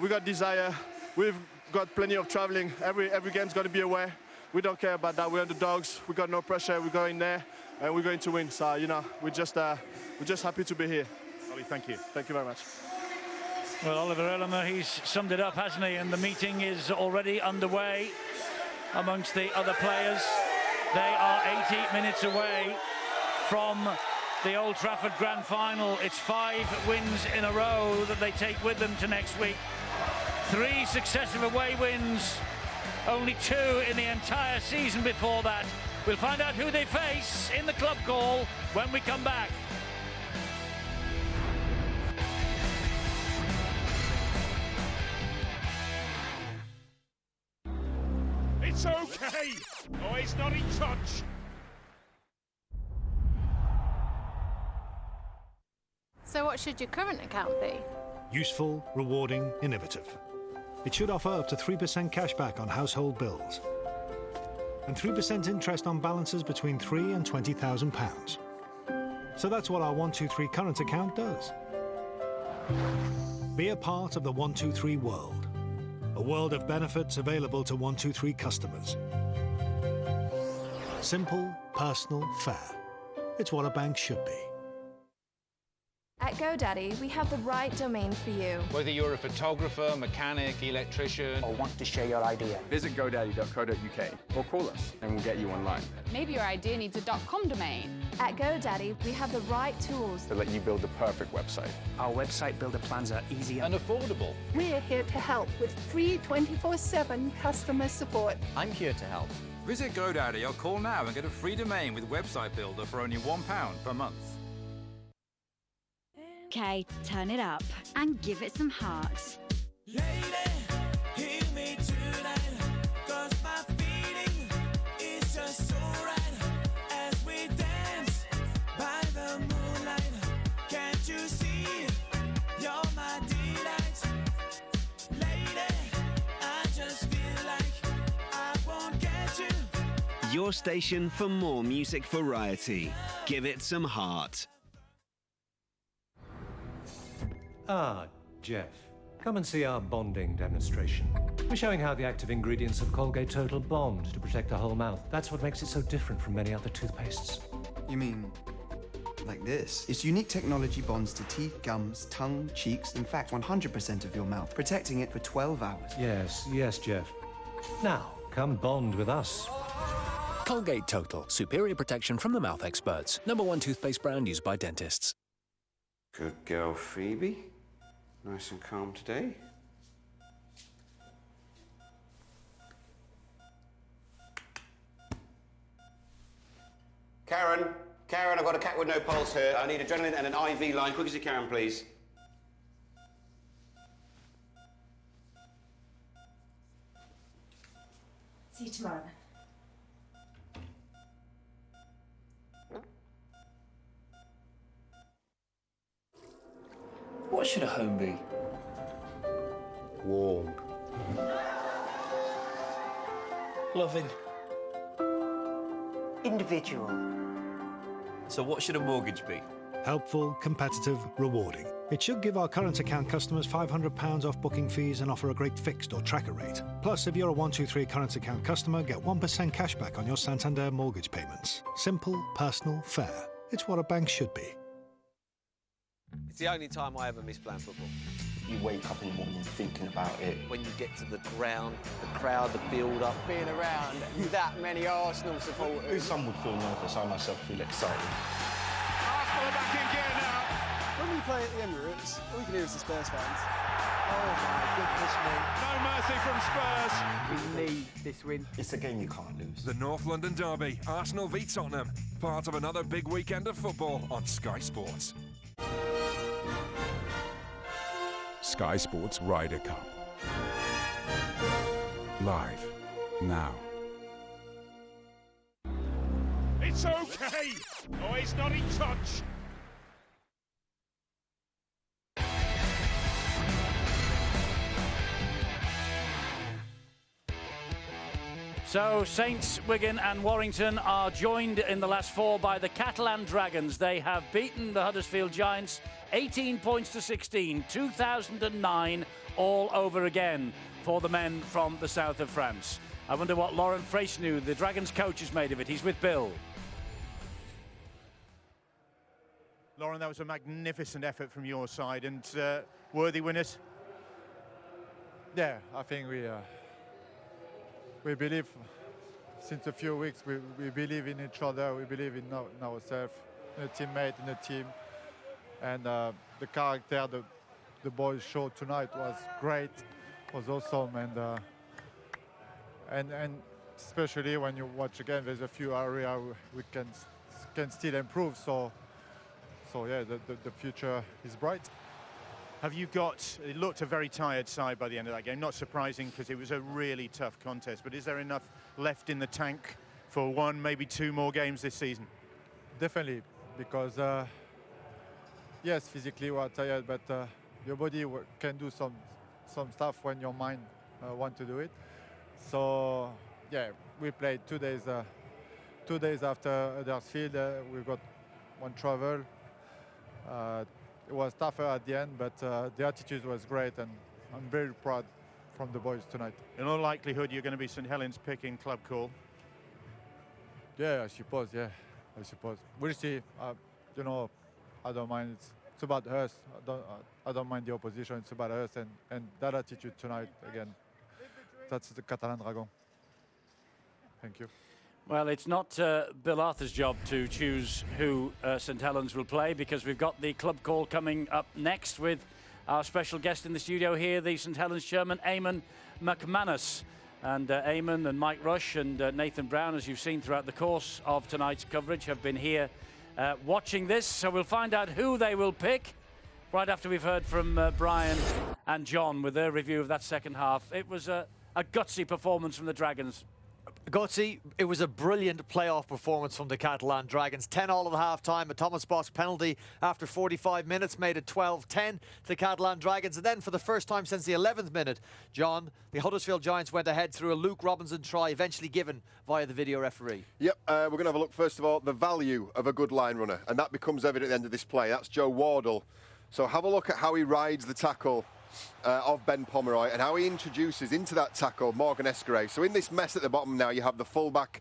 We got desire, we've got plenty of travelling, every game's got to be away. We don't care about that, we're underdogs, we got no pressure, we go in there, and we're going to win. So, you know, we're just happy to be here. Ollie, thank you. Thank you very much. Well, Oliver Elmer, he's summed it up, hasn't he? And the meeting is already underway amongst the other players. They are 80 minutes away from the Old Trafford Grand Final. It's 5 wins in a row that they take with them to next week. 3 successive away wins, only 2 in the entire season before that. We'll find out who they face in the club call when we come back. It's okay. Oh, he's not in touch. So what should your current account be? Useful, rewarding, innovative. It should offer up to 3% cashback on household bills and 3% interest on balances between £3,000 and £20,000. So that's what our 123 current account does. Be a part of the 123 world. A world of benefits available to 123 customers. Simple, personal, fair. It's what a bank should be. At GoDaddy, we have the right domain for you. Whether you're a photographer, mechanic, electrician, or want to share your idea, visit godaddy.co.uk or call us and we'll get you online. Maybe your idea needs a .com domain. At GoDaddy, we have the right tools to let you build the perfect website. Our website builder plans are easy and affordable. We're here to help with free 24/7 customer support. I'm here to help. Visit GoDaddy or call now and get a free domain with Website Builder for only £1 per month. Okay, turn it up and give it some heart. Lady, hear me tonight, 'cause my feeling is just so right as we dance by the moonlight. Can't you see you're my delight? Lady, I just feel like I won't get you. Your station for more music variety. Give it some heart. Ah, Jeff. Come and see our bonding demonstration. We're showing how the active ingredients of Colgate Total bond to protect a whole mouth. That's what makes it so different from many other toothpastes. You mean like this? Its unique technology bonds to teeth, gums, tongue, cheeks, in fact 100% of your mouth, protecting it for 12 hours. Yes, Jeff. Now, come bond with us. Colgate Total. Superior protection from the mouth experts. #1 toothpaste brand used by dentists. Good girl, Phoebe. Nice and calm today. Karen, I've got a cat with no pulse here. I need adrenaline and an IV line, quick as you can, please. See you tomorrow. What should a home be? Warm. Loving. Individual. So what should a mortgage be? Helpful, competitive, rewarding. It should give our current account customers £500 off booking fees and offer a great fixed or tracker rate. Plus, if you're a 123 current account customer, get 1% cash back on your Santander mortgage payments. Simple, personal, fair. It's what a bank should be. It's the only time I ever miss playing football. You wake up in the morning thinking about it. When you get to the ground, the crowd, the build-up. Being around that many Arsenal supporters. Some would feel nervous, I myself feel excited. Arsenal are back in gear now. When we play at the Emirates, all you can hear is the Spurs fans. Oh my goodness me. No mercy from Spurs. We need this win. It's a game you can't lose. The North London derby, Arsenal v Tottenham. Part of another big weekend of football on Sky Sports. Sky Sports Ryder Cup. Live now. It's okay. Oh, he's not in touch. So Saints, Wigan and Warrington are joined in the last four by the Catalan Dragons. They have beaten the Huddersfield Giants 18 points to 16, 2009 all over again for the men from the south of France. I wonder what Laurent Freycinet, the Dragons coach, has made of it. He's with Bill. Lauren, that was a magnificent effort from your side and worthy winners. Yeah, I think we believe since a few weeks we believe in each other, we believe in ourselves, in a teammate, in a team, and the character the boys showed tonight was great, was awesome, and especially when you watch again, there's a few areas we can still improve. So yeah, the future is bright. Have you got, it looked a very tired side by the end of that game, not surprising because it was a really tough contest, but is there enough left in the tank for one, maybe two more games this season? Definitely, because yes, physically we're tired, but your body can do some stuff when your mind wants to do it. So yeah, we played 2 days after Huddersfield. We've got one travel. It was tougher at the end, but the attitude was great, and I'm very proud from the boys tonight. In all likelihood, you're going to be St Helens picking club call. Yeah, I suppose. Yeah, I suppose. We'll see. You know, I don't mind. It's about us. I don't mind the opposition. It's about us, and that attitude tonight again. That's the Catalan Dragon. Thank you. Well, it's not Bill Arthur's job to choose who St Helens will play, because we've got the club call coming up next with our special guest in the studio here, the St Helens chairman, Eamon McManus. And Eamon and Mike Rush and Nathan Brown, as you've seen throughout the course of tonight's coverage, have been here watching this. So we'll find out who they will pick right after we've heard from Brian and John with their review of that second half. It was a gutsy performance from the Dragons. Gutsy, it was a brilliant playoff performance from the Catalan Dragons. 10-all at half-time. A Thomas Bosch penalty after 45 minutes made it 12-10 to the Catalan Dragons. And then for the first time since the 11th minute, John, the Huddersfield Giants went ahead through a Luke Robinson try, eventually given via the video referee. Yep, we're going to have a look, first of all, the value of a good line runner. And that becomes evident at the end of this play. That's Joe Wardle. So have a look at how he rides the tackle of Ben Pomeroy and how he introduces into that tackle Morgan Escaré. So in this mess at the bottom now, you have the fullback,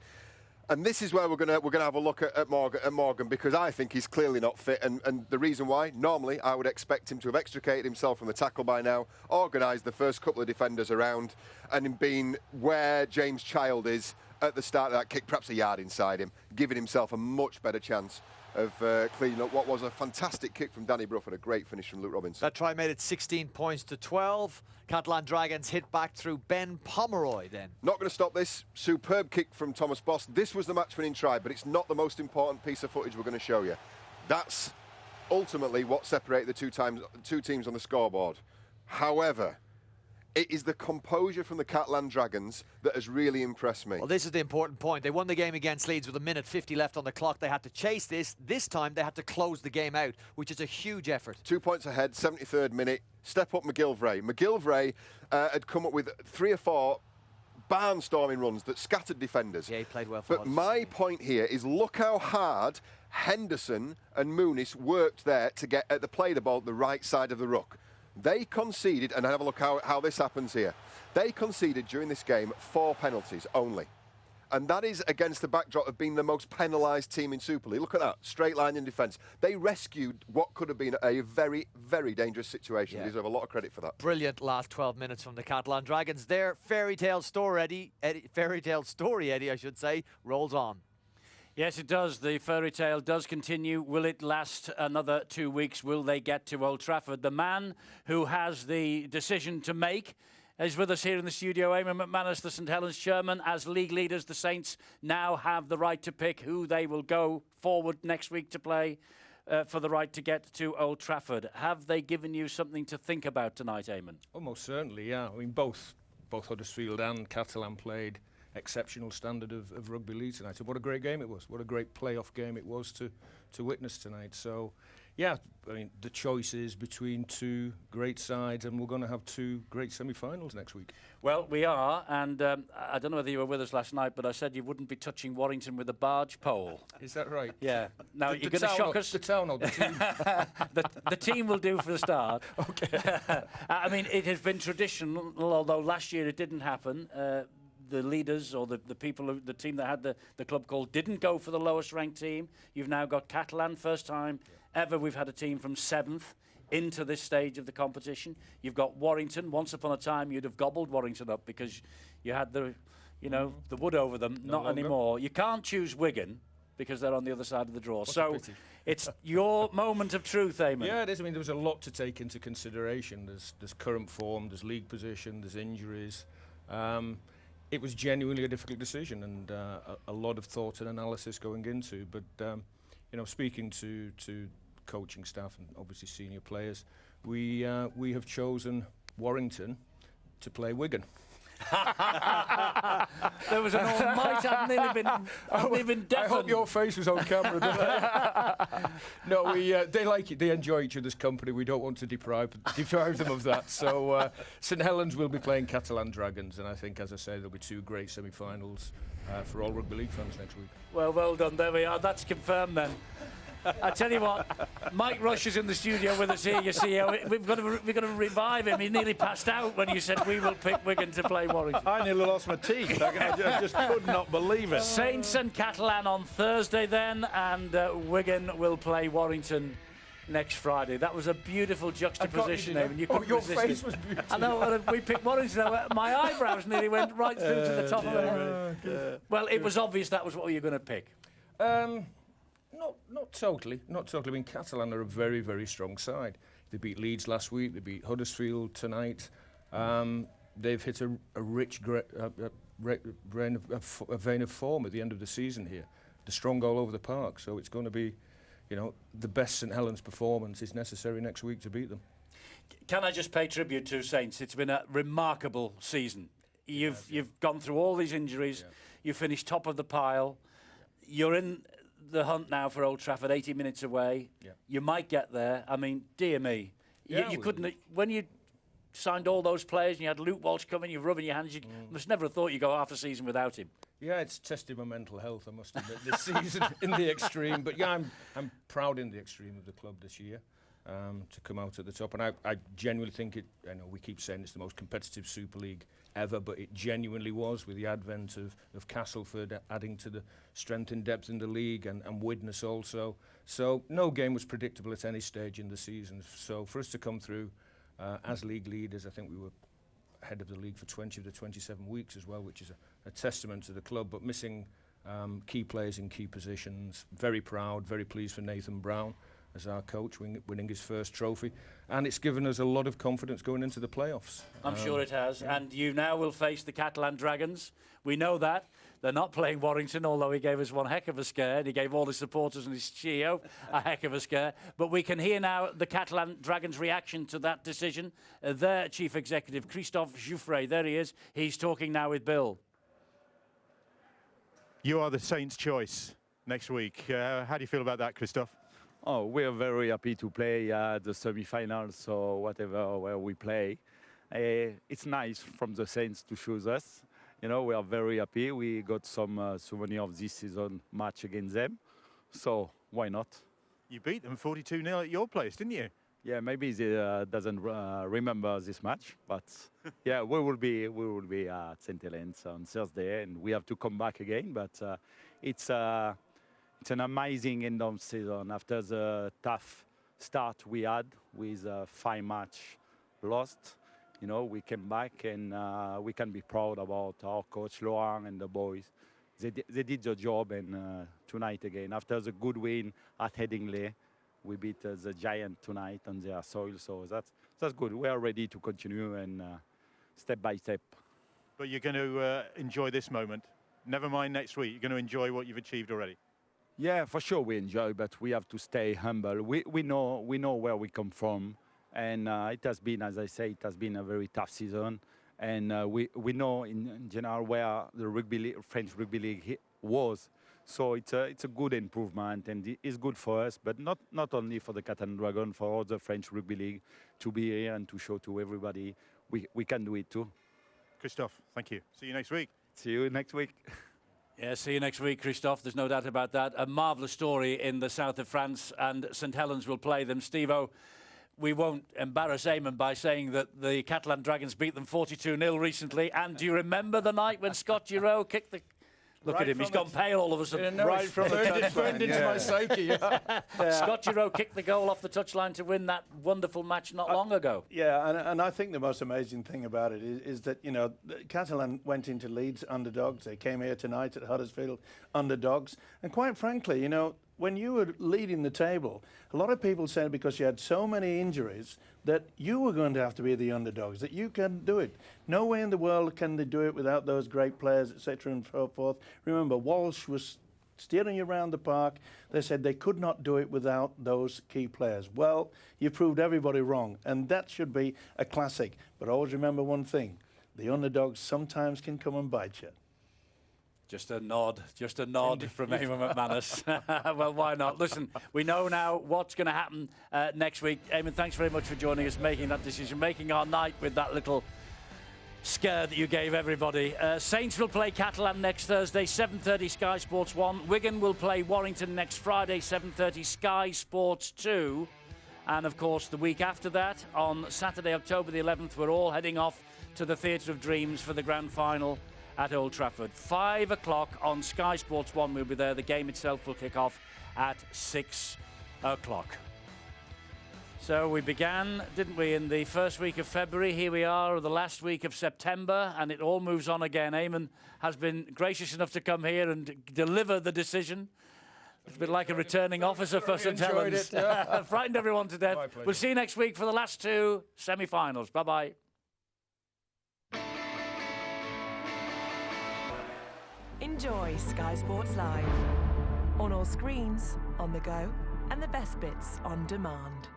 and this is where we're gonna have a look at Morgan, because I think he's clearly not fit, and the reason why, normally I would expect him to have extricated himself from the tackle by now, organised the first couple of defenders around, and in being where James Child is at the start of that kick, perhaps a yard inside him, giving himself a much better chance of cleaning up what was a fantastic kick from Danny Brough and a great finish from Luke Robinson. That try made it 16 points to 12. Catalan Dragons hit back through Ben Pomeroy then. Not going to stop this. Superb kick from Thomas Bosch. This was the match-winning try, but it's not the most important piece of footage we're going to show you. That's ultimately what separated the two teams on the scoreboard. However, It is the composure from the Catalan Dragons that has really impressed me. Well, this is the important point. They won the game against Leeds with 1:50 left on the clock. They had to chase this. This time they had to close the game out, which is a huge effort. 2 points ahead, 73rd minute. Step up McGillivray. McGillivray had come up with 3 or 4 barnstorming runs that scattered defenders. Yeah, he played well for us. But my point here is look how hard Henderson and Muniz worked there to get at play the ball at the right side of the ruck. They conceded, and have a look how this happens here. They conceded during this game 4 penalties only. And that is against the backdrop of being the most penalised team in Super League. Look at that, straight line in defence. They rescued what could have been a very, very dangerous situation. Yeah. They deserve a lot of credit for that. Brilliant last 12 minutes from the Catalan Dragons. Their fairy tale story, Eddie, I should say, rolls on. Yes, it does. The fairy tale does continue. Will it last another 2 weeks? Will they get to Old Trafford? The man who has the decision to make is with us here in the studio. Eamon McManus, the St Helens chairman. As league leaders, the Saints now have the right to pick who they will go forward next week to play for the right to get to Old Trafford. Have they given you something to think about tonight, Eamon? Almost certainly, yeah. I mean, both Huddersfield and Catalan played exceptional standard of rugby league tonight. So what a great game it was. What a great playoff game it was to witness tonight. So, yeah, I mean, the choice is between 2 great sides, and we're going to have 2 great semi-finals next week. Well, we are, and I don't know whether you were with us last night, but I said you wouldn't be touching Warrington with a barge pole. Is that right? Yeah. Now, you're going to shock us. The town or the team? the team will do for the start. Okay. I mean, it has been traditional, although last year it didn't happen. The leaders or the people, the team that had the club call didn't go for the lowest ranked team. You've now got Catalan, first time ever we've had a team from 7th into this stage of the competition. You've got Warrington. Once upon a time you'd have gobbled Warrington up because you had the wood over them. Not anymore. You can't choose Wigan because they're on the other side of the draw. So it's your moment of truth, Eamon. Yeah, it is. I mean, there was a lot to take into consideration. There's current form, there's league position, there's injuries. It was genuinely a difficult decision and a lot of thought and analysis going into. But, speaking to coaching staff and obviously senior players, we have chosen Warrington to play Wigan. There was an all-might. I've nearly been deafened. I hope your face was on camera, didn't it? No, they like it. They enjoy each other's company. We don't want to deprive them of that. So St Helens will be playing Catalan Dragons, and I think, as I say, there'll be 2 great semi-finals for all rugby league fans next week. Well done. There we are. That's confirmed then. I tell you what, Mike Rush is in the studio with us here. You see, we've got to revive him. He nearly passed out when you said we will pick Wigan to play Warrington. I nearly lost my teeth. I just could not believe it. Saints and Catalan on Thursday then, and Wigan will play Warrington next Friday. That was a beautiful juxtaposition, Eamon. You couldn't your resist face it. was beautiful. I know. We picked Warrington. My eyebrows nearly went right through to the top of it. Well, it was obvious that was what you were going to pick. Not totally. I mean, Catalan are a very, very strong side. They beat Leeds last week. They beat Huddersfield tonight. They've hit a rich vein of form at the end of the season here. They're strong all over the park, so it's going to be, the best St Helens performance is necessary next week to beat them. Can I just pay tribute to Saints? It's been a remarkable season. You've gone through all these injuries. Yeah. You finished top of the pile. You're in the hunt now for Old Trafford, 80 minutes away. Yeah. You might get there. I mean, dear me. You couldn't... When you signed all those players and you had Luke Walsh coming, you're rubbing your hands, you must never have thought you'd go half a season without him. Yeah, it's tested my mental health, I must admit, this season in the extreme. But yeah, I'm proud in the extreme of the club this year to come out at the top. And I genuinely think I know we keep saying it's the most competitive Super League ever, but it genuinely was with the advent of Castleford adding to the strength and depth in the league and Widnes also. So no game was predictable at any stage in the season. So for us to come through as league leaders, I think we were head of the league for 20 of the 27 weeks as well, which is a testament to the club, but missing key players in key positions. Very proud, very pleased for Nathan Brown as our coach, winning his first trophy. And it's given us a lot of confidence going into the playoffs. I'm sure it has. Yeah. And you now will face the Catalan Dragons. We know that. They're not playing Warrington, although he gave us one heck of a scare. And he gave all his supporters and his CEO a heck of a scare. But we can hear now the Catalan Dragons' reaction to that decision. Their chief executive, Christophe Jouffret, there he is. He's talking now with Bill. You are the Saints' choice next week. How do you feel about that, Christophe? Oh, we are very happy to play the semi-finals or whatever where we play. It's nice from the Saints to choose us. You know, we are very happy. We got some souvenir of this season match against them. So why not? You beat them 42-0 at your place, didn't you? Yeah, maybe they doesn't remember this match, but yeah, we will be at St. Helens on Thursday, and we have to come back again. But it's an amazing end of season after the tough start we had with 5 match lost. You know, we came back and we can be proud about our coach Laurent and the boys. They did the job, and tonight again, after the good win at Headingley, we beat the Giant tonight on their soil. So that's good. We are ready to continue and step by step. But you're going to enjoy this moment. Never mind next week. You're going to enjoy what you've achieved already. Yeah, for sure we enjoy, but we have to stay humble. We know where we come from. And it has been, as I say, it has been a very tough season. And we know in general where the French rugby league was. So it's a good improvement, and it's good for us, but not only for the Catalan Dragon, for all the French rugby league to be here and to show to everybody we can do it too. Christophe, thank you. See you next week. See you next week. Yeah, see you next week, Christophe. There's no doubt about that. A marvellous story in the south of France, and St. Helens will play them. Steve-O, we won't embarrass Eamon by saying that the Catalan Dragons beat them 42-0 recently. And do you remember the night when Scott Giroux kicked the... Look right at him, he's gone pale all of a sudden. Yeah, no, right from the touchline. Burned into my psyche. Yeah. Scott Giroux kicked the goal off the touchline to win that wonderful match not long ago. Yeah, and I think the most amazing thing about it is that, you know, Catalan went into Leeds underdogs. They came here tonight at Huddersfield underdogs. And quite frankly, you know, when you were leading the table, a lot of people said because you had so many injuries that you were going to have to be the underdogs, that you can do it. No way in the world can they do it without those great players, etc. and so forth. Remember, Walsh was steering you around the park. They said they could not do it without those key players. Well, you proved everybody wrong, and that should be a classic. But always remember one thing, the underdogs sometimes can come and bite you. Just a nod from Eamon McManus. Well, why not? Listen, we know now what's going to happen next week. Eamon, thanks very much for joining us, making that decision, making our night with that little scare that you gave everybody. Saints will play Catalan next Thursday, 7:30 Sky Sports 1. Wigan will play Warrington next Friday, 7:30 Sky Sports 2. And, of course, the week after that, on Saturday, October the 11th, we're all heading off to the Theatre of Dreams for the grand final at Old Trafford. 5 o'clock on Sky Sports 1 we'll be there. The game itself will kick off at 6 o'clock. So we began, didn't we, in the first week of February. Here we are, the last week of September, and it all moves on again. Eamon has been gracious enough to come here and deliver the decision. It's a bit like a returning officer for St. Helens. Frightened everyone to death. We'll see you next week for the last 2 semi-finals. Bye-bye. Enjoy Sky Sports Live. On all screens, on the go, and the best bits on demand.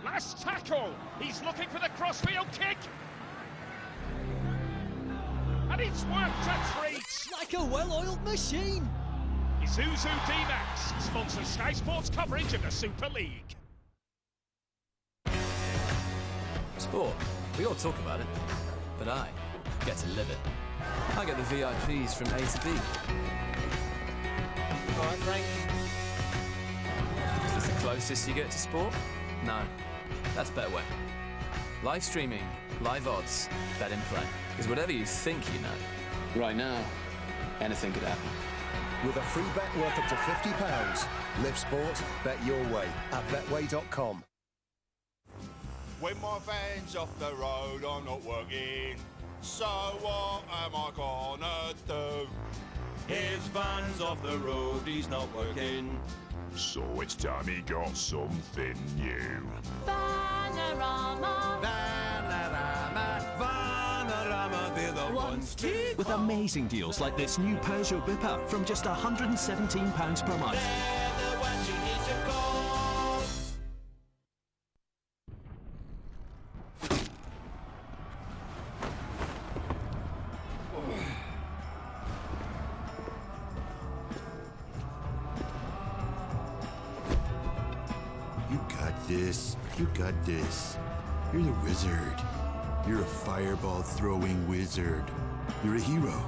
Last tackle. He's looking for the crossfield kick. And it's worked a treat. Like a well-oiled machine. Isuzu D-Max sponsors Sky Sports coverage of the Super League. Sport. We all talk about it, but I get to live it. I get the VIPs from A to B. All right, Frank. Is this the closest you get to sport? No, that's Betway. Live streaming, live odds, bet in play. Because whatever you think you know, right now, anything could happen. With a free bet worth up to £50, live sport, bet your way at betway.com. When my van's off the road, I'm not working. So what am I gonna do? His van's off the road, he's not working. So it's time he got something new. Vanarama. Vanarama, Vanarama, they're the one's too With amazing deals like this new Peugeot Bipper from just £117 per month. You got this. You got this. You're the wizard. You're a fireball throwing wizard. You're a hero.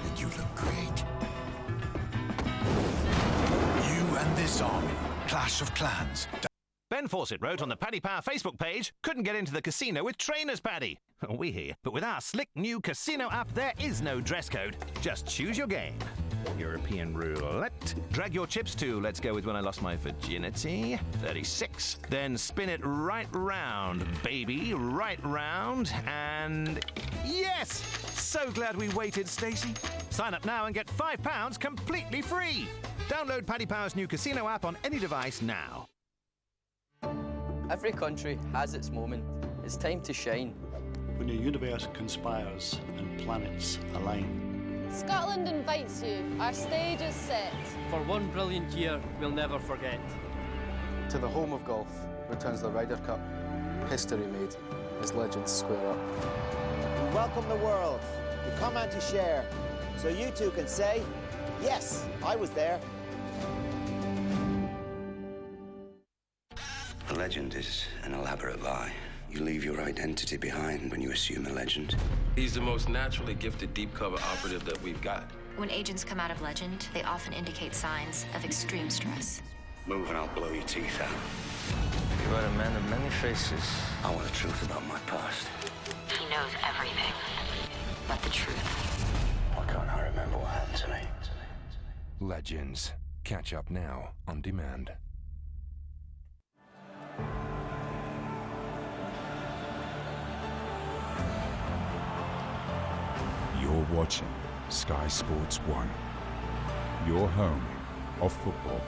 And you look great. You and this army. Clash of Clans. Ben Fawcett wrote on the Paddy Power Facebook page, couldn't get into the casino with trainers, Paddy. We hear, but with our slick new casino app, there is no dress code. Just choose your game. European roulette. Drag your chips to, let's go with when I lost my virginity, 36. Then spin it right round, baby, right round, and yes! So glad we waited, Stacey. Sign up now and get £5 completely free. Download Paddy Power's new casino app on any device now. Every country has its moment. It's time to shine. When the universe conspires and planets align. Scotland invites you. Our stage is set. For one brilliant year we'll never forget. To the home of golf returns the Ryder Cup. History made as legends square up. We welcome the world. We come out to share. So you too can say, yes, I was there. A legend is an elaborate lie. You leave your identity behind when you assume a legend. He's the most naturally gifted deep cover operative that we've got. When agents come out of legend, they often indicate signs of extreme stress. Move and I'll blow your teeth out. You are a man of many faces. I want the truth about my past. He knows everything, but the truth. Why can't I remember what happened to me? Legends. Catch up now on demand. You're watching Sky Sports 1, your home of football.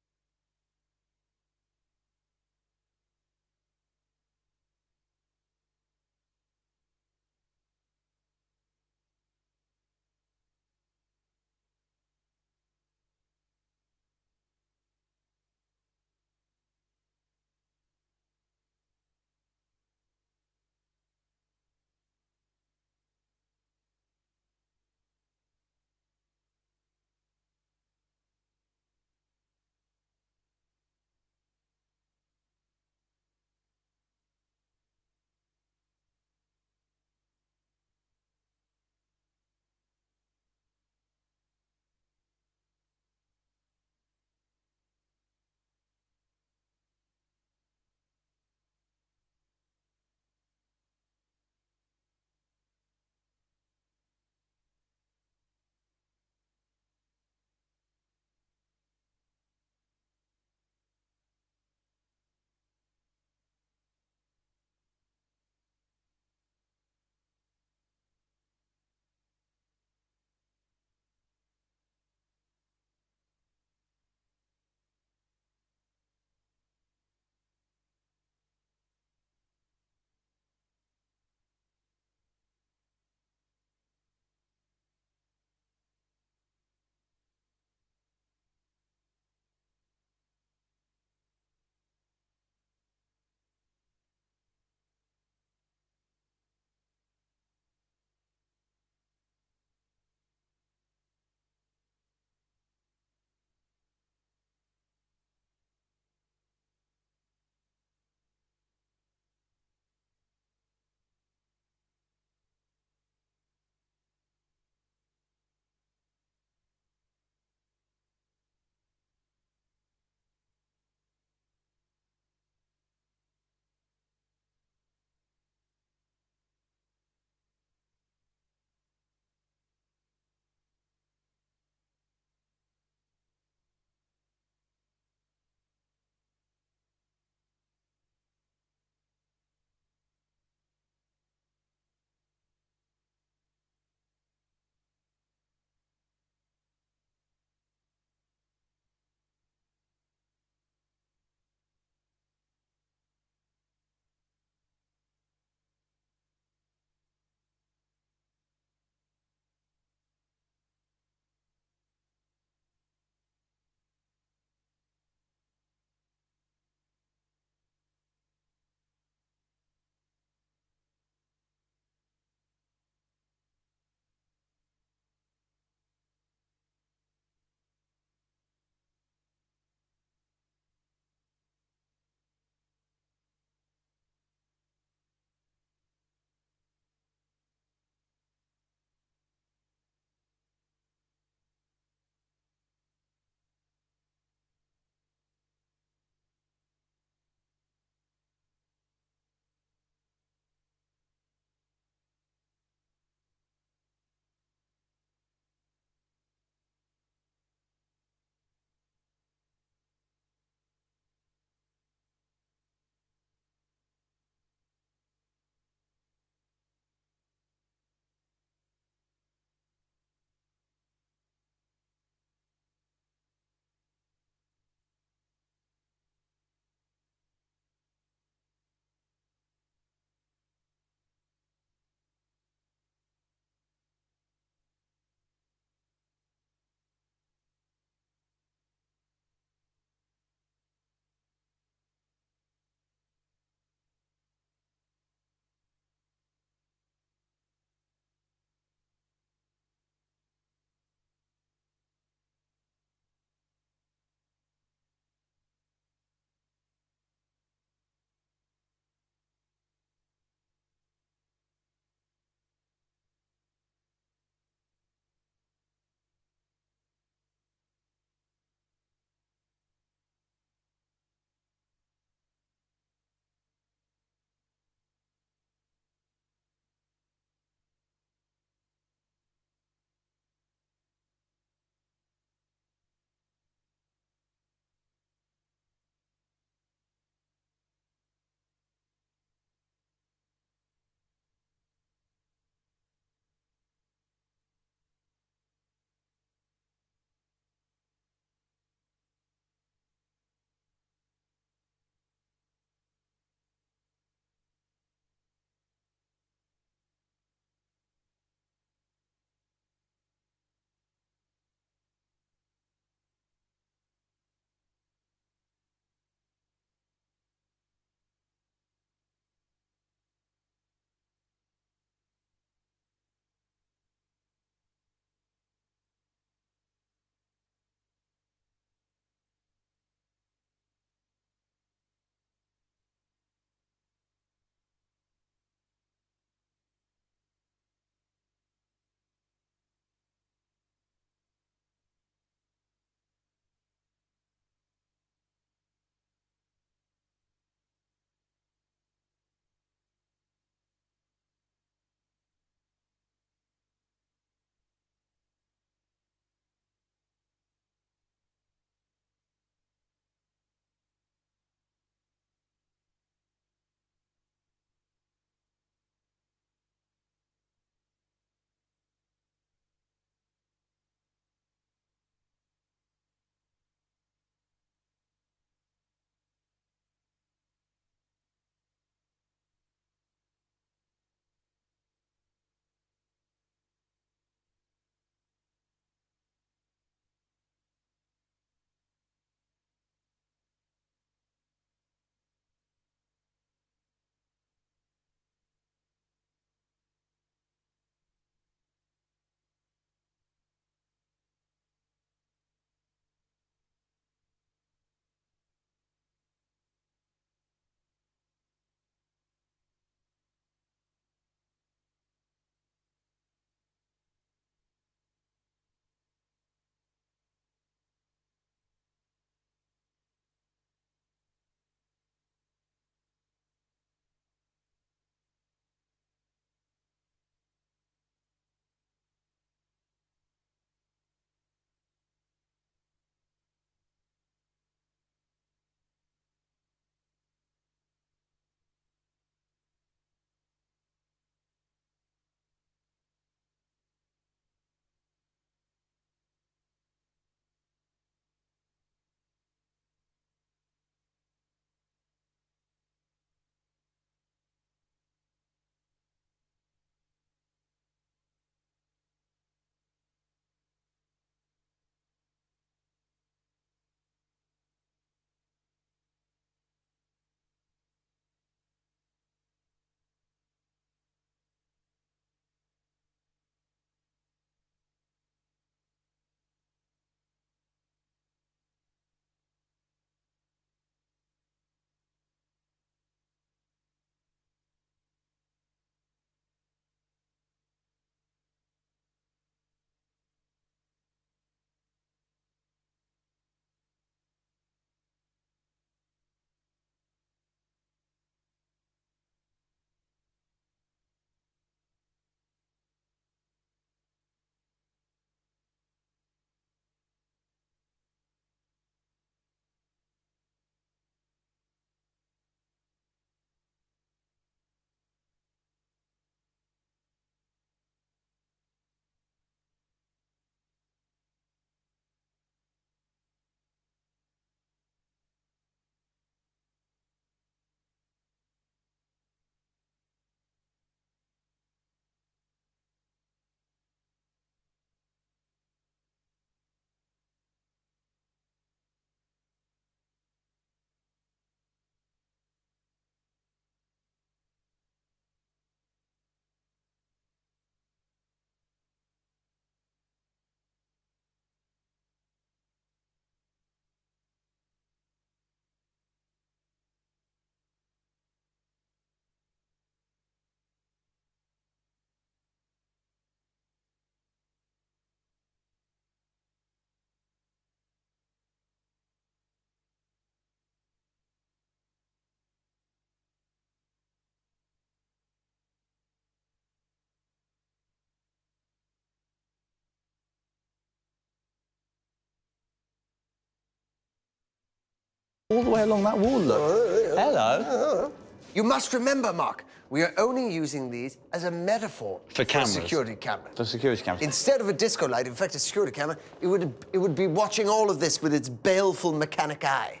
All the way along that wall, look. Hello. You must remember, Mark, we are only using these as a metaphor For cameras. security camera. For security cameras. Instead of a disco light, in fact, a security camera, it would be watching all of this with its baleful mechanic eye.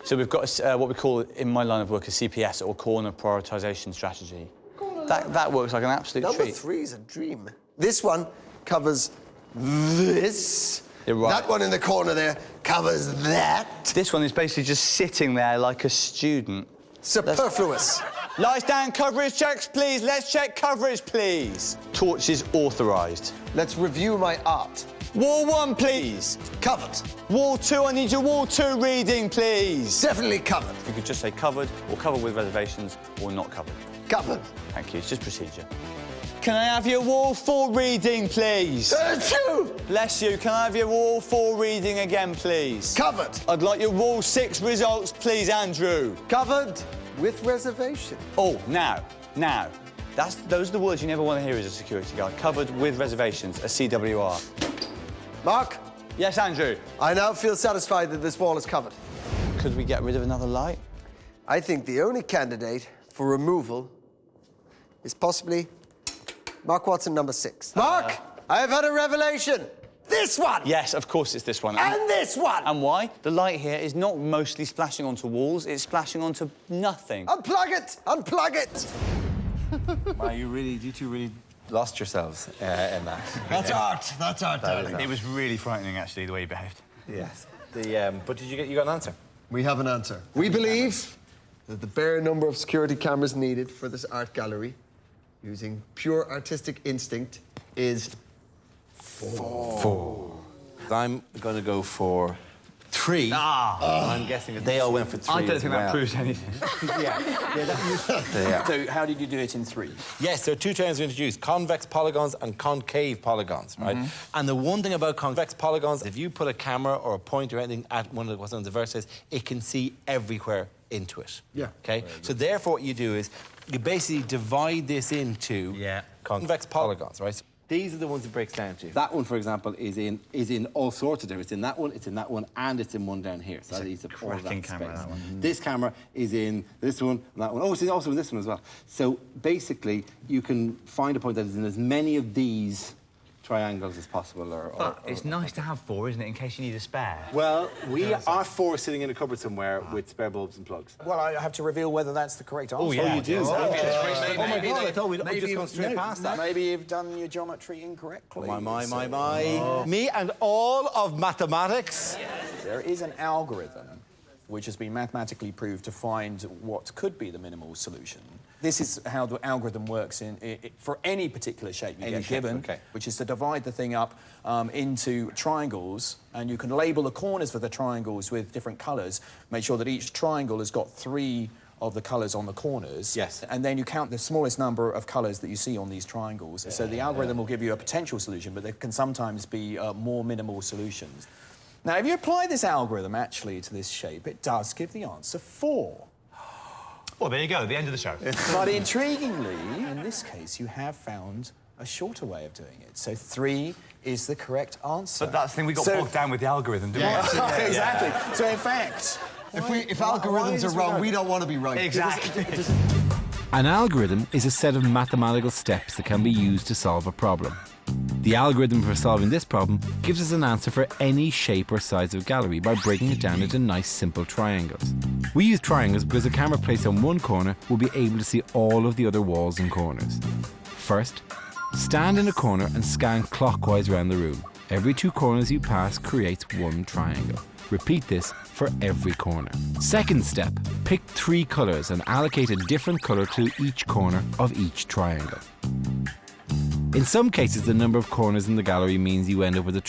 So we've got what we call, in my line of work, a CPS, or corner prioritisation strategy. That works like an absolute treat. Number 3 is a dream. This one covers this. You're right. That one in the corner there covers that. This one is basically just sitting there like a student. Superfluous. Lights down, coverage checks, please. Let's check coverage, please. Torches authorised. Let's review my art. Wall 1, please. Covered. Wall 2, I need your Wall 2 reading, please. Definitely covered. You could just say covered, or covered with reservations, or not covered. Covered. Thank you, it's just procedure. Can I have your Wall 4 reading, please? 2. Bless you. Can I have your Wall 4 reading again, please? Covered. I'd like your Wall 6 results, please, Andrew. Covered with reservation. Oh, now. Those are the words you never want to hear as a security guard. Covered with reservations, a CWR. Mark? Yes, Andrew? I now feel satisfied that this wall is covered. Could we get rid of another light? I think the only candidate for removal is possibly Mark Watson, number 6. Mark, I have had a revelation. This one! Yes, of course it's this one. And this one! And why? The light here is not mostly splashing onto walls, it's splashing onto nothing. Unplug it! Unplug it! Wow, you two really lost yourselves in that. That's art. That's art, darling. It was really frightening, actually, the way you behaved. Yes. But did you got an answer? We have an answer. We believe that the bare number of security cameras needed for this art gallery, using pure artistic instinct, is 4. I'm going to go for 3. I'm guessing that they all went for 3. I don't think that proves anything. So how did you do it in 3? Yes, there are 2 terms we introduced, convex polygons and concave polygons, right? And the one thing about convex polygons, if you put a camera or a point or anything at one of the vertices, it can see everywhere into it. Yeah. Okay? So therefore what you do is you basically divide this into convex polygons, right? So these are the ones it breaks down to. That one, for example, is in all sorts of different. It's in that one, and it's in one down here. So that eats up all that space. Camera, that one. This camera is in this one and that one. Oh, it's also in this one as well. So basically, you can find a point that is in as many of these triangles as possible. But it's nice to have 4, isn't it, in case you need a spare? Well, we are 4 sitting in a cupboard somewhere with spare bulbs and plugs. Well, I have to reveal whether that's the correct answer. Oh, yeah. Oh, you do? Oh my God, I thought we'd just gone straight past that. Maybe you've done your geometry incorrectly. My. Me and all of mathematics. There is an algorithm which has been mathematically proved to find what could be the minimal solution. This is how the algorithm works for any particular shape you get given, which is to divide the thing up into triangles, and you can label the corners for the triangles with different colours, make sure that each triangle has got 3 of the colours on the corners. Yes. And then you count the smallest number of colours that you see on these triangles. So the algorithm will give you a potential solution, but there can sometimes be more minimal solutions. Now, if you apply this algorithm, actually, to this shape, it does give the answer 4. Well, there you go, the end of the show. But intriguingly, in this case, you have found a shorter way of doing it. So 3 is the correct answer. But that's the thing, we got bogged down with the algorithm, didn't we? Exactly. So in fact... If algorithms are wrong, we don't want to be right. Exactly. An algorithm is a set of mathematical steps that can be used to solve a problem. The algorithm for solving this problem gives us an answer for any shape or size of gallery by breaking it down into nice simple triangles. We use triangles because a camera placed on one corner will be able to see all of the other walls and corners. First, stand in a corner and scan clockwise around the room. Every 2 corners you pass creates one triangle. Repeat this for every corner. Second step, pick 3 colours and allocate a different colour to each corner of each triangle. In some cases, the number of corners in the gallery means you end up with a